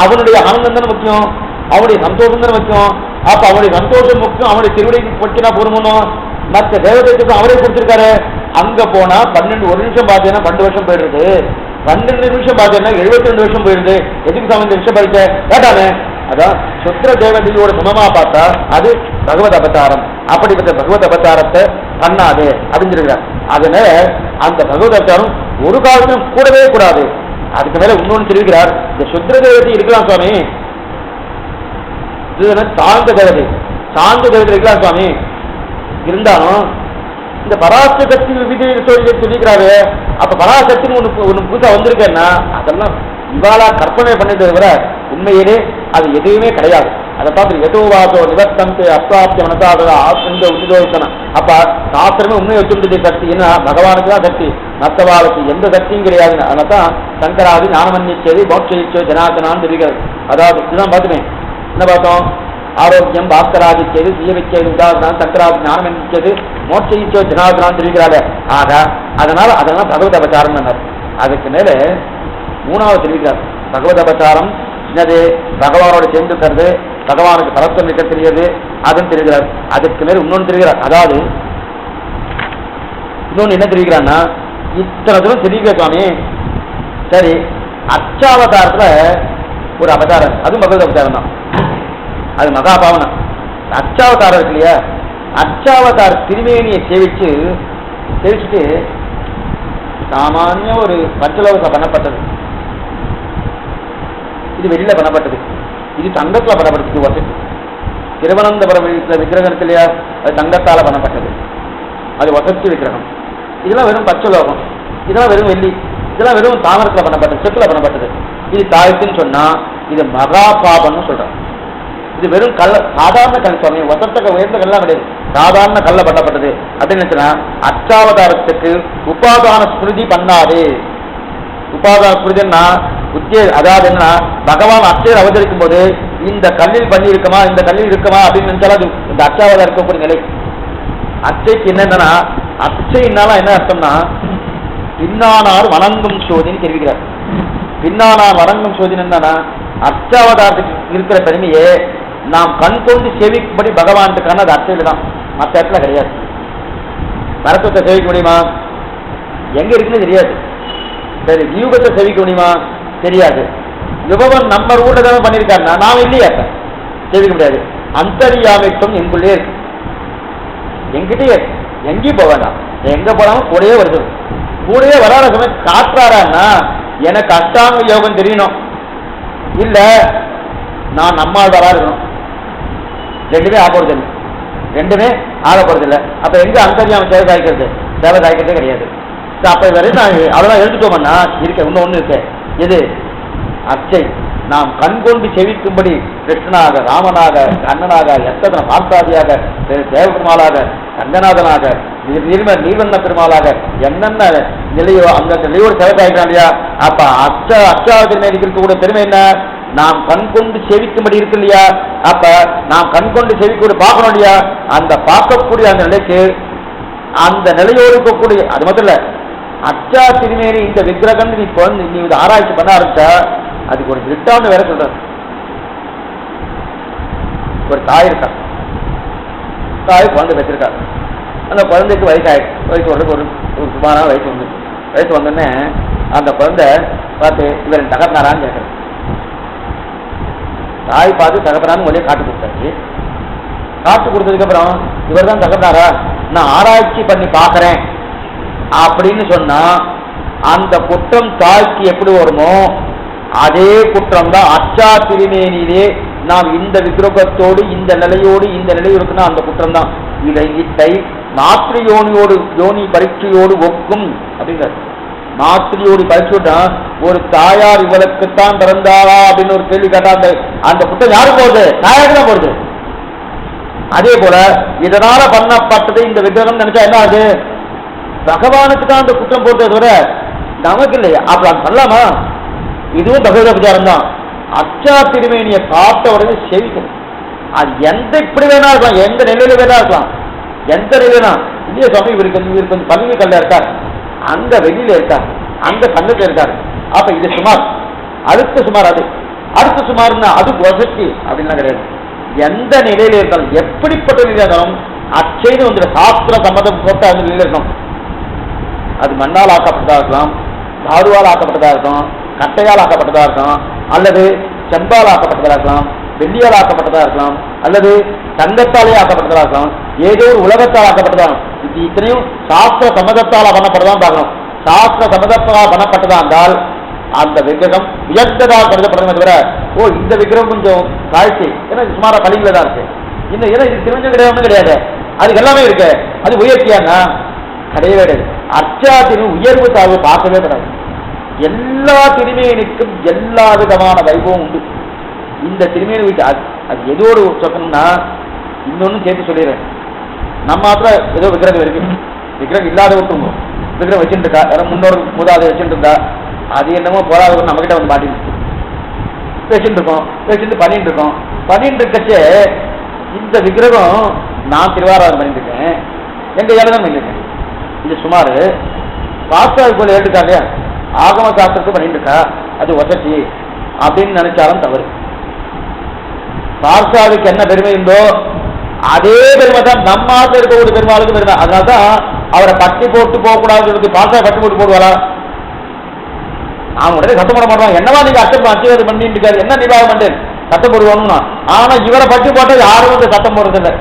அவனுடைய ஆனந்தம் தானே முக்கியம், அவனுடைய சந்தோஷம் தானே முக்கியம். அப்ப அவனுடைய சந்தோஷம் முக்கியம், அவனுடைய திருவிடைக்கு பற்றினா பொறுமணும். மற்ற தேவதைக்கு அவரே கொடுத்திருக்காரு. அங்க போனா 12 ஒரு நிமிஷம் பார்த்தீங்கன்னா 12 வருஷம் போயிடுது, 12 நிமிஷம் பார்த்தீங்கன்னா 72 வருஷம் போயிடுது. எதுக்கு சம்பந்த விஷயம் படிக்க கேட்டானே? அதான் சுத்திர தேவதையோட சமமா பார்த்தா அது பகவத் அவதாரம். அப்படிப்பட்ட பகவத் அவதாரத்தை பண்ணாது அப்படின்னு சொல்லிருக்கிறார். அதனால அந்த பகவத் அவதாரம் ஒரு காலத்திலும் கூடவே கூடாது. அதுக்கு மேல இன்னொன்னு சொல்லியிருக்கிறார், இந்த சுத்திர தேவதை இருக்கலாம் சுவாமி, சாந்த தேவதை, சாந்த தேவதை இருக்கலாம் சுவாமி, இருந்தாலும் இந்த பராசக்தி விதியை சொல்லிக்கிறாரு. அப்ப பராசக்தின்னு ஒண்ணு புதுசா வந்திருக்கேன்னா அதெல்லாம் இவாளா கற்பனை பண்ணிட்டு விட உண்மையிலே அது எதுவுமே கிடையாது. அதை பார்த்து எதோவாசோ நிவர்த்தந்து அப்ராப்திய மனசாதா ஆசிந்த உச்சிதோசனம். அப்ப சாஸ்திரமே உண்மையை வச்சுட்டு சக்தி என்ன பகவானுக்கு தான் சக்தி, மற்றவாளுக்கு எந்த சக்தியும் கிடையாது. அதனால தான் சங்கராதி ஞானமன்னிச்சது மோட்சயிச்சோ ஜனாதனான்னு தெரிவிக்கிறது. அதாவது இதுதான் பார்த்துமே என்ன பார்த்தோம், ஆரோக்கியம் பாஸ்கராதிச்சது சுயவிச்சது உதாரணம் சங்கராதி ஞானமன்னிச்சது மோட்சயிச்சோ ஜனாதனான்னு தெரிவிக்கிறாரு. ஆக அதெல்லாம் பகவத் அபச்சாரம் பண்ணார். அதுக்கு மேல 3வது தெரிவிக்கிறார், பகவத் அபச்சாரம் என்னது, பகவானோட சேர்ந்துக்கிறது, பகவானுக்கு பரஸ்பரம் நிற்க தெரியாது, அதுன்னு தெரிகிறார். அதுக்கு மேல இன்னொன்று தெரிகிறார். அதாவது இன்னொன்று என்ன தெரிவிக்கிறான்னா, இத்தனை தூரம் தெரிவிக்கிற சுவாமி சரி, அச்சாவதாரத்துல ஒரு அவதாரம், அதுவும் பகவத் அவதாரம் தான், அது மகாபாவனம். அச்சாவதாரம் இருக்கு இல்லையா, அச்சாவதார திருமேனியை சேவிச்சுட்டு சாமானிய ஒரு பஞ்சலோகத்தில் பண்ணப்பட்டது, இது வெளியில பண்ணப்பட்டது, இது தங்கத்துல பண்ணப்பட்டது. வசதி திருவனந்தபுரம் விக்கிரகம் இருக்கு இல்லையா, அது தங்கத்தால பண்ணப்பட்டது, அது வசதி விக்கிரகம். இதெல்லாம் வெறும் பச்சலோகம், இதெல்லாம் வெறும் வெள்ளி, இதெல்லாம் வெறும் தாமரத்துல பண்ணப்பட்டது, செத்துல பண்ணப்பட்டது. இது தாய்க்குன்னு சொன்னா இது மகா பாபம்னு சொல்றாங்க. இது வெறும் கல்ல, சாதாரண கல் சுவாமி, வசத்த உயர்ந்த கல்லாம் கிடையாது, சாதாரண கல்ல பண்ணப்பட்டது அப்படின்னு. அச்சாவதாரத்துக்கு உபாதான ஸ்மிருதி பண்ணாது. உபாதான ஸ்மிருதினா அதாவது என்ன, பகவான் அச்சையர் அவதரிக்கும் போது இந்த கல்லில் பண்ணி இருக்குமா, இந்த கல்லில் இருக்குமா அப்படின்னு நினைச்சாலும் அது இந்த அச்சாவதாரம் இருக்கக்கூடிய நிலை. அச்சைக்கு என்னன்னா, அச்சைனால என்ன அர்த்தம்னா பின்னானார் வணங்கும் சோதின்னு தெரிவிக்கிறார். பின்னானார் வணங்கும் சோதின்னு என்னன்னா, அச்சாவதாரத்துக்கு இருக்கிற பெருமையே நாம் கண் கொண்டு சேவிக்கும்படி பகவானுக்கான அது அச்சையில தான், மற்ற இடத்துல கிடையாது. மரத்துவத்தை சேவிக்க முடியுமா, எங்க இருக்குன்னு தெரியாது. சரி, வியூகத்தை சேவிக்க முடியுமா, தெரியாது. விபவன் நம்ம ஊட்ட தானே பண்ணியிருக்காருன்னா நாம் இல்லையா சேவிக்க முடியாது. அந்தரியாமைத்துவம் எங்குள்ளே இருக்கு, எங்கிட்டே எங்கேயும் போக வேண்டாம், எங்க போனாலும் கூடயே வருது. கூடயே வராத சமயம் காட்டுறாரான்னா எனக்கு அஷ்டாங்க யோகம் தெரியணும், இல்ல நான் நம்மால் வரா இருக்கணும். ரெண்டுமே ஆகப்படுதில்லை, ரெண்டுமே ஆகப்படுதில்லை. அப்ப எங்க அந்தரியாம சேவை காய்க்கிறது, சேவை காய்க்கிறதே கிடையாது. அப்ப வரையும் நான் அதெல்லாம் எழுதிட்டோம்னா இருக்க இன்னொன்னு இருக்கு, எது அச்சை நாம் கண்கொண்டு செவிக்கும்படி கிருஷ்ணனாக, ராமனாக, கண்ணனாக, எத்தனை பார்த்தாதியாக, தேவபெருமாளாக, ரங்கநாதனாக, நீர்வண்ண பெருமாளாக என்னென்ன நிலையோ அந்த நிலையோடு சேவை காய்க்கிறான் இல்லையா. அப்ப அச்சாவதின் மேல் இருக்கக்கூடிய பெருமை என்ன, நாம் கண் கொண்டு செவிக்கும்படி இருக்கு இல்லையா? அப்ப நாம் கண் கொண்டு செவிக்கூட பார்க்கணும் இல்லையா? அந்த பார்க்கக்கூடிய அந்த நிலைக்கு அந்த நிலையோடு இருக்கக்கூடிய அது மட்டும் இல்ல, அச்சா திருமேனி இந்த விக்கிரகம் நீ ஆராய்ச்சி பண்ண ஆரம்பிச்சா அதுக்கு ஒரு திட்டான்னு வேற சொல்ற. ஒரு தாய் இருக்கா, தாய் குழந்தை வச்சிருக்காங்க. அந்த குழந்தைக்கு வயசு வர்றதுக்கு ஒரு சுமாரான வயசு வந்தோடனே அந்த குழந்தை பார்த்து இவர் தகப்பனாரான்னு கேட்கறது. தாய் பார்த்து தகப்பனான்னு ஒரே காட்டு கொடுத்தாச்சு. காட்டு கொடுத்ததுக்கு அப்புறம் இவர் தான் தகப்பனாரா, நான் ஆராய்ச்சி பண்ணி பார்க்கறேன் அப்படின்னு சொன்னா அந்த குற்றம் தாய்க்கு எப்படி வருமோ அதே குற்றம் தான் அச்சா திருமேனியிலே நாம் இந்த விக்கிரகத்தோடு இந்த நிலையோடு இந்த நிலையோடு இருக்குன்னா அந்த குற்றம் தான். இதை மாத்திரை யோனி பரீட்சையோடு ஒக்கும் அப்படிங்கிறது. மாத்திரையோடு பரீட்சையோட ஒரு தாயார் இவளுக்குத்தான் பிறந்தாரா அப்படின்னு ஒரு கேள்வி கேட்டா அந்த குற்றம் யாருக்கு போகுது? தாயாருக்கு தான் போகுது. அதே போல இதனால பண்ணப்பட்டது இந்த விக்கிரகம் நினைச்சா என்ன ஆகுது? பகவானுக்கு தான் அந்த குற்றம் போட்டதை விட நமக்கு இல்லையா? அப்ப அது பண்ணலாமா? இதுவும் பகவத உபச்சாரம் தான். அச்சா திருமேனியை பார்த்த உடனே செவிக்கும். அது எந்த இப்படி வேணா இருக்கலாம், எந்த நிலையில வேணா இருக்கலாம், எந்த நிலையினா இல்லையா சுவாமி இவருக்கு கொஞ்சம் பள்ளிங்க கல்ல இருக்கார், அங்க வெளியில இருக்கார், அங்க கண்ணுக்கு இருக்காரு. அப்ப இது சுமார், அடுத்த சுமார், அது அடுத்த சுமார்னா அது வசதி அப்படின்லாம் கிடையாது. எந்த நிலையில இருந்தாலும் எப்படிப்பட்ட நிலையில இருந்தாலும் அச்சைன்னு வந்து சாஸ்திர சம்மதம் போட்டு அந்த நிலையில இருக்கணும். அது மண்ணால் ஆக்கப்பட்டதா இருக்கலாம், தாதுவால் ஆக்கப்பட்டதா இருக்கும், கட்டையால் ஆக்கப்பட்டதா இருக்கும், அல்லது செம்பால் ஆக்கப்பட்டதா இருக்கலாம், வெள்ளியால் ஆக்கப்பட்டதா இருக்கலாம், அல்லது தங்கத்தாலே ஆக்கப்பட்டதா இருக்கலாம், ஏதோ ஒரு உலகத்தால் ஆக்கப்பட்டதா இருக்கும். இது இத்தனையும் சாஸ்திர சம்மதத்தால் பண்ணப்பட்டதான் பார்க்கணும். சாஸ்திர சம்மதத்தால் பண்ணப்பட்டதா இருந்தால் அந்த விக்கிரகம் உயர்ந்ததாக கருதப்படுறதை தவிர இந்த விக்கிரகம் கொஞ்சம் தாழ்ச்சி, ஏன்னா சுமாரா பள்ளியில தான் இருக்கு, இன்னும் ஏன்னா இது திருமஞ்சம் கிடையாது கிடையாது, அதுக்கு எல்லாமே இருக்கு, அது உயர்த்தியாங்க கிடையவே கிடையாது. அர்ச்சா திரு உயர்வு தாழ்வு பார்க்கவே கிடையாது. எல்லா திருமேனிக்கும் எல்லா விதமான வைபவம் உண்டு. இந்த திருமேனி வீட்டு அது எதோடு சொல்லணும்னா இன்னொன்னு சேர்த்து சொல்லிடுறேன். நம்ம மாத்திரம் ஏதோ விக்கிரகம் இருக்கு, விக்கிரகம் இல்லாத விட்டுங்க, விக்கிரகம் வச்சுட்டு இருக்கா, யாரும் முன்னோர் மூதாதை வச்சுட்டு இருந்தா அது என்னமோ போராத நம்ம கிட்ட வந்து மாட்டிட்டு வச்சுட்டு இருக்கோம், வச்சுட்டு பண்ணிட்டு இருக்கோம். பண்ணிட்டு இருக்கச்சே இந்த விக்கிரகம் நான் திருவாராதம் பண்ணிட்டு இருக்கேன், எங்க ஏழதான் பண்ணிருக்கேன். இது சுமார் பாஸ்தாவை போல ஏற்றுக்கா இல்லையா, ஆகம சாஸ்திரத்தை பண்ணிட்டு இருக்கா, அது வசதி அப்படின்னு நினைச்சாலும் தவறு. பார்சாவுக்கு என்ன பெருமை உண்டோ அதே பெருமை தான் நம்ம ஆசை இருக்கக்கூடிய பெருமாளுக்கு பெருமை. அதனால்தான் அவரை பட்டி போட்டு போகக்கூடாது. பார்சா பட்டி போட்டு போடுவாரா? அவன் உடனே சத்தம் போட மாட்டான். என்னவா நீங்க அச்சம் பண்ணிட்டு இருக்காரு, என்ன நிர்வாகம் பண்ணேன் சத்தம் போடுவானுன்னா. ஆனா இவரை பட்டி போட்டா யாரும் வந்து சத்தம் போடுறதில்லை,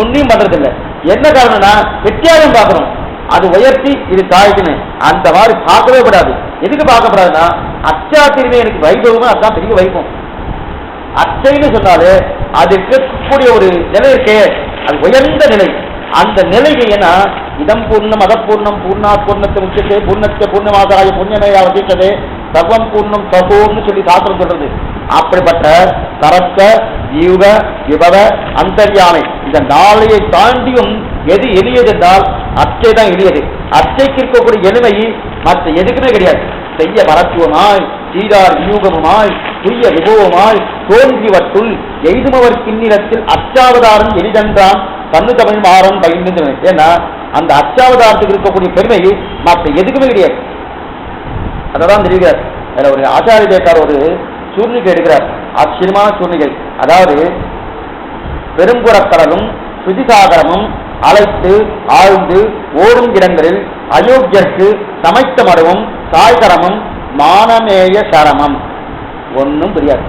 ஒன்றையும் பண்றதில்லை. என்ன காரணம்னா வித்தியாசம் பார்க்கணும். அது உயர்த்தி இது தாழ்த்துன்னு அந்த மாதிரி பார்க்கவே கூடாது. எதுக்கு பார்க்கப்படாதுன்னா அச்சா திரும்பி எனக்கு வைபவம், அதுதான் பெரிய வைபவம். அச்சைன்னு சொன்னாலே அது இருக்கக்கூடிய ஒரு நிலை இருக்கே, அது உயர்ந்த நிலை. அந்த நிலைக்கு ஏன்னா இதம் பூர்ணம் அதப்பூர்ணம் பூர்ணாத் பூர்ணத்தை முக்கியத்தை பூர்ணத்தை பூர்ணமாதாய புண்ணியமையா வசித்ததே சர்வம் பூர்ணம் சகோன்னு சொல்லி சாஸ்திரம் சொல்றது. அப்படிப்பட்ட தரத்த யூக விபவ அந்தர்யாமை இந்த நாளையை தாண்டியும் எது எளியது என்றால் அச்சை தான் எளியது. அச்சைக்கு இருக்கக்கூடிய எளிமை மற்ற எதுக்குமே கிடையாது. செய்ய மரத்துவமாய் சீரார் வியூகமுமாய் துரிய விபவமாய் தோன்றிவற்றுள் எய்துமவர் கிண்ணிடத்தில் அச்சாவதாரம் எளிதென்றான் தன்னு தமிழ் மாறன் பயின்று. ஏன்னா அந்த அச்சாவதாரத்துக்கு இருக்கக்கூடிய பெருமை மற்ற எதுக்குமே கிடையாது. அதான் தெரிகிறார். அதில் ஒரு ஆச்சாரிய தேக்கார் ஒரு சூர்ணிகை எடுக்கிறார், ஆச்சரியமான சூர்ணிகை. அதாவது பெரும்புறக்கடலும் சுதிசாகரமும் அழைத்து ஆழ்ந்து ஓடும் இடங்களில் அயோக்கியர்க்கு சமைத்த மரமும் சாய்கரமும் மானமேய சரமம் ஒன்றும் தெரியாது.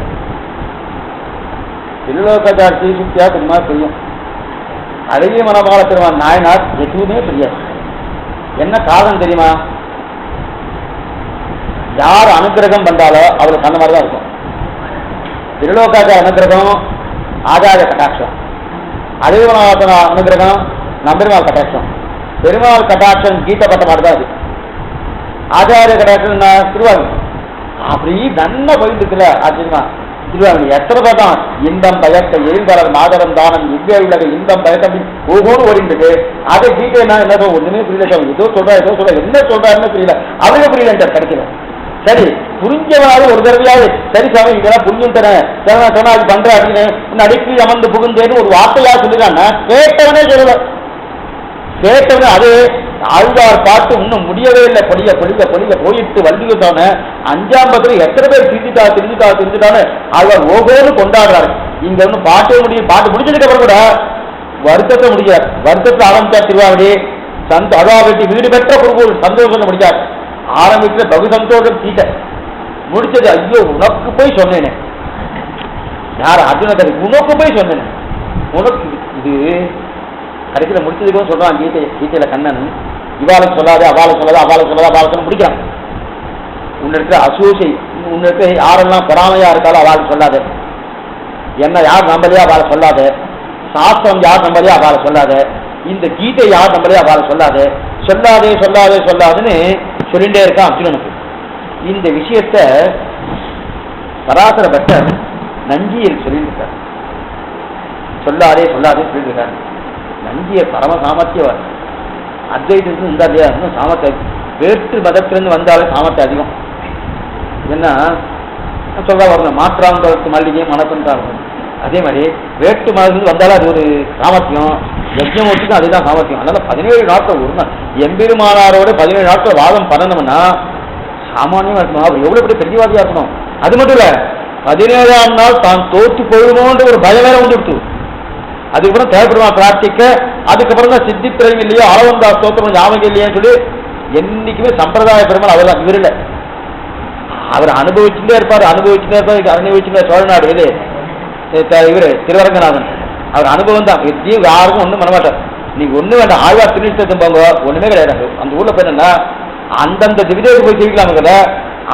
திருலோகாச்சாரி சுத்தியா தெரியுமா? தெரியும். அழகிய மனபால பெருமான் நாயனார் எதுவுமே தெரியாது. என்ன காரணம் தெரியுமா? யார் அனுகிரகம் பண்ணாலோ அவளுக்கு அந்த மாதிரிதான் இருக்கும். திருலோகாச்சார அனுகிரகம் ஆச்சாரிய கட்டாட்சம், அழகிய மனபால அனுகிரகம் நம்பெருமாள் கட்டாட்சம். பெருமாள் கட்டாட்சம் கீதப்பட்ட மாதிரிதான் அது. ஆச்சாரிய கட்டாட்சம் திருவாரூர் அப்படி நன்மை போயிட்டு இருக்குல்ல. ஆச்சரியமா திருவாரூர் எத்தனை பார்த்தான் இன்பம் பயக்க எரிந்தவர் மாதவன் தானம் இவ்வே உள்ளது இன்பம் பயக்கம் ஒவ்வொரு ஓடிட்டு அதை கீதை என்ன ஒண்ணுமே புரியல. ஏதோ சொல்றா என்ன சொல்றாருன்னு புரியல, அவரே புரியல கிடைக்கல. சரி புரிஞ்சவனாலும் ஒரு தடவையாவது சரி சாமி இதெல்லாம் புரிஞ்சுட்டேன் அது பண்றேன் அப்படின்னு உன் அடிக்கடி அமர்ந்து புகுந்தேன்னு ஒரு வார்த்தையா சொல்லிடுறான்னா கேட்டவனே சொல்லல. கேட்டவனே அது ஆழ்வார் பாட்டு இன்னும் முடியவே இல்லை. பொழிய பொழிய பொழிய போயிட்டு வள்ளிவிட்டான 5ஆம் பக்கத்துல எத்தனை பேர் திருந்துட்டான்னு ஆழ்வார் ஓகோன்னு கொண்டாடுறாரு. இங்க ஒன்னும் பாட்டே முடியும். பாட்டு முடிச்சதுக்கு அப்புறம் கூட வருத்தத்தை முடிக்கிறார். வருத்தத்தை ஆரம்பிச்சார் திருவாவடி அதாவட்டி வீடு பெற்ற குருகூர் சந்தோஷம் முடிச்சார். ஆரம்பிக்கிற பகு சந்தோஷம் தீட்ட முடிச்சது. ஐயோ உனக்கு போய் சொன்னேனே, யார் அர்ஜுனகரி உனக்கு போய் சொன்னேனே, உனக்கு இது கடைசியில் முடிச்சதுக்கும் சொல்றான். கீதையில கண்ணன் இவாளுக்கு சொல்லாது அவாளுக்கு சொல்லாது அவாளுக்கு சொல்லாது அவாளுக்கு முடிக்கிறான். உன்ன இருக்கிற அசூசை உன்ன இருக்கிற யாரெல்லாம் பொறாமையா இருக்காலும் அவாளுக்கு சொல்லாது, என்ன யார் நம்பலையா அவளை சொல்லாது, சாஸ்திரம் யார் நம்பலையா அவளை சொல்லாது, இந்த கீதை யார் நம்பலையா அவளை சொல்லாது, சொல்லாதே சொல்லாதே சொல்லாதுன்னு சொல்லிட்டே இருக்கான் அர்ஜுனனுக்கு. இந்த விஷயத்த பராசர பட்டர் நஞ்சியர் சொல்லியிருக்கார். சொல்லாதே சொல்லாதே சொல்லியிருக்கார். நஞ்சியர் பரம சாமர்த்தியவர். அத்வைதத்துக்கு இந்த இல்லையா இன்னும் சாமர்த்தியம். வேற்று மதத்திலிருந்து வந்தாலே சாமர்த்தியம் அதிகம். என்ன சொல்ல வரணும், மாற்றாந்தோருக்கு மல்லிகை மனசன்றாங்க. அதே மாதிரி வேட்டு மதத்திலிருந்து வந்தாலும் அது ஒரு சாமர்த்தியம். யஜ்ஞமூர்த்திக்கும் அதுதான் சாமர்த்தியம். அதனால 17 நாட்கள் ஒரு நாள் எம்பெருமானாரோட 17 நாட்கள் வாதம் பண்ணணும்னா சாமானியமா இருக்கணும். அவர் எவ்வளவு பெரிய பெரியவாதியா இருக்கணும். அது மட்டும் இல்ல 17ஆம் நாள் தான் தோற்று போகணும்ன்ற ஒரு பயம் வேற வந்துடுத்து. அதுக்கப்புறம் தேவைப்படுமா பிரார்த்திக்க, அதுக்கப்புறம் தான் சித்தித்திரையும் இல்லையோ அளவந்தா ஸ்தோத்திரம் ஞாபகம் இல்லையான்னு சொல்லி என்னைக்குமே சம்பிரதாய பெருமாள் அவர் தான். இவர் இல்லை, அவர் அனுபவிச்சுட்டே இருப்பார். அனுபவிச்சுட்டே சோழநாடு இது இவரு திருவரங்கநாதன் அவர் அனுபவம் தான். எத்தையும் யாருக்கும் ஒன்றும் பண்ண மாட்டார். நீங்க ஒண்ணு வேண்டாம், ஆழ்வார் திருநிஷ்டத்தும் போங்க, ஒண்ணுமே கிடையாது. அந்த ஊர்ல போய் என்னன்னா அந்தந்த திவிதேவுக்கு போய் ஜெயிக்கலாமுங்கல.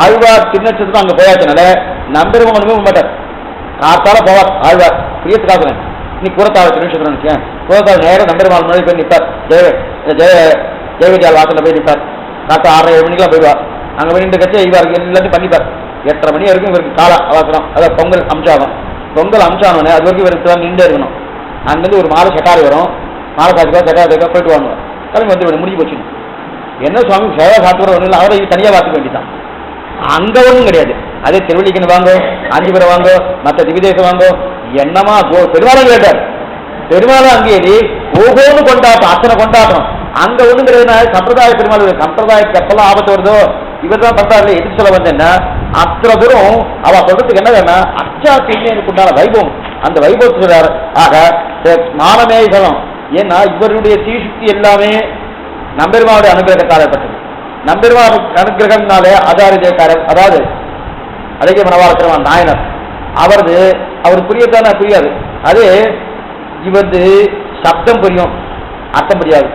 ஆழ்வார் திருநட்சத்திரம் அங்க போயாச்சுனால நம்பெருமா ஒண்ணுமே பண்ண மாட்டார். காத்தால போவார் ஆழ்வார் பிரியத்துக்காக. நீ கூறத்தாவ திருநட்சத்திரம் நினைச்சேன், கூறத்தாவ நேரம் நம்பெருமாள் முன்னாடி போய் நிற்பார். ஜெயவிஜயால் வாசல்ல போய் நிற்பார். காத்தா 6:30 மணிக்கெல்லாம் போயிடுவார். அங்க போய் நின்று கட்சி இவருக்கு எல்லாத்தையும் பண்ணிப்பார். 8:30 மணி வரைக்கும் இவருக்கு கால அவசரம். அதாவது பொங்கல் அம்சாகும். பொங்கல் அம்சானோடனே அது வரைக்கும் இவருக்கு தான் நின்று இருக்கணும். அங்கிருந்து ஒரு மாலை சட்டாரி வரும். மாலை சாப்பிட்டு சட்டாரி போயிட்டு வாங்க, கிளம்பி வந்து முடிஞ்சு போச்சு. என்ன சுவாமி சேவை சாப்பிட்டு ஒன்றும் இல்லை, அவரை தனியாக பார்த்துக்க வேண்டியதான். அங்க ஒன்றும் கிடையாது. அதே திருவள்ளிக்கன் வாங்கோ, காஞ்சிபுரம் வாங்கோ, மற்ற திவிதேசம் வாங்கோ, என்னமா பெருமாளும் கேட்டார். பெருமாளும் அங்கேயே ஓகோன்னு கொண்டாட்டம், அத்தனை கொண்டாட்டம். அங்க ஒண்ணும் கிடையாது. சம்பிரதாய பெருமாள் சம்பிரதாயத்துக்கு எப்பெல்லாம் ஆபத்து வருதோ இவர் தான் பண்றாரு. எதிர்த்து சொல்ல வந்தேன்னா அத்தனை தூரம் அவ சொல்றதுக்கு என்ன வேணா அச்சா கிண்ணிக்கு உண்டான வைபவம், அந்த வைபவத்தை சொல்றாரு. ஆக மானமே சொல்லும். ஏன்னா இவருடைய சீசுக்தி எல்லாமே நம்பெருமாவுடைய அனுகிரகத்தால் ஏற்பட்டது. நம்பெருமாள் அனுகிரகம்னாலே ஆச்சாரியக்காரர், அதாவது அழகிய மனவாளத்திரவான் நாயனர் அவர் புரியத்தானே புரியாது. அது இவரது சப்தம் புரியும், அர்த்தம் புரியாது.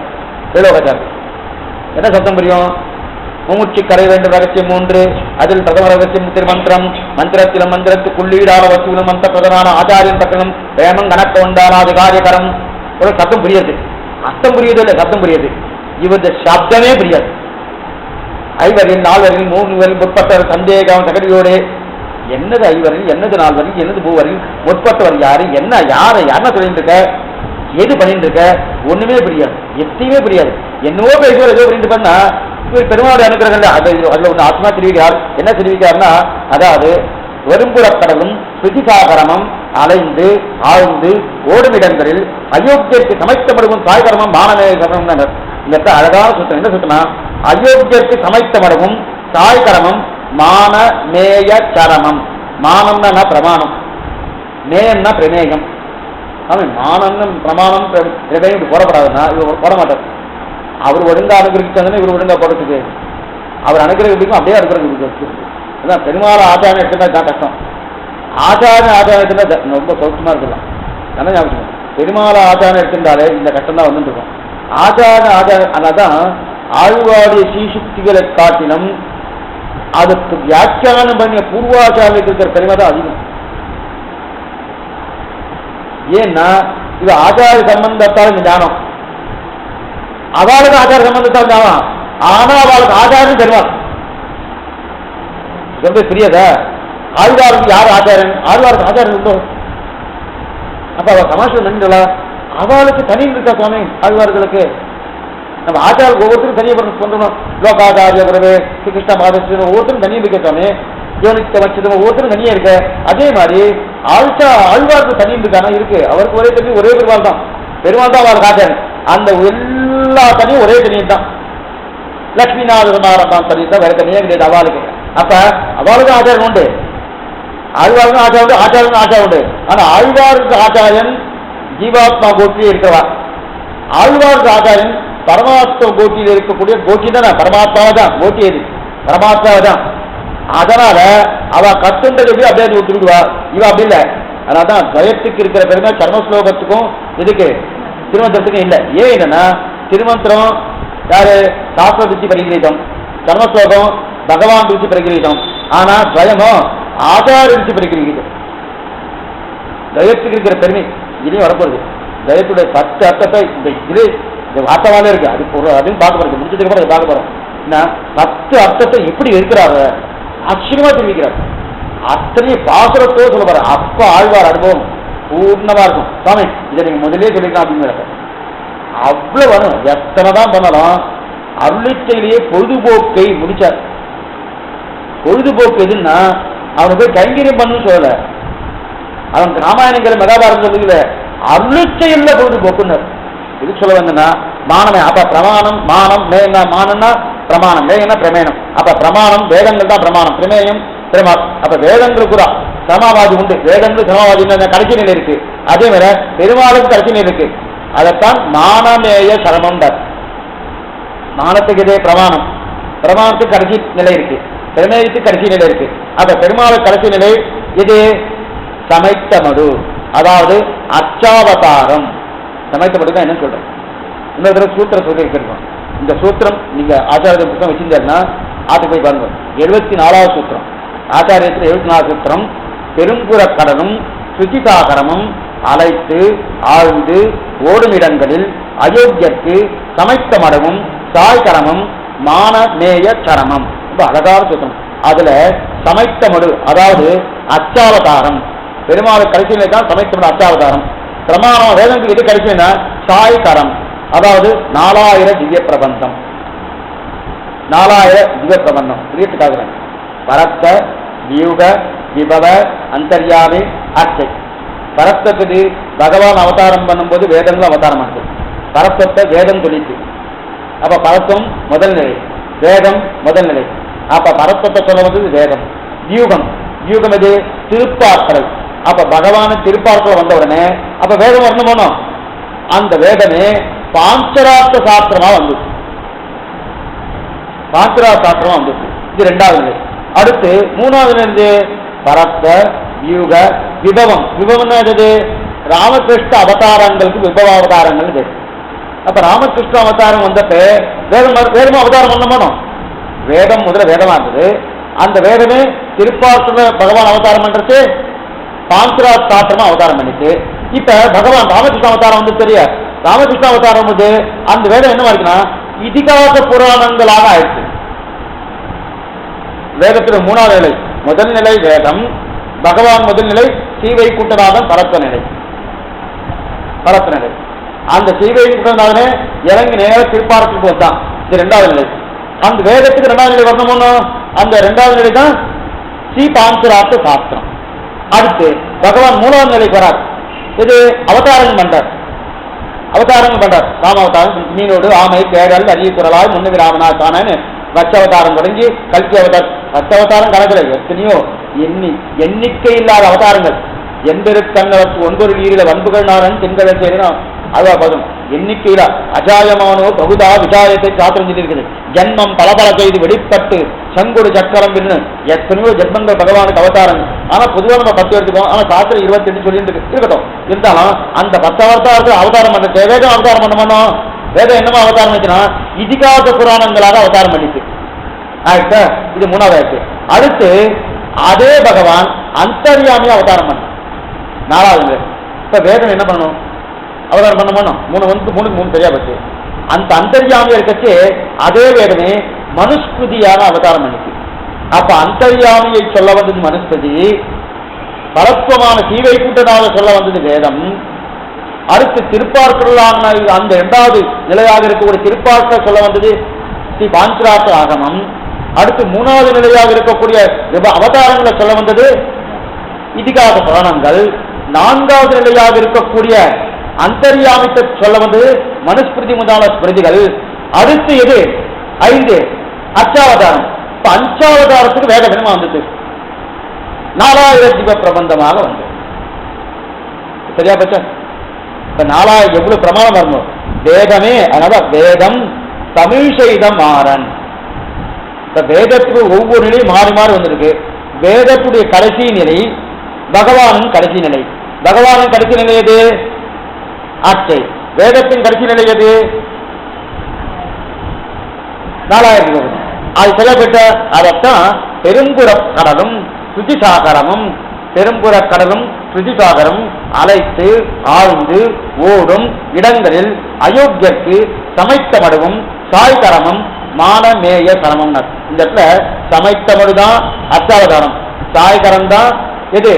என்ன சப்தம் புரியும்? மூச்சு கரை வேண்டும் ரகசியம் 3, அதில் பிரதம ரகசியம் திருமந்திரம், மந்திரத்திலும் மந்திரத்துக்குள்ளீடான வசூலும் மந்திர பிரதமான ஆச்சாரியன் பக்கமும் பிரேமம் கணக்க உண்டான அதிகாரியகரம். ஒரு சப்தம் புரியாது, அர்த்தம் புரியுது இல்லை, சப்தம் புரியுது. இவரது சப்தமே புரியாது. 5 4 3 முற்பட்ட சந்தேகம் தகடியோடு என்னது 5 என்னது 4 என்னது 3 முற்பட்டவர் யாரு, என்ன யாருன்னா சொல்லிட்டு இருக்க, எது பண்ணிட்டு இருக்க, ஒண்ணுமே புரியாது, எத்தையுமே புரியாது. என்னவோ பேசுவார், ஏதோ பண்ணிட்டு பண்ணா இவர் பெருமாளுடைய அனுகிரகங்கள். அதுல ஒன்று ஆத்மா தெரிவிக்கிறார். என்ன தெரிவிக்கிறார்னா, அதாவது வரும்புறக்கடலும் சுதிசாகரமும் அலைந்து ஆழ்ந்து ஓடும் இடங்களில் அயோக்கியருக்கு சமைத்தமடுவும் தாய்கரமும் மானமேகரம். இந்த அழகான சுத்தம். என்ன சுத்தனா, அயோக்கியருக்கு சமைத்தமடவும் தாய்கரமும் மானமேய சரமம். மானம்னா பிரமாணம், மேயம்னா பிரமேயம். மானம்னு பிரமாணம் பிரமேயம் போடப்படாதுன்னா இவர் போட மாட்டார். அவர் ஒழுங்கா அனுகிரகிச்சாங்கன்னா இவர் ஒழுங்கா போடுறதுக்கு, அவர் அனுகிரகிக்கும் அப்படியே அனுகிரகிக்கு. அதான் பெருமாள் ஆச்சாரம் எடுத்துட்டா தான் கஷ்டம். ஆச்சாரம் எடுத்துட்டா ரொம்ப சௌக்கியமா இருக்கலாம். நல்லா ஞாபகம், பெருமாள் ஆச்சாரம் எடுத்துட்டாலே இந்த கஷ்டம் தான் வந்துட்டு இருக்கும். ஆச்சாரம் அதான் ஆழ்வாடைய சீசுக்திகளை காட்டிலும் அதுக்கு வியாக்கியானம் பண்ணிய பூர்வாச்சாரியத்துக்கு இருக்கிற பெருமை தான் அதிகம். ஏன்னா இது ஆச்சார சம்பந்தத்தால் இந்த ஞானம், அவளுக்கு ஆச்சார சம்பந்தத்தால் ஞானம். ஆனா அவளுக்கு ஆச்சாரம் தருவார். ரொம்ப புரியாத, ஆழ்வாருக்கு யார் ஆச்சாரன்? ஆழ்வாருக்கு ஆச்சாரம் உண்டோ? அப்ப அவள் சமாஷம் நின்றா அவளுக்கு தனி இருக்கா சுவாமி? ஆழ்வார்களுக்கு நம்ம ஆச்சாரம் ஒவ்வொருத்தரும் தனியாக சொல்லணும். லோகாச்சாரிய குருவே ஸ்ரீகிருஷ்ண பாதஸ்ரீ ஒவ்வொருத்தரும் தனியாக இருக்காமே, யோனித்த வச்சதும் ஒவ்வொருத்தரும் தனியாக இருக்க. அதே மாதிரி ஆழ்வாருக்கு தனியும் இருக்கானா இருக்கு. அவருக்கு ஒரே தனி ஒரே பெருமாள் தான், பெருமாள் தான் அவருக்கு ஆச்சாரம். அந்த எல்லா தனியும் ஒரே தனியும் தான். லட்சுமிநாத சமாரம்பம் தனி தான், வேற தனியாக கிடையாது அவளுக்கு. அப்ப அவளுக்கும் ஆச்சாரம் உண்டு, ஆழ்வாருக்கும் ஆச்சாரம் உண்டு, ஆச்சாரனுக்கும் ஆச்சாரம் உண்டு. ஆனா ஆழ்வாருக்கு ஆச்சாரியன் ஜீவாத்மா கோட்டிலே இருக்கிறவா, ஆழ்வாருக்கு ஆச்சாரியன் பரமாத்மா கோட்டியில் இருக்கக்கூடிய கோட்டி தானே, பரமாத்மாவை தான் கோட்டி, எது பரமாத்மாவை தான். அதனால அவ கத்துன்றது எப்படி அப்படியே விட்டுடுவா, இவ அப்படி இல்லை. அதனால்தான் துவயத்துக்கு இருக்கிற பெருமை சர்மஸ்லோகத்துக்கும் இதுக்கு திருமந்திரத்துக்கும் இல்லை. ஏன் என்னன்னா திருமந்திரம் யாரு சாஸ்திர ருச்சி பரிகிரீதம், சர்மஸ்லோகம் பகவான் ருச்சி பரிகிரீதம். ஆனா துவயமோ ஆச்சார ருச்சி பரிகிரீதம். துவயத்துக்கு இருக்கிற பெருமை இதையும் வரப்போகுது. துவயத்துடைய 10 அர்த்தத்தை இந்த வார்த்தவாலே இருக்கு, அது அதையும் பார்க்க போறது. முடிச்சதுக்கு அப்புறம் அதை பார்க்க போறோம். 10 அர்த்தத்தை எப்படி இருக்கிறாரு, ஆச்சரியமா தெரிவிக்கிறார். அத்தனையும் பாசுரத்தோ சொல்ல போற. அப்ப ஆழ்வார் அனுபவம் பூர்ணமா இருக்கும். சுவாமி இதை நீங்க முதலே சொல்லிக்கலாம் அப்படிங்கிறாங்க. அவ்வளவு வரும். எத்தனைதான் பண்ணலாம். அருளிச்சையிலேயே பொழுதுபோக்கை முடிச்சார். பொழுதுபோக்கு எதுன்னா அவனுக்கு போய் கைங்கரியம் பண்ணு சொல்லல, அவனுக்கு ராமாயணங்கிற மகாபாரதம் சொல்லுகிற அருளிச்சையில் பொழுதுபோக்குன்னு இது சொல்ல வந்தனா மானமே. அப்ப பிரமாணம் மானம் மேனா, மானம்னா பிரமாணம், மேனா பிரமேனம். அப்ப பிரமாணம் வேதங்கள் தான் பிரமாணம், பிரமேயம் பிரமா. அப்ப வேதங்களுக்கு கூட சமாவாதி உண்டு. வேதங்கள் சமாவாதி கடைசி நிலை இருக்கு. அதே மாதிரி பெருமாளுக்கு கடைசி நிலை இருக்கு. அதைத்தான் மானமேய சரமம். மானத்துக்கு இதே பிரமாணம், பிரமாணத்துக்கு கடைசி நிலை இருக்கு, பிரமேயத்துக்கு கடைசி நிலை இருக்கு. அப்ப பெருமாளுக்கு கடைசி நிலை இது சமைத்த மடு, அதாவது அச்சாவதாரம். சமைத்த மடு தான் என்ன சொல்றேன். இன்னொரு தடவை சூத்திர சொல்லியிருக்கோம். இந்த சூத்திரம் நீங்க ஆச்சாரிய புத்தகம் வச்சிருந்தா ஆட்டு போய் பாருங்க. 74வது சூத்திரம் ஆச்சாரியத்தில் 74 சூத்திரம். பெரும்புற கடனும் சுச்சிதாகரமும் அலைத்து ஆழ்ந்து ஓடும் இடங்களில் அயோக்கியற்கு சமைத்த மடமும் சாய்கரமும் மானமேய சரமம். ரொம்ப அழகான சூத்திரம். அதுல சமைத்த மடு அதாவது அச்சாவதாரம், பெருமாள் கடைசியில தான் சமைத்த மடு அச்சாவதாரம். பிரமாணம் வேதத்துக்கு எது கடைசினா சாய்கரம், அதாவது 4000 திவ்ய பிரபந்தம். 4000 திவ்ய பிரபந்தம் புரியத்துக்காக பரத்த வியூக விபவ அந்தர்யாமி அர்ச்சை. பரத்தத்துக்கு பகவான் அவதாரம் பண்ணும்போது வேதங்களும் அவதாரம் ஆச்சு. பரத்தத்தை வேதம் சொல்லிச்சு. அப்ப பரத்தம் முதல் நிலை, வேதம் முதல் நிலை. அப்ப பரத்தத்தை சொல்ல வந்தது வேதம். வியூகம், வியூகம் எது திருப்பாற்றல். அப்ப பகவான திருப்பாற்றல் வந்த உடனே அப்ப வேதம் வரணும் போனோம். அந்த வேதமே பாஞ்சரார்த்த சாஸ்திரமா வந்துச்சு. பாஞ்சரார்த்த சாஸ்திரமா வந்துச்சு. இது 2வது நிலை. அடுத்து 3வது நிலை பரத்த வியூக விபவம். விபவம் எது ராமகிருஷ்ண அவதாரங்களுக்கு விபவ அவதாரங்கள் பேரு. அப்ப ராமகிருஷ்ண அவதாரம் வந்தப்ப வேதமும் அவதாரம் பண்ணணும். வேதம் முதல்ல வேதமா இருந்தது. அந்த வேதமே திருப்பாற்றல பகவான் அவதாரம் பண்றது பாஞ்சரார்த்த சாஸ்திரமா அவதாரம் பண்ணிட்டு இப்ப பகவான் ராமகிருஷ்ண அவதாரம் வந்து தெரிய ராமகிருஷ்ண அவதாரம் வந்து அந்த வேதம் என்னவா இருக்குன்னா இதிகாச புராணங்களாக ஆயிடுச்சு. வேதத்துல 3வது நிலை. முதல் நிலை வேதம், பகவான் முதல் நிலை சீவை கூட்டநாதன் பரத்த நிலை. பரத்த நிலை அந்த சீவை கூட்டநாதனே இறங்கி நேர திருப்பாரத்துக்கு வந்தான். இது 2வது நிலை. அந்த வேதத்துக்கு 2வது நிலை வரணும்னு அந்த 2வது நிலை தான் ஸ்ரீ பாஞ்சரார்த்த சாஸ்திரம். அடுத்து பகவான் 3வது நிலைக்கு வரார். இது அவதாரங்கள் பண்றார். அவதாரங்கள் பண்றார். ராம அவதாரம் மீனோடு ஆமை கேடல் அரிய குரலாய் முன்னவி ராமநாதானு வச்ச அவதாரம் தொடங்கி கல்கி அவதாரம். 10 அவதாரம் கணக்கில் எத்தனையோ எண்ணிக்கை இல்லாத அவதாரங்கள். எந்திருத்தங்களுக்கு 9 ஈரில வன்புகள் நாரன் தென்கழ செய்யணும். அதுவா பதம் எண்ணிக்கையில அஜாயமானோ பகுதா விஜாயத்தை சாத்திரம் சொல்லியிருக்குது. ஜென்மம் பலபல செய்து வெளிப்பட்டு சங்குடு சக்கரம் பின்னு எத்தனையோ ஜென்மங்கள் பகவானுக்கு அவதாரங்கள். ஆனா பொதுவாக நம்ம 10 எடுத்துக்கோம். ஆனா சாத்திரம் 28 சொல்லிட்டு இருக்கட்டும். இருந்தாலும் அந்த 10 அவதாரத்துக்கு அவதாரம் பண்ண வேதம் அவதாரம் பண்ண மாட்டோம். வேதம் என்னமா அவதாரம் பண்ணிச்சுன்னா இதிகாச புராணங்களாக அவதாரம் பண்ணிச்சு. ஆயிடுச்சா? இது 3வது ஆயிடுச்சு. அடுத்து அதே பகவான் அந்தர்யாமியா அவதாரம் பண்ண 4வது. இப்ப வேதம் என்ன பண்ணணும்? அவதாரம் பண்ண மாட்டோம். 3 சரியா போச்சு. அந்த அந்தர்யாமியா இருக்கச்சு அதே வேதமே மனுஸ்மிருதியான அவதாரம் பண்ணிச்சு. அப்ப அந்தர்யாமியை சொல்ல வந்தது மனுஸ்மிருதி, பரத்வமான சீவை கூட்டதாக சொல்ல வந்தது வேதம். அடுத்து திருப்பார்க்கலான அந்த இரண்டாவது நிலையாக இருக்கக்கூடிய திருப்பார்க்க சொல்ல வந்தது ஸ்ரீ பாஞ்சராத்திர ஆகமம். அடுத்து மூணாவது நிலையாக இருக்கக்கூடிய அவதாரங்களை சொல்ல வந்தது இதிகாச புராணங்கள். நான்காவது நிலையாக இருக்கக்கூடிய அந்தர்யாமித்த சொல்ல வந்தது மனுஸ்மிருதி முதலான ஸ்மிருதிகள். அடுத்து எது 5 அச்சாவதாரம். இப்ப அஞ்சாவதாரத்துக்கு வேத வினமா வந்தது 4000 ஜீவ பிரபந்தமாக வந்தது. சரியா பச்சா? இப்ப 4000 எவ்வளவு பிரமாணம் வரணும் வேதமே. அதனால வேதம் தமிழ் செய்த மாறன். இப்ப வேதத்துக்கு ஒவ்வொரு நிலையும் மாறி மாறி வந்திருக்கு. வேதத்துடைய கடைசி நிலை பகவானின் கடைசி நிலை. பகவானின் கடைசி நிலை எது? ஆட்சை. வேதத்தின் கடைசி நிலை எது? 4000. அது சொல்லப்பட்ட அதத்தான் பெரும்புற கடலும் சுதிசாகரமும். பெரும்புற கடலும் சுதிசாகரம் அலைத்து ஆழ்ந்து ஓடும் இடங்களில் அயோக்கியர்க்கு சமைத்த மடுவும் சாய்கரமும் மானமேய சரமம். இந்த இடத்துல சமைத்த மடுதான் அச்சாவதாரம், சாய்கரம் தான் எது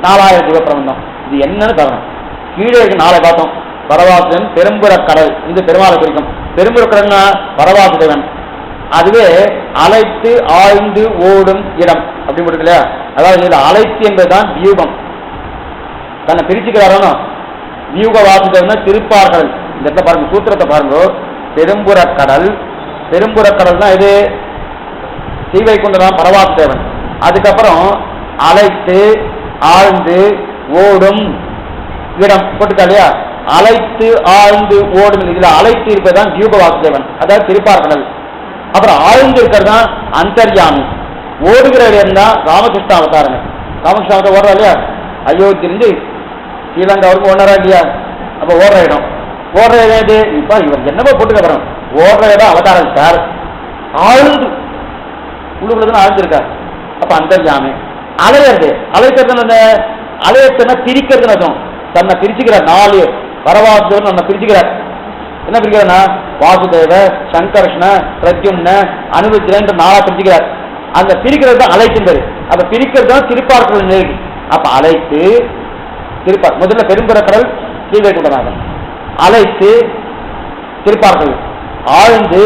4000 ஜீவ பிரபந்தம். இது என்னன்னு தரணும். கீழே இருக்கு 4 பார்த்தோம். பரவாசுதன் பெரும்புற கடல், இது பெருமாளை குறிக்கும். பெரும்புற கடல்னா பரவாசுதேவன். அதுவே அலைத்து ஆழ்ந்து ஓடும் இடம் அப்படின்னு இருக்கு இல்லையா? அதாவது இது அலைத்து என்பதுதான் வியூகம். தன்னை பிரிச்சுக்கிறாரோ வியூக வாசுதேவன் திருப்பார்கள். இந்த இடத்துல பாருங்க, சூத்திரத்தை பாருங்க. பெரும்புற கடல், பெரும்புற கடல் தான் இது ஸ்ரீவைகுண்டதான் பரவாசுதேவன். அதுக்கப்புறம் அலைத்து ஆழ்ந்து ஓடும் இடம் போட்டுக்கா இல்லையா? அலைத்து ஆழ்ந்து ஓடும் இதுல அலைத்து இருப்பதுதான் வியூக வாசுதேவன், அதாவது திருப்பார்கடல். அப்புறம் ஆழ்ந்து இருக்கிறது தான் அந்தர்யாமி. ஓடுகிற இடம் தான் ராமகிருஷ்ண அவதாரங்க. ராமகிருஷ்ண அவதாரம் ஓடுறா இல்லையா? அயோத்தியிலிருந்து ஸ்ரீலங்கா வரைக்கும் ஓடுறா இல்லையா? அப்ப ஓடுற இடம், ஓடுற இடம் இது. இப்ப இவர் என்னவோ போட்டுக்க போறோம். ஓடுற இடம் அவதாரம் சார். ஆழ்ந்து உள்ளுக்குள்ளதான் ஆழ்ந்திருக்கார். அப்ப அந்தர்யாமி. அலையிறது, அலைக்கிறது அலையத்துனா பிரிக்கிறது அர்த்தம். தன்னை பிரிச்சுக்கிறார். 4 பரவாசுதேவன் நம்ம பிரிச்சுக்கிறார். என்ன பிரிக்கிறா? வாசுதேவ, சங்கர்ஷ்ண, பிரத்யும்ன, அனுருத்ரன் 4 பிரிச்சுக்கிறார். அந்த பிரிக்கிறது தான் அலைக்கின்றது. அப்ப பிரிக்கிறது தான் திருப்பார்க்கடல் நிலை. அப்ப அலைத்து திருப்பார் முதல்ல பெரும்புற கடல் ஸ்ரீவைகுண்டநாதன், அலைத்து திருப்பார்க்கடல், ஆழ்ந்து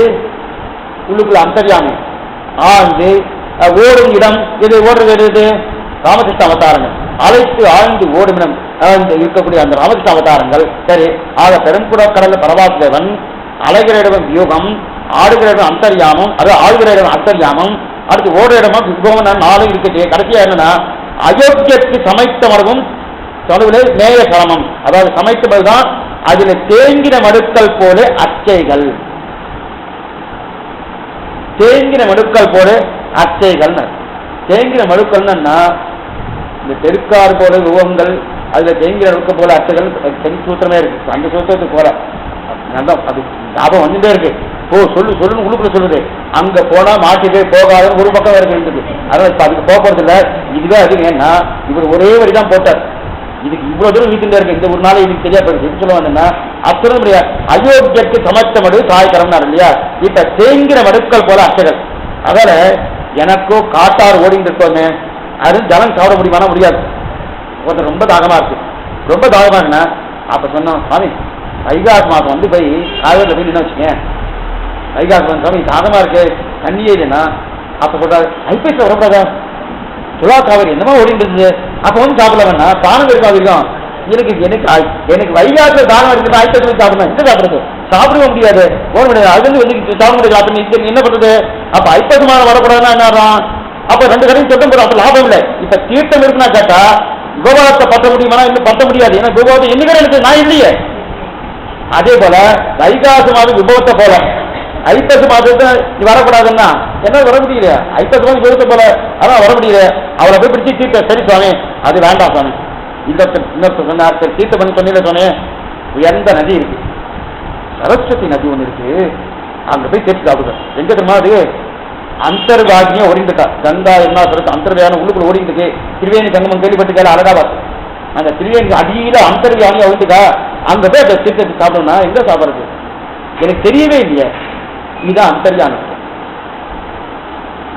உள்ளுக்குள்ள அந்தர்யாமி, ஆழ்ந்து ஓடும் இடம் இது. ஓடுறது எது? ராமகிருஷ்ண அவதாரங்கள். அலைத்து ஆழ்ந்து ஓடும் இருக்கக்கூடிய அந்த ராமகிருஷ்ண அவதாரங்கள். சரி, ஆக பெரும்புற கடல் பரவாசுதேவன், அலைகிற இடம் வியூகம், ஆடுகிற இடம் அந்தர்யாமம், அது ஆடுகிற இடம் அந்தர்யாமம். அடுத்து ஓடுற இடமா விபவம் 4 இருக்குது. கடைசியா என்னன்னா அயோக்கியத்துக்கு சமைத்த மரபும் தொலைவிலே மேய சரமம். அதாவது சமைத்ததுதான் அதுல தேங்கின மடுக்கள் போல அச்சைகள், தேங்கின மடுக்கள் போல அச்சைகள். தேங்கின மடுக்கள்னா இந்த தெருக்காறு போல விவகங்கள், அதுல தேங்கின மடுக்க போல அச்சைகள் சூத்திரமே இருக்கு. அந்த சூத்திரத்துக்கு போல நல்லா அது லாபம் வந்துட்டே இருக்கு. சொல்லுன்னு உள்ளுக்குள்ள சொல்லுது. அங்க போனா மாட்டிட்டே போகாதுன்னு ஒரு பக்கம் இருக்கு. அதனால இப்ப அதுக்கு போறது இல்லை. இதுவே அது ஏன்னா இவர் ஒரே வரிதான் போட்டார். இதுக்கு இவ்வளவு தூரம் வீட்டுல இருக்கு. இந்த ஒரு நாள் இதுக்கு தெரியாது சொல்லுவாங்கன்னா அத்தனை முடியாது. அயோக்கியத்துக்கு சமைத்த மடு சாய்கரம் இல்லையா? இப்ப தேங்கிற மடுக்கள் போல அச்சைகள். அதனால எனக்கோ காட்டாறு ஓடிட்டு இருக்கோமே, அது ஜலம் சாப்பிட முடியுமானா முடியாது. ஒருத்தர் ரொம்ப தாகமா இருக்கு, ரொம்ப தாகமா இருக்குன்னா அப்ப சொன்னோம், சாமி வைகாசி மாதம் வந்து போய் காவேரியில் போய் நின்று வச்சுக்கேன். வைகாசி மாதம் சாமி தாகமா இருக்கு, தண்ணியே இல்லைன்னா அப்ப சொல்றாரு ஐப்பசியில் வரக்கூடாதா? சுலா காவேரி என்னமா ஓடிட்டு இருந்தது, அப்ப வந்து சாப்பிட வேணா தானம் இருக்காதிருக்கும். எனக்கு வைகாசியில் தானம் இருக்குது, ஐப்பசி சாப்பிடணும். என்ன சாப்பிடுறது? சாப்பிடவே முடியாது, போக முடியாது. அது வந்து சாப்பிட முடியாது. என்ன பண்றது? அப்ப ஐப்பசி மாதம் வரக்கூடாதுன்னா என்னதான்? அப்ப 2 கடையும் சொட்டம் போது அப்ப லாபம் இல்லை. இப்ப தீர்த்தம் இருக்குன்னா கேட்டா விபவாதத்தை பற்ற முடியுமா? இன்னும் பற்ற முடியாது. ஏன்னா விபவாதம் என்னைக்கு எனக்கு நான் இல்லையே. அதே போல வைகாசி மாதம் விபவத்தை போல ஐப்பசி மாதத்தை நீ வரக்கூடாதுன்னா என்ன வர முடியல. ஐப்பசி மாதம் விபவத்தை போல அதான் வர முடியல. அவளை போய் பிடிச்சி தீர்த்த. சரி சுவாமி அது வேண்டாம் சுவாமி, இன்னொருத்தர் சொன்னார் தீர்த்த பண்ணி சொன்னீங்க. சொன்னேன் உயர்ந்த நதி இருக்கு, சரஸ்வதி நதி ஒன்று இருக்கு, அங்க போய் தீர்த்து சாப்பிடுங்க. எங்க தெரியுமா? அது அந்தர்வாகியம் ஓடிந்துட்டா. கங்கா என்ன சொல்றது? அந்தர்வியான உள்ளுக்குள்ள ஓடிந்துருக்கு. திரிவேணி சங்கமம் கேள்விப்பட்டுக்கா? அலகாபாத் அந்த திரிவேணி அடியில அந்தர்வியானியா ஓடிந்துக்கா. அங்க போய் அந்த தீர்த்தத்தை சாப்பிடணும்னா எங்க சாப்பிடுறது? எனக்கு தெரியவே இல்லையே. இதுதான் அந்தர்யாமிக்கம்.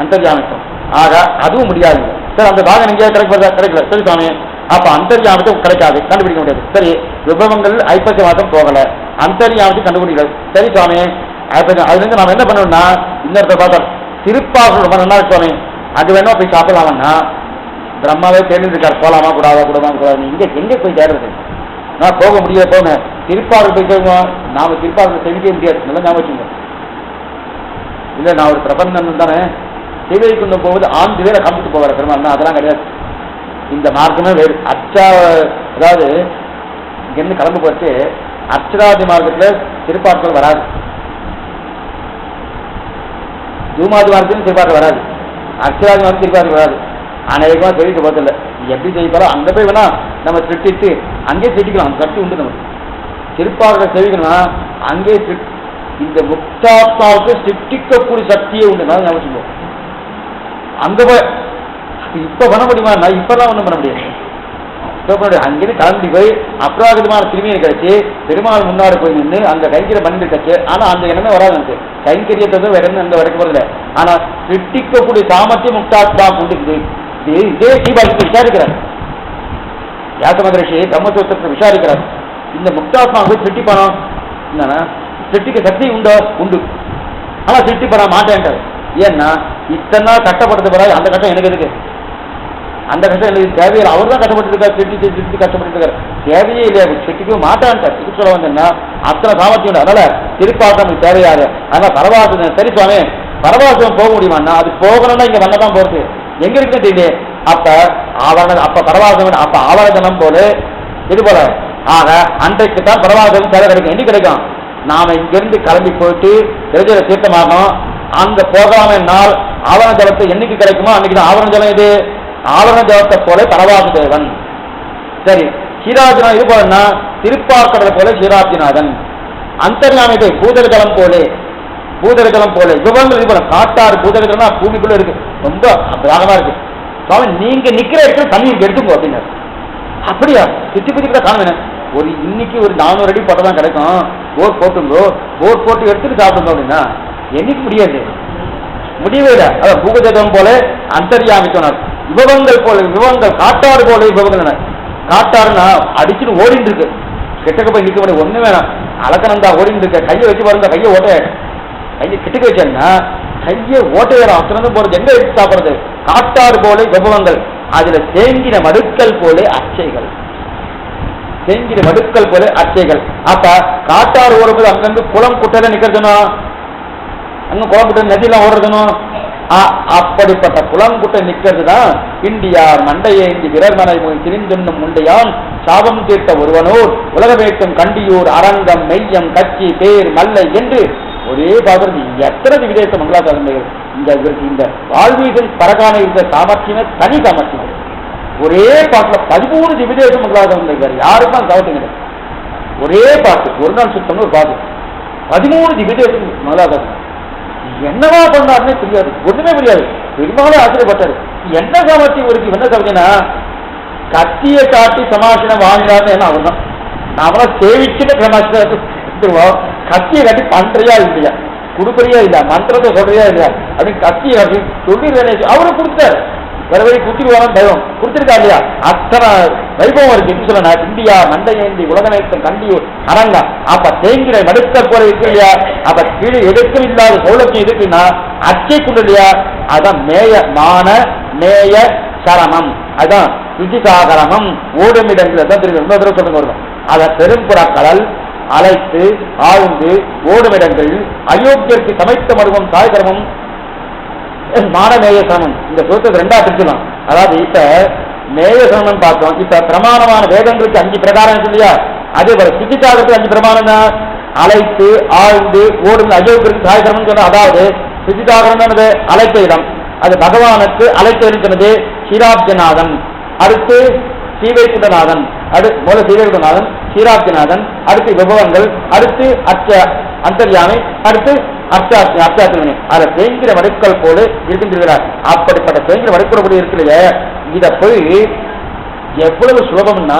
அந்தர்யாமிக்கம். ஆக அதுவும் முடியாது. சார் அந்த பாகம் எங்கேயாவது கிடைக்கல. சரி சாமி அப்ப அந்தர்யாமத்தும் கிடைக்காது, கண்டுபிடிக்க முடியாது. சரி, விபவங்கள் ஐப்பசியவாதம் போகல, அந்தர்யாமத்தையும் கண்டுபிடிக்கிறது. சரி சுவாமி, அதுல இருந்து நாம என்ன பண்ணணும்னா இன்னொருத்த பார்த்தோம் திருப்பாசல் ரொம்ப நல்லா சுவாமி, அது வேணா போய் சாப்பிடலாமன்னா பிரம்மாவே தேடிட்டு இருக்காரு, போலாமா கூடாதா கூடாது இங்க எங்க போய் தேடுறது, நான் போக முடியாது. போங்க திருப்பாடல் போய் போவோம், நாம திருப்பாடல் செவிக்க முடியாது. நல்லா ஞாபகம் வச்சுங்க. இல்ல நான் ஒரு பிரபந்தம் தானே சிவை கொண்டு போவது ஆண்டு வேலை காமிட்டு போவார் பெருமாள், அதெல்லாம் கிடையாது. இந்த மார்க்கமே வேறு. அதாவது இங்கிருந்து கிளம்பு போச்சு அர்ச்சராதி மார்க்கத்துல திருப்பாற்றல் வராது, தூமாதி மார்க்கத்திலும் திருப்பாற்றல் வராது, அர்ச்சராதி மார்க்கம் திருப்பாற்றல் வராது. அநேகமா தெரிவிக்க போதில்லை. எப்படி செய்யப்போம் அங்க போய் வேணா நம்ம திட்டிட்டு அங்கேயே திட்டிக்கலாம், அந்த சக்தி உண்டு நமக்கு. திருப்பாற்றலை தெரிவிக்கணும்னா அங்கே இந்த முக்தாத்மாவுக்கு சிட்டிக்கக்கூடிய சக்தியே உண்டு. நான் ஞாபகம் அங்க போய் இப்ப பண்ண முடியுமா, நான் இப்பதான் ஒண்ணும் பண்ண முடியாது. அங்கிருந்து கிளம்பி போய் அப்ராகிதமான திரும்பியை கிடைச்சி பெருமாள் முன்னாடி போய் நின்று அந்த கைங்கரியம் பண்ணிட்டு கட்சி. ஆனா அந்த எண்ணமே வராது எனக்கு, கைங்கரியத்தை வேற என்ன அந்த வரைக்கும் போறதில்ல. ஆனா சிட்டிக்கக்கூடிய சாமர்த்தியம் முக்தாத்மா உண்டு. இதே தீபாவளி விசாரிக்கிறார் வியாச மகரிஷி பிரம்மசூத்திரத்தை விசாரிக்கிறார். இந்த முக்தாத்மாவுக்கு சிட்டி பணம் என்னன்னா சிட்டிக்கு சக்தி உண்டோ உண்டு, ஆனா சிட்டி பண்ண மாட்டேன்ட்டார். ஏன்னா இத்தனை நாள் கஷ்டப்படுத்த போறாரு, அந்த கஷ்டம் எனக்கு எதுக்கு, அந்த கஷ்டம் எனக்கு தேவையில்லை. அவர் தான் கஷ்டப்பட்டு இருக்காரு, சிட்டி கஷ்டப்பட்டு இருக்காரு, தேவையே இல்லையா, சிட்டிக்கும் மாட்டான்ட்டார். இது சொல்ல வந்தேன்னா அத்தனை சாமர்த்தியம் உண்டு. அதனால திருப்பாட்டம் நமக்கு தேவையாது. அதனால பரவாசம் சரி சுவாமி பரவாசம் போக முடியுமான்னா அது போகணும்னா இங்க வந்ததான் போறது, எங்க இருக்குன்னு தெரியல. அப்ப ஆவரணம், அப்ப பரவாசம், அப்ப ஆவரணம் போல இது போல. ஆக அன்றைக்கு தான் பரவாசம் தேவை கிடைக்கும். என்ன கிடைக்கும், நாம இங்கிருந்து கிளம்பி போயிட்டு விரஜல தீர்த்தமாகணும். அங்க போகாம நாள் ஆவரண ஜலத்தை என்னைக்கு கிடைக்குமோ அன்னைக்கு தான் ஆவரண ஜலம். இது ஆவரண ஜலத்தை போல பரவாச தேவன். சரி, சீராஜிநாதன் இது போலன்னா திருப்பார்க்கடலை போல சீராஜிநாதன். அந்தர்யாமிதை பூதரஜலம் போலே, பூதரஜலம் போல விபவங்கள் இது போல. காட்டாறு பூதரஜலம்னா பூமிக்குள்ள இருக்கு, ரொம்ப தாகமா இருக்கு. சுவாமி நீங்க நிக்கிற இடத்துல தண்ணி எடுத்துக்கோ அப்படின்னாரு. அப்படியா சுத்தி புத்தி கூட காணுவேன். ஒரு இன்னைக்கு ஒரு 400 அடி போட்டதான் கிடைக்கும், போர் போட்டுங்கோ, போர் போட்டு எடுத்துட்டு சாப்பிடுங்க அப்படின்னா என்னைக்கு முடியாது, முடியவே இல்லை. அதான் பூகஜலம் போல அந்தர்யாமித்தனர். விபவங்கள் போல விபவங்கள், காட்டாறு போல விபவங்கள். காட்டாறுனா அடிச்சுட்டு ஓடிட்டு இருக்கு, கிட்டக்க போய் நிற்க முடியாது, ஒண்ணு வேணாம் அலக்கணந்தா ஓடிட்டு இருக்க. கையை வச்சு பாருங்க, கையை ஓட்டையாயிடும். கையை கிட்டக்க வச்சேன்னா கையை ஓட்டையிடும், அத்தனை போறது எங்க எடுத்து சாப்பிடுறது. காட்டாறு போல விபவங்கள், அதுல தேங்கின மடுக்கல் போல அச்சைகள், தேங்கின மடுக்கல் போல அச்சைகள். அப்ப காட்டாறு ஓடும்போது அங்கிருந்து குளம் குட்டையில நிக்கிறதுனோ, அங்க குளம் குட்டை நதியெல்லாம் ஓடுறதுனோ, அப்படிப்பட்ட குளங்குட்டை நிற்கிறது தான் இந்தியார் மண்டையேந்தி விரர்மனை திரிந்துண்ணும் முண்டையான் சாபம் தீர்த்த ஒருவனோர் உலகவேட்டும் கண்டியூர் அரங்கம் மெய்யம் கட்சி பேர் மல்லை என்று ஒரே பாத்திரம். எத்தனை விதேச மங்களாசாரங்கள் இந்த வாழ்வீசன் பரகான இருந்த சாமர்த்தியமே தனி சாமர்த்தியம். ஒரே பாட்டுல 13 விதேச மங்களாசாரங்கள் வேறு யாருக்கும் கவட்டுங்க. ஒரே பாட்டு ஒரு நாள் சுத்தம்னு ஒரு பாட்டு, 13 விதேச மங்களாசாரம். என்னவா பண்ணாருன்னே தெரியாது, ஒண்ணுமே தெரியாது. பெரும்பாலும் ஆச்சரியப்பட்டாரு, என்ன சாமர்த்தியம் இருக்கு. என்ன சாமர்த்தியம்னா கத்தியை காட்டி சமாசனம் வாங்கினாருன்னு என்ன அவர் தான். நாமெல்லாம் சேவிச்சுட்டு சமாசனம் கத்தியை காட்டி பண்றியா இல்லையா, கொடுக்குறியா இல்லையா, மந்திரத்தை சொல்றியா இல்லையா அப்படின்னு கத்தியை காட்டி சொல்லிடுறேன். அவரு கொடுத்தாரு, வேற வழி குத்திடுவாங்க தெய்வம் கொடுத்துருக்கா இல்லையா. அத்தனை வைபவம் இருக்கு. எப்படி சொல்ல இந்தியா மண்டையேந்தி உலகநேசம் கண்டியூர் அரங்கா. அப்ப தேங்கிற மடுக்க போல இருக்கு இல்லையா, அப்ப கீழே எடுக்க இல்லாத சௌலத்தியம் இருக்குன்னா அச்சை கொண்டு இல்லையா. அதான் மேய மான மேய சரமம், அதான் சுஜிசாகரமம் ஓடுமிடங்கள் தான் தெரியும். இன்னொரு தடவை சொல்லுங்க வருவோம். அத பெரும்புற கடல் அழைத்து ஆழ்ந்து ஓடுமிடங்கள் அயோக்கியருக்கு சமைத்த மருவம் தாய்கரமும் மானமேய சமம். இந்த சூத்திரத்தை 2ஆ பிரிச்சுலாம். அதாவது இப்ப மேய சமம் பார்த்தோம். இப்ப பிரமாணமான வேதங்களுக்கு 5 பிரகாரம் இல்லையா, அதே போல சுஜிதாகத்துக்கு 5 பிரமாணம் தான். அழைத்து ஆழ்ந்து ஓடும் அயோக்கியருக்கு தாய்கரமம் சொன்ன, அதாவது சுஜிதாகரம் அழைத்த இடம், அது பகவானுக்கு அழைத்த இடம் சொன்னது ஸ்ரீராப்ஜநாதன், அடுத்து ஸ்ரீவைகுண்டநாதன், மூல ஸ்ரீவைகுண்டநாதன் ஸ்ரீராப்ஜநாதன், அடுத்து விபவங்கள், அடுத்து அந்தர்யாமி, அடுத்து அர்த்தாத்திரமணி. அதை தேங்கிற வடுக்கள் போல இருக்கின்றார். அப்படிப்பட்ட தேங்கிற வடுக்கிற போல இருக்கிறது. இத போய் எவ்வளவு சுலபம்னா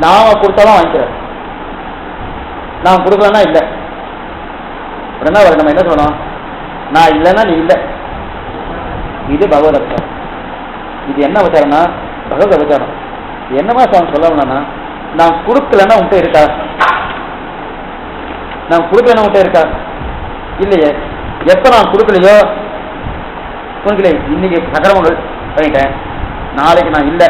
நாம கொடுத்தாலும் வாங்கிக்கிறார், நாம் கொடுக்கலன்னா இல்லை. நம்ம என்ன சொல்லணும், நான் இல்லைன்னா நீ இல்லை. இது பகவத் அவதாரம். இது என்ன அவதாரம்னா பகவத் அவதாரம். என்னமா சாமி சொல்லணும்னா, நான் கொடுக்கலன்னா உன்கிட்ட இருக்கா? நான் கொடுக்கலன்னா உன்கிட்ட இருக்கா? இல்லையே. எப்ப நான் கொடுக்கலையோ உனக்கு இல்லை. இன்னைக்கு சக்கரமங்கள் பண்ணிட்டேன், நாளைக்கு நான் இல்லை,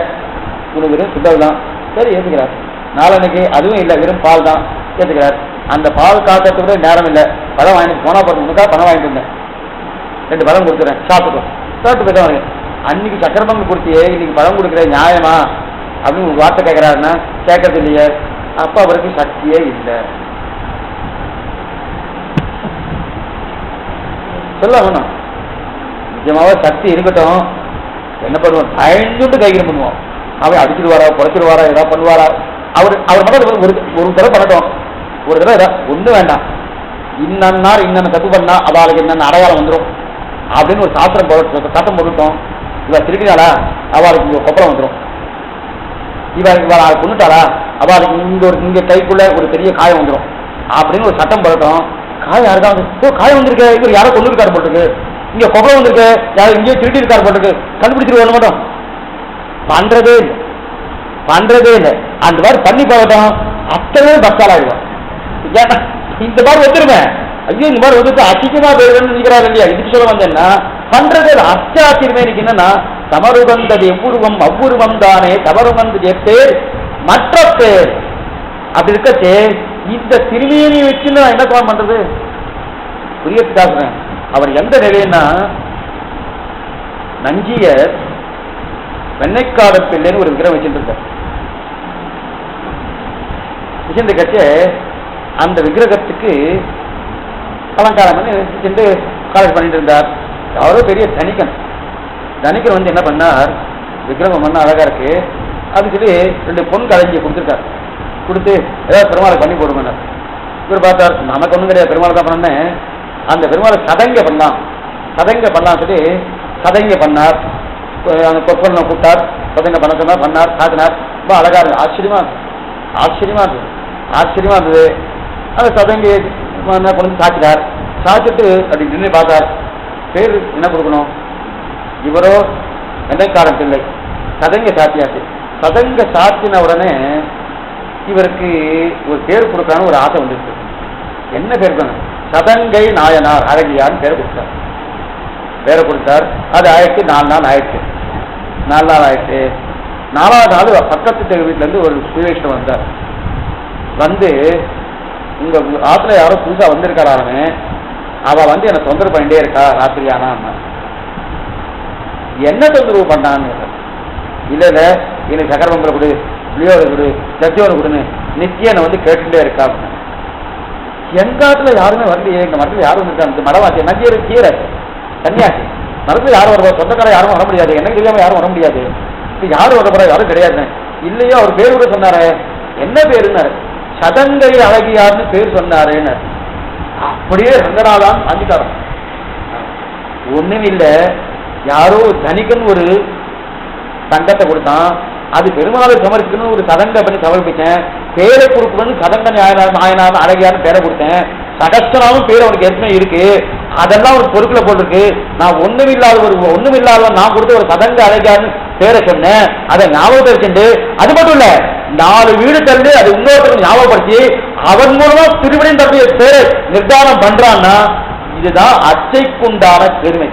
உனக்கு வெறும் சுண்டல் தான், சரி ஏற்றுக்கிறார். நாளைக்கு அதுவும் இல்லை, வெறும் பால் தான், ஏற்றுக்கிறார். அந்த பால் காக்கிறதுக்கு கூட நேரம் இல்லை, பழம் வாங்கிட்டு போனா போகிறதுக்கா பணம் வாங்கிட்டு இருந்தேன், 2 பழம் கொடுத்துறேன், சாப்பிட்டு போயிட்டு வாங்க. அன்னைக்கு சக்கரமங்கள் கொடுத்தியே, இன்னைக்கு பழம் கொடுக்குற நியாயமா அப்படின்னு ஒரு வார்த்தை கேட்கிறாருன்னா கேட்கறது இல்லையே. அப்ப அவருக்கு சக்தியே இல்லை. சொல்ல வேணும், நிஜமாவே சக்தி இருக்கட்டும். என்ன பண்ணுவோம், பயந்துட்டு கைகிரம் பண்ணுவோம். அவன் அடிச்சிடுவாரா, குறைச்சிடுவாரா, ஏதாவது பண்ணுவாரா? அவர் மட்டும் ஒரு தடவை பண்ணட்டும், ஒரு தடவை ஏதாவது ஒன்றும் வேண்டாம். இன்னன்னார் இன்னென்ன தப்பு பண்ணா அவளுக்கு என்னென்ன அடையாளம் வந்துடும் அப்படின்னு ஒரு சட்டம் போட்டுட்டோம். இவ திருடினாளா அவளுக்கு இங்க கொப்பளம் வந்துடும், இவளை கொண்டுட்டாளா அவளுக்கு இங்க கைக்குள்ள ஒரு பெரிய காயம் வந்துடும் அப்படின்னு ஒரு சட்டம் போட்டோம். காயம் யாருக்கா காயம் வந்திருக்கு, இவர் யாரோ கொண்டு இருக்காரு போட்டுருக்கு, இங்க கொப்பளம் வந்திருக்கு, யாரும் இங்கேயே திருடி இருக்காரு போட்டுருக்கு, கண்டுபிடிச்சிருவோம் மட்டும் பண்றதே இல்லை. அந்த மாதிரி பண்ணி போகட்டும், அத்தனை பக்தால் ஆயிடுவோம். இந்த மாதிரி வந்துருவேன், ஐயோ இந்த மாதிரி வந்து அசிங்கமா போயிடுவேன்னு நினைக்கிறாரு இல்லையா? இதுக்கு சொல்ல வந்தேன்னா பண்றது அச்சாத்திரமே எனக்கு என்னன்னா, தமருகந்தது எவ்வுருவம் அவ்வுருவம் தானே தவறுகந்து எப்பேர் மற்ற பேர். அப்படி இருக்கச்சே இந்த திருமேனி வச்சு நான் என்ன பண்றது புரியத்துக்காக. அவர் எந்த நிலைன்னா, நஞ்சியர் வெண்ணைக்காடு பிள்ளைன்னு ஒரு விக்கிரம் வச்சுருக்கார். வச்சிருக்கச்சே அந்த விக்கிரகத்துக்கு அலங்காரம் பண்ணி சென்று காலேஜ் பண்ணிட்டு இருந்தார். அவரோ பெரிய தனிக்கன் வந்து என்ன பண்ணார், விக்கிரகம் பண்ண அழகா இருக்கு அப்படின்னு சொல்லி 2 பொன் கலைஞ்சி கொடுத்துருக்கார். கொடுத்து ஏதாவது பெருமாளை பண்ணி போடுங்க. இவர் பார்த்தார், நமக்கு ஒன்றும் கிடையாது, பெருமாளை தான் பண்ணேன். அந்த பெருமாளை சதங்க பண்ணலாம் சொல்லி சதங்க பண்ணார். அந்த கொப்பனை கூட்டார், சதங்க பண்ண சொன்னார், பண்ணார், காட்டினார். ரொம்ப அழகா இருக்கு, ஆச்சரியமா இருந்தது. அந்த சதங்கை கொண்டு சாச்சினார். சாச்சிட்டு அப்படி நின்று பார்த்தார். பேர் என்ன கொடுக்கணும், இவரோ வெண்ணைக்காரன் பிள்ளை, சதங்க சாத்தியாச்சு. சதங்க சாத்தின உடனே இவருக்கு ஒரு பேர் கொடுக்கணும்னு ஒரு ஆசை வந்துருக்கு. என்ன பேர் இருக்கணும், சதங்கை நாயனார் அழகியான்னு பேரை கொடுத்தார். அது ஆயிடுச்சு. 4 நாள் ஆயிடுச்சு. 4வது நாள் பக்கத்து தெரு வீட்டுல இருந்து ஒரு சுயேஷ்டம் வந்தார். வந்து உங்க ஆத்துல யாரோ புதுசா வந்திருக்காராமே, அவ வந்து என்ன தொந்தரவு பண்ணிட்டே இருக்கா ராத்திரியானா. என்ன தொந்தரவு பண்ணான்னு இல்ல எனக்கு சக்கரபம்பரை கொடு, புளியோரை கொடு, லட்சியோரை கொடுன்னு நித்தியனை வந்து கேட்டுட்டே இருக்கா. எங்காத்துல யாருமே வரலையே, எங்க மரத்துல யாரும் வந்திருக்காங்க, மரவாசி நஞ்சியர் கீரை கன்னியாசி மரத்துல யாரும் வருவா, சொந்தக்கார யாரும் வர முடியாது, எனக்கு தெரியாம யாரும் வர முடியாது, யாரும் வர போறா, யாரும் கிடையாது. இல்லையோ அவர் பேர் கூட சொன்னாரு. என்ன பேருன்னாரு, சதங்கை அழகியார்னு பேர் சொன்னாருன்னு. அப்படியே ரங்கநாதான் அஞ்சிட்டாரு. ஒண்ணும் இல்ல, யாரோ தனிக்கன் ஒரு தங்கத்தை கொடுத்தான், அது பெருமாளை சமர்ப்பிக்கணும் ஒரு சதங்க பண்ணி சமர்ப்பிச்சேன். பேரை கொடுக்கணும்னு சதங்க நாயனார் அழகியார்னு பேரை கொடுத்தேன். சகஸ்தனாவும் பேர் அவனுக்கு ஏற்கனவே இருக்கு, அதெல்லாம் ஒரு பொருட்களை போட்டிருக்கு. நான் ஒண்ணுமில்லாதவன் நான் கொடுத்த ஒரு சதங்க அழகியார்னு பேரை சொன்னேன். அதை ஞாபகத்தை வச்சுட்டு, அது மட்டும் இல்ல 4 வீடு தள்ளி அது இன்னொருத்தருக்கு ஞாபகப்படுத்தி அவன் மூலமா திருவிடையின் தன்னுடைய பேரை நிர்தாரணம் பண்றான்னா இதுதான் அச்சைக்குண்டான பெருமை.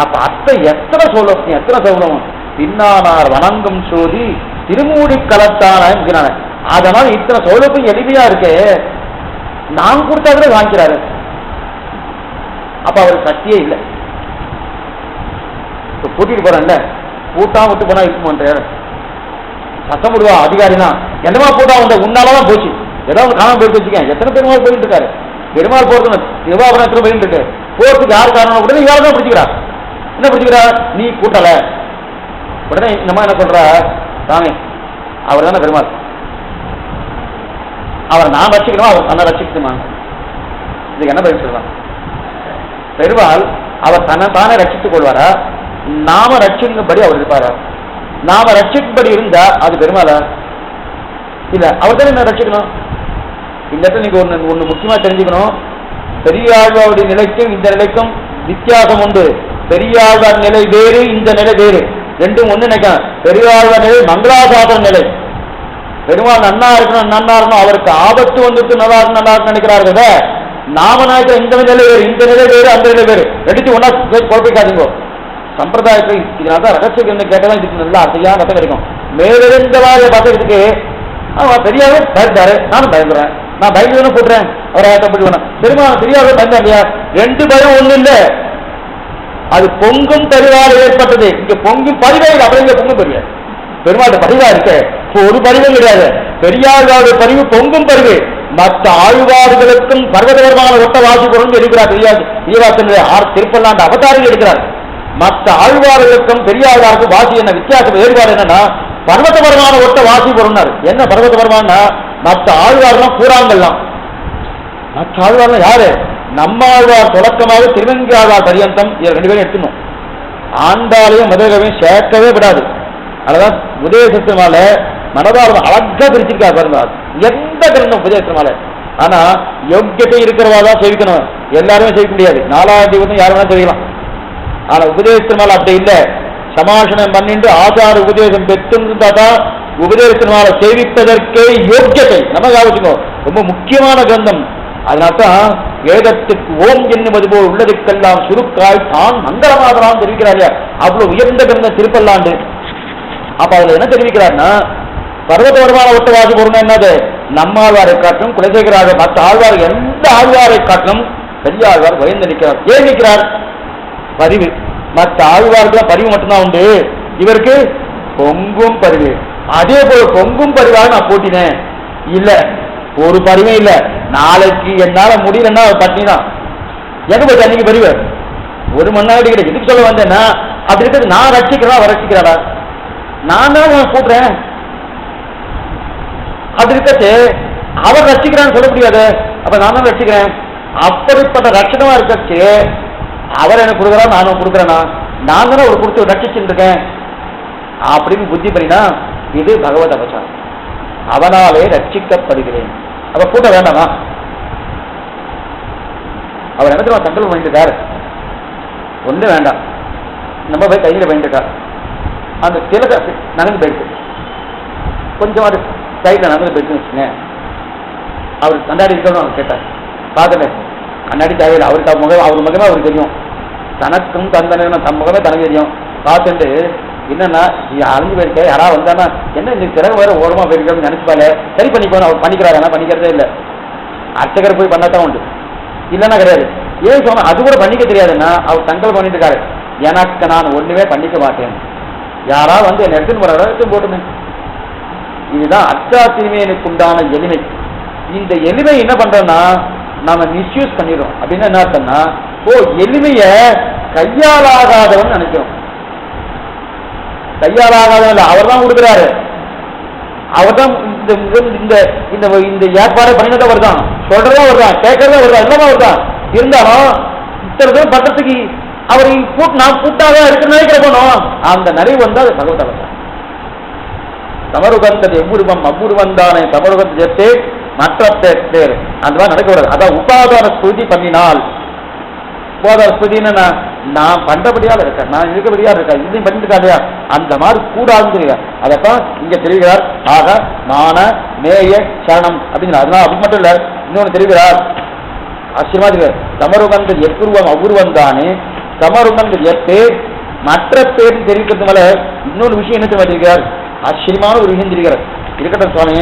அப்ப அத்தை எத்தனை சொல்லும் பின்னானார் வணங்கும் சோதி திருமூடி கலத்தான. அதனால இத்தனை சோழப்பும் எளிமையா இருக்கு, நான் கொடுத்தா கூட வாங்கிக்கிறாரு. அப்ப அவருக்கு சக்தியே இல்லை. கூட்டிட்டு போறேன்ல, கூட்டா விட்டு போனா இருக்குமான் சத்தம் விடுவா அதிகாரினா, என்னமா கூட்டா வந்த உன்னாலதான் போச்சு, ஏதாவது காணாம போயிட்டு வச்சுக்கேன். எத்தனை பெருமாள் போயிட்டு இருக்காரு, பெருமாள் போறது நிர்வாகம் எத்தனை போயிட்டு இருக்கு, போறதுக்கு யார் காரணம் உடனே யாரும் தான் பிடிச்சிக்கிறா. என்ன பிடிச்சிக்கிறா, நீ கூட்டல. உடனே இந்த மாதிரி என்ன சொல்ற, சாமி அவர் தானே பெருமாள், அவரை நான் ரசிக்கணும், அவர் தன்னை ரசிக்கணுமா? இதுக்கு என்ன பதில் சொல்லலாம்? பெருமாள் அவர் தன்னை தானே ரட்சித்துக் கொள்வாரா, நாம ரட்சிக்கும்படி அவர் இருப்பாரா? நாம ரட்சிக்கும்படி இருந்தா அது பெருமாளா? இல்ல, அவர் தானே என்ன ரட்சிக்கணும். இந்த இடத்துல நீங்க ஒண்ணு முக்கியமா தெரிஞ்சுக்கணும், பெரியாழ்வாருடைய நிலைக்கும் இந்த நிலைக்கும் வித்தியாசம் உண்டு. பெரியாழ்வார் நிலை வேறு, இந்த நிலை வேறு. ரெண்டும் ஒண்ணு நினைக்கணும். பெரியாழ்வார் நிலை மங்களாசாசன நிலை. பெருமாள் நன்னா இருக்கணும், அவருக்கு ஆபத்து வந்துட்டு நல்லா இருக்கு நினைக்கிறார்கள். நாம நினைக்கிற இந்த நிலை வேறு, இந்த நிலை வேறு, அந்த நிலை வேறு, எடுத்து ஒன்னா குழப்பிக்காதீங்க. சம்பிரதாயத்தை இதனால்தான் ரகசியம் கேட்டதான் இதுக்கு நல்லா அசையான ரசம் கிடைக்கும். மேலிருந்த வாரிய பசங்களுக்கு அவன் பெரியாவே பயந்தாரு, நானும் பயந்துறேன், நான் பயந்து போட்டுறேன், அவரை ஏற்றப்பட்டு வேணும். பெருமாள் பெரியாவே பயந்தா இல்லையா? ரெண்டு பயம் ஒண்ணு இல்லை, அது பொங்கும் பரிவாறு ஏற்பட்டது. இங்க பொங்கும் பரிவே இல்லை, அப்புறம் இங்க பொங்கும் பரிவு. பெருமாள் பரிவா இருக்கு, ஒரு பரிவும் கிடையாது. பெரியாருடைய பரிவு பொங்கும் பரிவு. மற்ற ஆழ்வார்களுக்கும் பர்வதவரமான ஒட்ட வாசி பொருள் இருக்கிறார். பெரியார் ஆறு திருப்பல்லாண்டு அவதாரம் எடுக்கிறார். மற்ற ஆழ்வார்களுக்கும் பெரியாழ்வாருக்கும் வாசி என்ன வித்தியாசம், வேறுபாடு என்னன்னா பர்வதவரமான ஒட்ட வாசி பொருள்னார். என்ன பர்வதவரமானா மற்ற ஆழ்வார்லாம் கூறாங்கல்லாம். மற்ற ஆழ்வார்லாம் யாரு? நம்மாழ்வார் தொடக்கமாக திருவங்கி ஆழ்வார் பரியந்தம் ரெண்டு பேரும் எடுத்துணும். ஆண்டாளையும் மதுரையும் சேர்க்கவே விடாது. அதான் உபதேசத்தினால மனதார்வம் அழகா பிரிச்சிருக்காரு பாருங்க. எந்த கிரந்தம் உபதேசத்தினால. ஆனா யோக்கியத்தை இருக்கிறவாதான் சேவிக்கணும், எல்லாருமே சேவிக்க முடியாது. 4000 தீபத்தும் யாரும் வேணா செய்யலாம். ஆனா உபதேசத்தினால அப்படி இல்லை. சமாசனம் பண்ணிட்டு ஆச்சார உபதேசம் பெற்றிருந்தாதான் உபதேசத்தினால சேவிப்பதற்கே யோக்கியத்தை நம்ம காவச்சுக்கோ. ரொம்ப முக்கியமான கிரந்தம். அதனால்தான் வேதத்துக்கு ஓம் என்னுவது போல் உள்ளதுக்கெல்லாம் சுருக்காய் தான் மங்களமாதலாம் தெரிவிக்கிறார். அவ்வளவு உயர்ந்த கிரந்தம் திருப்பல்லாண்டு. அப்ப அதுல என்ன தெரிவிக்கிறார்னா பர்வத வருமான ஒட்டவாசி பொருள் என்னது? நம்மாழ்வாரை காட்டும் குலசேகராக மற்ற ஆழ்வார் எந்த ஆழ்வாரை காட்டும் பெரிய ஆழ்வார் பயந்து நிற்கிறார். ஏன் நிற்கிறார்? பரிவு. மற்ற ஆழ்வாருக்கு பரிவு மட்டும்தான் உண்டு, இவருக்கு பொங்கும் பரிவு. அதே போல பொங்கும் பரிவாக நான் போட்டினேன் இல்ல, ஒரு பரிவே இல்ல. நாளைக்கு என்னால முடியலன்னா பட்டினி தான். எங்க போச்சு அன்னைக்கு பரிவு? ஒரு மணி நேரம் கிடையாது. எதுக்கு சொல்ல வந்தேன்னா அப்படி இருக்கிறது நான் ரட்சிக்கிறா, அவர் ரட்சிக்கிறாரா? நான் தான் கூப்பிடுறேன். அப்படி இருக்கச்சு அவர் ரட்சிக்கிறான்னு சொல்ல முடியாது. அப்ப நான் தான் ரட்சிக்கிறேன். அப்படிப்பட்ட ரட்சணமா இருக்கச்சு அவர் எனக்கு கொடுக்குறா, நானும் கொடுக்குறேன்னா நான் தானே ஒரு கொடுத்து ரட்சிச்சுட்டு இருக்கேன் அப்படின்னு புத்தி பண்ணினா இது பகவத் அபச்சாரம். அவனாலே ரட்சிக்கப்படுகிறேன். அவ கூட்ட வேண்டாமா? அவர் என்ன தெரியுமா சங்கல்பம் பண்ணிட்டு ஒண்ணு வேண்டாம், நம்ம போய் கையில பண்ணிட்டு அந்த திலக நடந்து போயிடுச்சு, கொஞ்சம் அது சைட்ல நடந்து போயிடுச்சுன்னு வச்சுங்க. அவர் கண்ணாடி இருக்கணும் அவர் கேட்டார். பார்த்துட்டேன், கண்ணாடி தேவையில்லை, அவருக்கு அவர் முகமே அவருக்கு தெரியும். தனக்கும் தந்தன தன் முகமே தனக்கு தெரியும். பார்த்துட்டு என்னன்னா நீ அழிஞ்சு போயிருக்க, யாராவது வந்தானா என்ன இந்த திறகு வேற ஓரமா போயிருக்கோம்னு நினைச்சுப்பால, சரி பண்ணிக்கோன்னு அவர் பண்ணிக்கிறாரு. ஆனால் பண்ணிக்கிறதே இல்லை. அர்ச்சகர் போய் பண்ணத்தான் உண்டு, இல்லைன்னா கிடையாது. ஏன் சொன்ன அது கூட பண்ணிக்க தெரியாதுன்னா அவர் சங்கல்பம் பண்ணிட்டு இருக்காரு, எனக்கு நான் ஒண்ணுமே பண்ணிக்க மாட்டேன், யாராவது வந்து என்ன எடுத்துன்னு போற எடுத்து போட்டுமே. இதுதான் அச்சாத்திரிமையனுக்கு உண்டான எளிமை. இந்த எளிமை என்ன பண்றோம்னா நாம மிஸ்யூஸ் பண்ணிடுறோம். அப்படின்னு என்ன அர்த்தம்னா எளிமைய கையாளாகாதவன் நினைக்கிறோம். கையாளாகாதவன் அவர் தான் கொடுக்குறாரு, அவர் தான் இந்த ஏற்பாடை பண்ணினதை வருதான், சொல்றதா வருதான், கேட்கறதா வருதான், எல்லாமே வருதான். இருந்தாலும் இத்தனை பண்றதுக்கு அவர் நான் கூட்டாக இருக்கு நினைக்கிற போனோம். அந்த நிறைவு வந்தா அது பகவத் அவசரம். தமருகந்தது எவ்வுருவம் அவ்வுருவம் தானே தமருகத்து ஜெத்தே மற்ற பேர் அந்த மாதிரி நடக்க கூடாது. அதான் உபாதான ஸ்துதி பண்ணினால், உபாதான ஸ்துதின்னு நான் பண்றபடியால் இருக்கேன், நான் இருக்கபடியால் இருக்கேன், இதையும் பண்ணிட்டுக்காதையா அந்த மாதிரி கூடாதுன்னு தெரியாது. அதைத்தான் இங்க தெரிவிக்கிறார். ஆக மான நேய சரணம் அப்படிங்கிறார். அதனால அப்படி மட்டும் இல்ல, இன்னொன்னு தெரிவிக்கிறார். ஆச்சரியமா தெரியாது. தமருகந்தது எவ்வுருவம் அவ்வுருவம் தானே தமருகந்தது எப்பேர் மற்ற பேர் தெரிவிக்கிறது மேல இன்னொரு விஷயம் என்ன தெரிவிக்கிறார்? ஆச்சரியமான ஒரு விஷயம் தெரிவிக்கிறார். இருக்கட்டும் சுவாமி,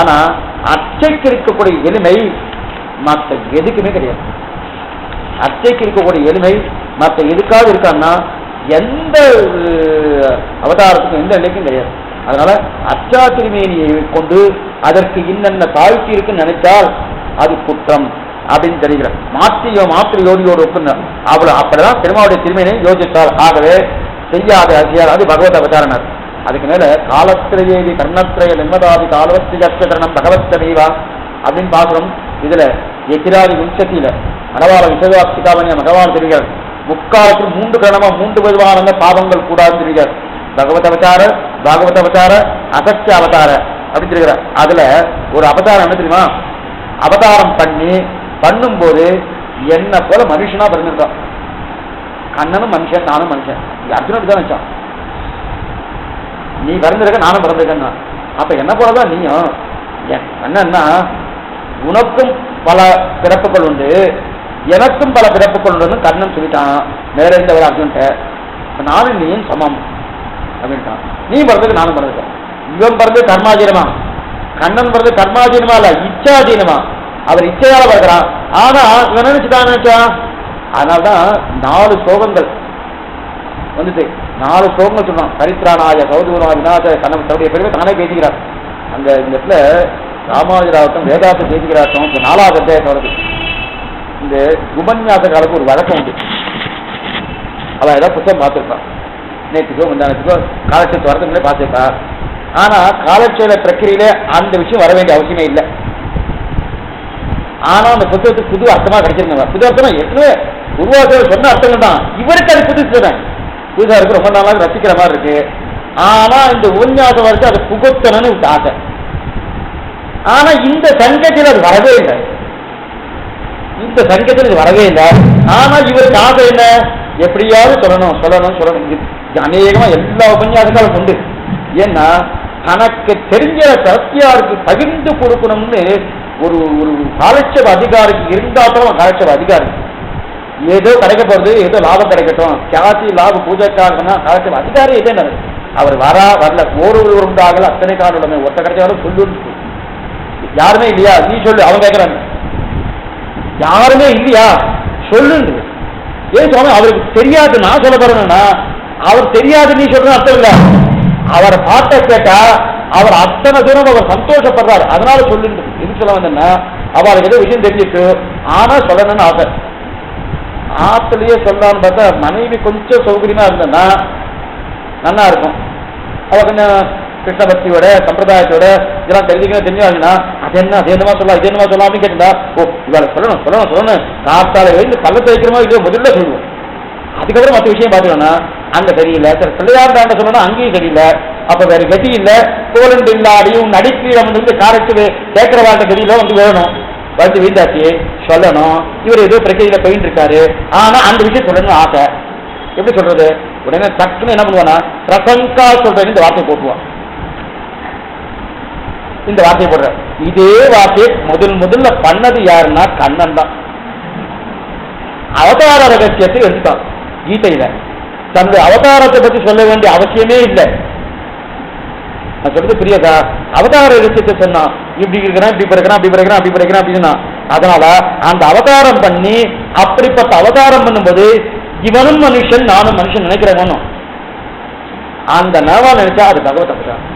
ஆனா அர்ச்சைக்கு இருக்கக்கூடிய எளிமை மற்ற எதுக்குமே கிடையாது. அர்ச்சைக்கு இருக்கக்கூடிய எளிமை மற்ற எதுக்காக இருக்கான்னா எந்த அவதாரத்துக்கும் எந்த நிலைக்கும் கிடையாது. அதனால அர்ச்சா திருமேனியை கொண்டு அதற்கு இன்னென்ன தாழ்ச்சி இருக்குன்னு நினைத்தால் அது குற்றம் அப்படின்னு தெரிகிறார். மாற்று யோகியோடு ஒப்புங்க அவ்வளவு அப்படிதான் பெருமாவுடைய திருமேனியை யோசித்தால். ஆகவே செய்யாத அசியார் அது பகவத் அவதாரனர். அதுக்கு மேல காலத்திரேதி கர்ணத்திரைய நிர்மதாதி காலவஸ்திகரணம் பகவத்தமீவா அப்படின்னு பாக்குறோம். இதுல எதிராதி விம்சத்தில மனவாள விசவாப்திகாவனிய மகவான் தெரிகிறார். முக்காலத்தில் 3 கரணமா 3 விதமான பாவங்கள் கூடாதுன்னு தெரிகிறார். பகவத் அவதார, பாகவத் அவதார, அகஸ்திய அவதார அப்படின்னு தெரிகிறார். அதுல ஒரு அவதாரம் என்ன தெரியுமா? அவதாரம் பண்ணும்போது என்ன போல மனுஷனா பிறந்திருக்கான். கண்ணனும் மனுஷன், நானும் மனுஷன். அர்ஜுனுக்கு தான் வச்சான். நீ பிறந்திருக்க நானும் பிறந்திருக்கேன்னா அப்ப என்ன போலதான் நீயும் என்னன்னா உனக்கும் பல பிறப்புகள் உண்டு எனக்கும் பல பிறப்புகள் உண்டுன்னு கர்ணன் சொல்லிட்டான். வேற எந்த வேலை அர்ஜுன்ட்ட நானும் நீயும் சமம் அப்படின்ட்டான். நீ பிறந்தது நானும் பிறந்திருக்கேன். இவன் பிறந்து கர்மாதீனமா, கண்ணன் பிறந்து கர்மாதீனமா இல்ல இச்சாதீனமா. அவர் இச்சையால பிறகுறான். ஆனா இவன் நினைச்சுட்டான். அதனால்தான் 4 ஸ்லோகங்கள் வந்துட்டு 4 ஸ்லோகங்கள் சொன்னான். சரித்திரானாய சௌதூரா விநாச கண்ணன் தன்னுடைய பெருமை தானே பேசிக்கிறார். அந்த இந்த இடத்துல ராமானுஜராகட்டும் வேதாந்தம் பேசிக்கிறாட்டும் இந்த 4வது அத்தியாயத்தை வருது. இந்த உபன்யாசகாலுக்கு ஒரு வழக்கம் உண்டு. அவன் ஏதாவது புத்தகம் பார்த்துருப்பான். நேற்றுக்கோ முந்தானத்துக்கோ காலட்சேபத்தை வரதுக்கு முன்னாடி பார்த்துருப்பா. ஆனா காலட்சேப பிரக்கிரியில அந்த விஷயம் வர வேண்டிய அவசியமே இல்லை. ஆனா அந்த புத்தகத்துக்கு புது அர்த்தமா கிடைச்சிருங்க. புது அர்த்தமா ஏற்கனவே உருவாக்க சொன்ன அர்த்தங்கள் தான். இவருக்கு அது புதுசுதான். புதுசா இருக்கு, ரொம்ப நாளாக ரசிக்கிற மாதிரி இருக்கு. ஆனா இந்த உபன்யாசம் வரைக்கும் அதை புகுத்தணும்னு ஆசை. ஆனா இந்த சங்கத்தில் அது வரவே இல்லை. இந்த சங்கத்தில் இது வரவே இல்லை. ஆனா இவருக்கு ஆசை என்ன, எப்படியாவது சொல்லணும் சொல்லணும் சொல்லணும். அநேகமா எல்லா உபன்யாசங்களும் உண்டு. ஏன்னா தனக்கு தெரிஞ்ச சத்தியாருக்கு பகிர்ந்து கொடுக்கணும்னு ஒரு ஒரு காலட்சேப அதிகாரிக்கு இருந்தாலும் காலட்சேப அதிகாரி ஏதோ கிடைக்க போறது, ஏதோ லாபம் கிடைக்கட்டும், கியாதி லாப பூஜைக்காகனா காலட்சேப அதிகாரி எதே அவர் வரல ஒரு உண்டாகல அத்தனை காலம் ஒருத்த கிடைச்சாலும் சொல்லு. யாருமே இல்லையா நீ சொல்லு. அவங்க கேட்கிறாங்க யாருமே இல்லையா சொல்லுங்க. ஏன் சுவாமி அவருக்கு தெரியாது நான் சொல்ல போறேன்னா, அவர் தெரியாது நீ சொல்றது அர்த்தம் இல்ல. அவரை பார்த்த கேட்டா அவர் அத்தனை தூரம் அவர் சந்தோஷப்படுறாரு. அதனால சொல்லுங்க. எது சொல்ல வந்தேன்னா அவருக்கு ஏதோ விஷயம் தெரிஞ்சிட்டு ஆனா சொல்லணும்னு ஆசை. ஆத்திலேயே சொல்லலாம்னு பார்த்தா மனைவி கொஞ்சம் சௌகரியமா இருந்தேன்னா நல்லா இருக்கும். அவ கொஞ்சம் கிருஷ்ண பக்தியோட சம்பிரதாயத்தோட இதெல்லாம் தெரிஞ்சுவாங்கன்னா அது என்னமா சொல்லலாம் இது என்னமா சொல்லலாம் அப்படின்னு கேட்டா ஓ இவளை சொல்லணும் சொல்லணும் சொல்லணும் காத்தால எழுந்து பல்ல தேய்க்கிறோமா இல்லையோ முதல்ல சொல்லுவோம். அதுக்கப்புறம் மற்ற விஷயம் பார்த்துக்கோன்னா அங்க சரியில்லை. சரி பிள்ளையாண்டாண்ட சொல்லணும் அங்கேயும் சரியில்லை. அப்ப வேற கதி இல்லை. தோலண்டு இல்லாடியும் நடிப்பீடம் வந்து காரைக்கு கேட்கிற வாழ்க்கை கதியில வந்து வேணும். வந்து வீந்தாச்சு சொல்லணும். இவர் ஏதோ பிரச்சனையில போயிட்டு இருக்காரு. ஆனா அந்த விஷயம் சொல்லணும் ஆசை. எப்படி சொல்றது? உடனே டக்குன்னு என்ன பண்ணுவானா பிரசங்கா சொல்றேன்னு இந்த வார்த்தையை போட்டுவான். இந்த வார்த்தையை போடுற இதே வார்த்தையை முதல்ல பண்ணது யாருன்னா கண்ணன் தான். அவதார ரகசியத்தை எடுத்துட்டான் கீதையில. தந்த அவதாரத்தை பத்தி சொல்ல வேண்டிய அவசியமே இல்லை. நான் சொல்றது புரியாதா? அவதார ரகசியத்தை சொன்னான். இப்படி இருக்கிறான் இப்படி பிறக்கிறான் அப்படி பிறக்கிறான் அப்படி பிறக்கிறான் அப்படின்னா அதனால அந்த அவதாரம் பண்ணி அப்படிப்பட்ட அவதாரம் பண்ணும்போது இவனும் மனுஷன் நானும் மனுஷன் நினைக்கிறவனும் அந்த நவா நினைச்சா அது பகவத் அவதாரம்.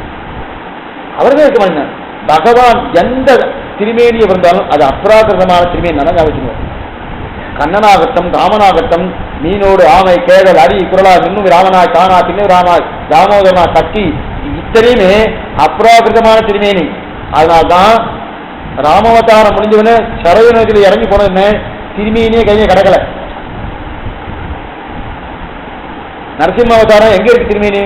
அவர்தான் இருக்க மாட்டேங்க. பகவான் எந்த திருமேனியை வந்தாலும் அது அப்ராகிருதமான திருமேனி நல்லா வச்சுக்கணும். கண்ணனாகட்டும் ராமனாகட்டும் மீனோடு ஆமை கேடல் அடி குரலா இன்னும் ராமனாய் தானா தின்னு ராமாய் தாமோதரனா கட்டி இத்தனையுமே அப்ராகிருதமான திருமேனி. அதனால்தான் ராமவதாரம் முடிஞ்சவனே சரவணத்தில் இறங்கி போனதுன்னு திருமேனியே கையை கிடக்கல. நரசிம்ம அவதாரம் எங்க இருக்கு? திருமேனி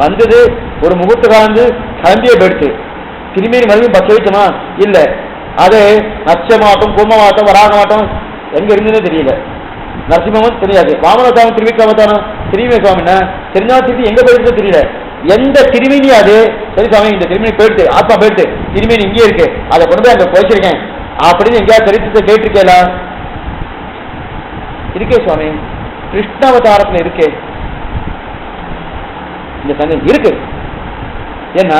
வந்தது ஒரு முகூர்த்த காலந்து கிளம்பிய போயிடுச்சு. திருமேனி மறுபடியும் பச்சை வச்சமா இல்ல. அது நட்சமாட்டம் கும்பமாட்டம் வராகமாட்டம் எங்க இருந்ததுன்னு தெரியல. நரசிம்மன் தெரியாது. வாமனவதாரம் திருவிக்ரமவதாரம் திருமே சுவாமின்னா தெரிஞ்சா திரும்பி எங்க போயிட்டு தெரியல. எந்த திருமேனி அது சரி சுவாமி இந்த திருமணி போயிட்டு ஆத்மா போயிட்டு திருமேனி இங்கே இருக்கு அதை கொண்டு போய் அங்க போயிச்சிருக்கேன் அப்படின்னு எங்கேயாவது சரித்திரத்தை கேட்டிருக்கேல? இருக்கே சுவாமி. கிருஷ்ணாவதாரத்துல இருக்கே இந்த சங்கம் இருக்கு. ஏன்னா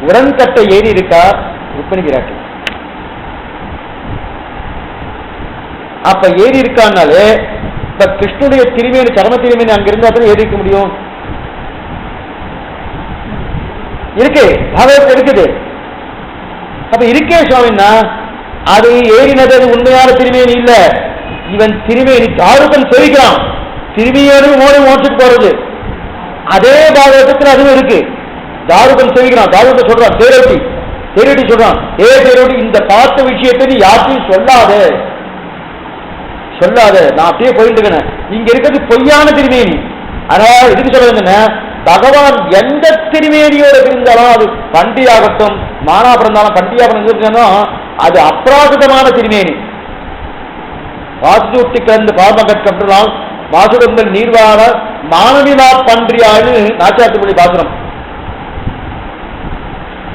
உடன்கட்டை ஏறி இருக்கா ருக்மிணி விராட்டு. அப்ப ஏறி இருக்கான்னாலே இப்ப கிருஷ்ணனுடைய திருமேனி சரம திருமேனி அங்க இருந்தா ஏறி இருக்க முடியும். இருக்கு பாகவத் இருக்குது. அப்ப இருக்கே சுவாமின்னா அது ஏறினது அது உண்மையான திருமேனி இல்ல. இவன் திருமேனி தாருகன் சொல்லிக்கிறான். திருமையோடு மோடி மோட்சிட்டு போறது அதே பாகவதத்தில் அதுவும் இருக்கு. தாருகன் சொல்லிக்கிறான். தாருகன் சொல்றான் தேரோட்டி சொல்றான் ஏ தேரோட்டி இந்த பார்த்த விஷயத்தை நீ யார்த்தையும் சொல்லாத நான் அப்படியே போயிட்டு இருக்கேன். இங்க இருக்கிறது பொய்யான திருமேனி. ஆனா இதுக்கு சொல்லுங்க பகவான் எந்த திருமேனியோட இருந்தாலும் அது பண்டியாகட்டும் மானா பிறந்தாலும் பண்டியா பிறந்தாலும் அது அப்ராகிருதமான திருமேனி. வாசுட்டி கலந்து பாபகற்கப்படலாம் வாசுடங்கள் நீர்வார மானவிலா பன்றியான்னு நாச்சாத்துப்பள்ளி பாசுரம்.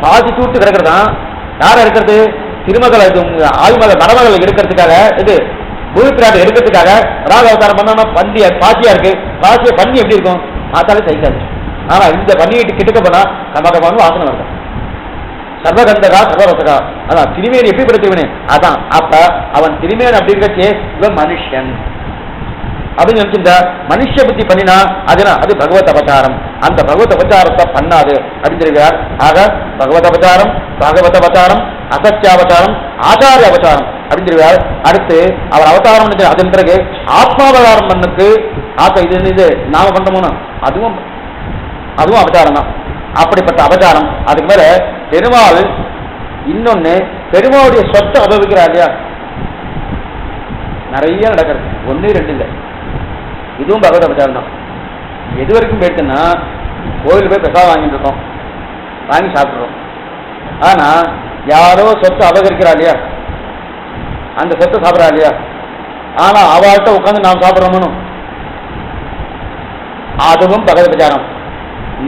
பாதி தூட்டு கிடக்கிறதான். யாரை இருக்கிறது? திருமகளை ஆய்மக மணமகளை எடுக்கிறதுக்காக, இது பூமி பிராட்டை எடுக்கிறதுக்காக ராக அவதாரம் பண்ணா பந்திய பாசியா இருக்கு. பாசிய பண்ணி எப்படி இருக்கும்? பார்த்தாலே சைக்காது. ஆனா இந்த பண்ணிட்டு கிட்டக்க போனா கமகமான வாசனை வருது. சர்வகந்தகா சர்வரசகா. அதான் திருமேனி எப்படி படுத்துவனே அதான். அப்ப அவன் திருமேனி அப்படி இருக்கச்சே இவன் மனுஷன் அப்படின்னு நினைச்சிருந்தா மனுஷ புத்தி பண்ணினா அது பகவத் அவதாரம். அந்த பகவத் அவதாரத்தை பண்ணாது அப்படின்னு சொல்கிறார். ஆக பகவத் அவதாரம், பாகவத அவதாரம், அசத்தியாவதாரம், ஆச்சாரிய அவதாரம் அப்படின்னு சொல்கிறார். அடுத்து அவர் அவதாரம் அதன் பிறகு ஆத்மாவதாரம் பண்ணுக்கு இது நாம பண்றோமோ அதுவும் அவதாரம் தான். அப்படிப்பட்ட அவதாரம். அதுக்கு மேல பெருமாள் இன்னொன்னு பெருமாளுடைய சொத்தை அனுபவிக்கிறார் இல்லையா, நிறைய நடக்கிறது. 1 2 இல்லை, இதுவும் பகவத் அவதாரம் தான். எது வரைக்கும் போயிட்டுன்னா கோயில் போய் பிரசாதம் வாங்கிட்டு இருக்கோம், வாங்கி சாப்பிட்றோம். ஆனா யாரோ சொத்தை அபகரிக்கிறா இல்லையா, அந்த சொத்தை சாப்பிட்றா இல்லையா, ஆனா அவள்கிட்ட உட்காந்து நாம் சாப்பிட்றோமோ அதுவும் பகவத் அவதாரம்.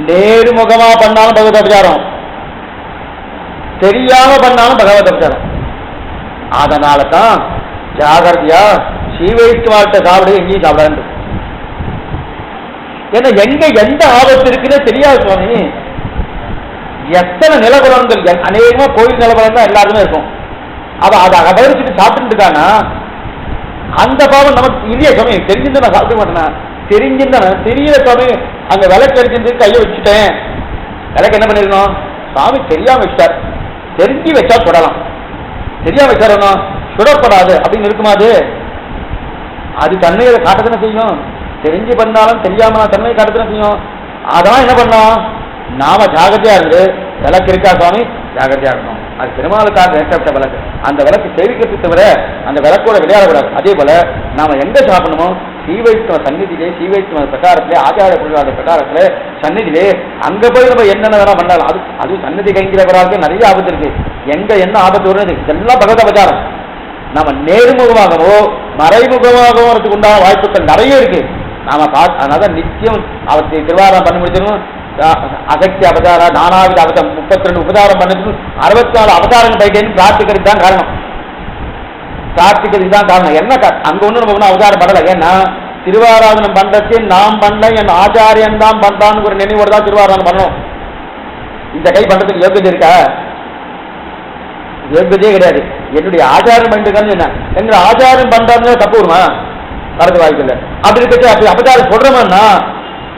நேர்முகமா பண்ணாலும் பகவத் அவதாரம், தெரியாம பண்ணாலும் பகவத் அவதாரம். அதனால தான் ஜாகிரதையா ஸ்ரீவைஷ்ணவாட்ட சாப்பிடு, எங்கேயும் சாப்பிடாது. ஏன்னா எங்க எந்த ஆபத்து இருக்குன்னு தெரியாது சுவாமி. எத்தனை நிலவரங்கள் அநேகமா கோயில் நிலவரம் தான் எல்லாருமே இருக்கும். அதை அபகரிச்சுட்டு சாப்பிட்டு இருக்கானா அந்த பாவம் நமக்கு இல்லையா சுவாமி? தெரிஞ்சிருந்தா நான் சாப்பிட மாட்டேனா? தெரிஞ்சிருந்தா தெரியல சுவாமி, அங்க விளக்கு தெரிஞ்சிருந்து கையை வச்சுட்டேன். விளக்கு என்ன பண்ணிருக்கணும்? சுவாமி தெரியாம வச்சார், தெரிஞ்சு வச்சா சுடலாம், தெரியாம வச்சாரணும் சுடப்படாது அப்படின்னு இருக்குமா? அது தன்மையை காட்டத்தானே செய்யும். தெரிஞ்சு பண்ணாலும் தெரியாம தன்மையை காட்டத்தானே செய்யும். அதெல்லாம் என்ன பண்ணோம்? நாம ஜாகிரதையா இருந்து விளக்கு இருக்கா சுவாமி, ஜாகிரதையா இருக்கணும். அது பெருமாளுக்காக ஏற்றப்பட்ட விளக்கு. அந்த விளக்கு சேவிக்கிறதுக்கு தவிர அந்த விளக்கோட விளையாடக்கூடாது. அதே போல நாம எங்க சாப்பிடணுமோ ஸ்ரீவைஷ்ணவ சந்நிதியிலே, ஸ்ரீவைஷ்ணவ பிரகாரத்திலே, ஆச்சார புரிவாத பிரகாரத்திலே சந்நிதியிலே அங்க போய் நம்ம என்னென்ன வேணா பண்ணலாம். அது சந்நிதி கைங்கிறவராக நிறைய ஆபத்து இருக்கு. எங்க என்ன ஆபத்து வருது இதெல்லாம் பகவத் அவதாரம். நம்ம நேர்முகமாகவோ மறைமுகமாகவோ அதுக்கு உண்டான வாய்ப்புகள் நிறைய இருக்கு. நாம அதனால நித்தியம் அவற்றை திருவாரம் பண்ணி முடிச்சிடணும். அசக்தி அவதார, நானாவித அவதாரம், 32 உபதாரம் பண்ணது, 64 அவதாரங்கள் போயிட்டேன்னு பிரார்த்திக்கிறதுக்கு தான் காரணம். பிரார்த்திக்கிறதுக்கு தான் காரணம். என்ன அங்க ஒண்ணு நம்ம ஒன்றும் அவதாரம் பண்ணல. ஏன்னா திருவாராதனம் பண்றச்சு நாம் பண்ண என் ஆச்சாரியன் தான் பண்றான்னு ஒரு நினைவோடு தான் திருவாராதனம் பண்ணணும். இந்த கை பண்றதுக்கு யோகியதை இருக்கா? யோகியதே கிடையாது. என்னுடைய ஆச்சாரம் பண்ணிருக்கான்னு என்ன எங்க ஆச்சாரம் பண்றாங்க தப்பு வருமா? வரது வாய்ப்பு இல்லை. அப்படி இருக்க அப்படி அவதாரம் சொல்றோம்னா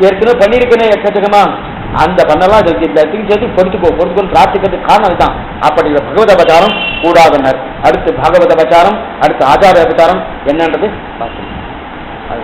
ஏற்கனவே பண்ணிருக்கேன்னு எக்கச்சக்கமா அந்த பண்ணலாம். சேர்த்து பொறுத்துக்கொண்டு பிரார்த்திக்கிறதுக்கு காரணம் அதுதான். அப்படி பகவத் அவதாரம் கூடாதனர். அடுத்து பாகவத அவதாரம், அடுத்து ஆச்சாரிய அவதாரம் என்னன்றது பார்க்கணும். அது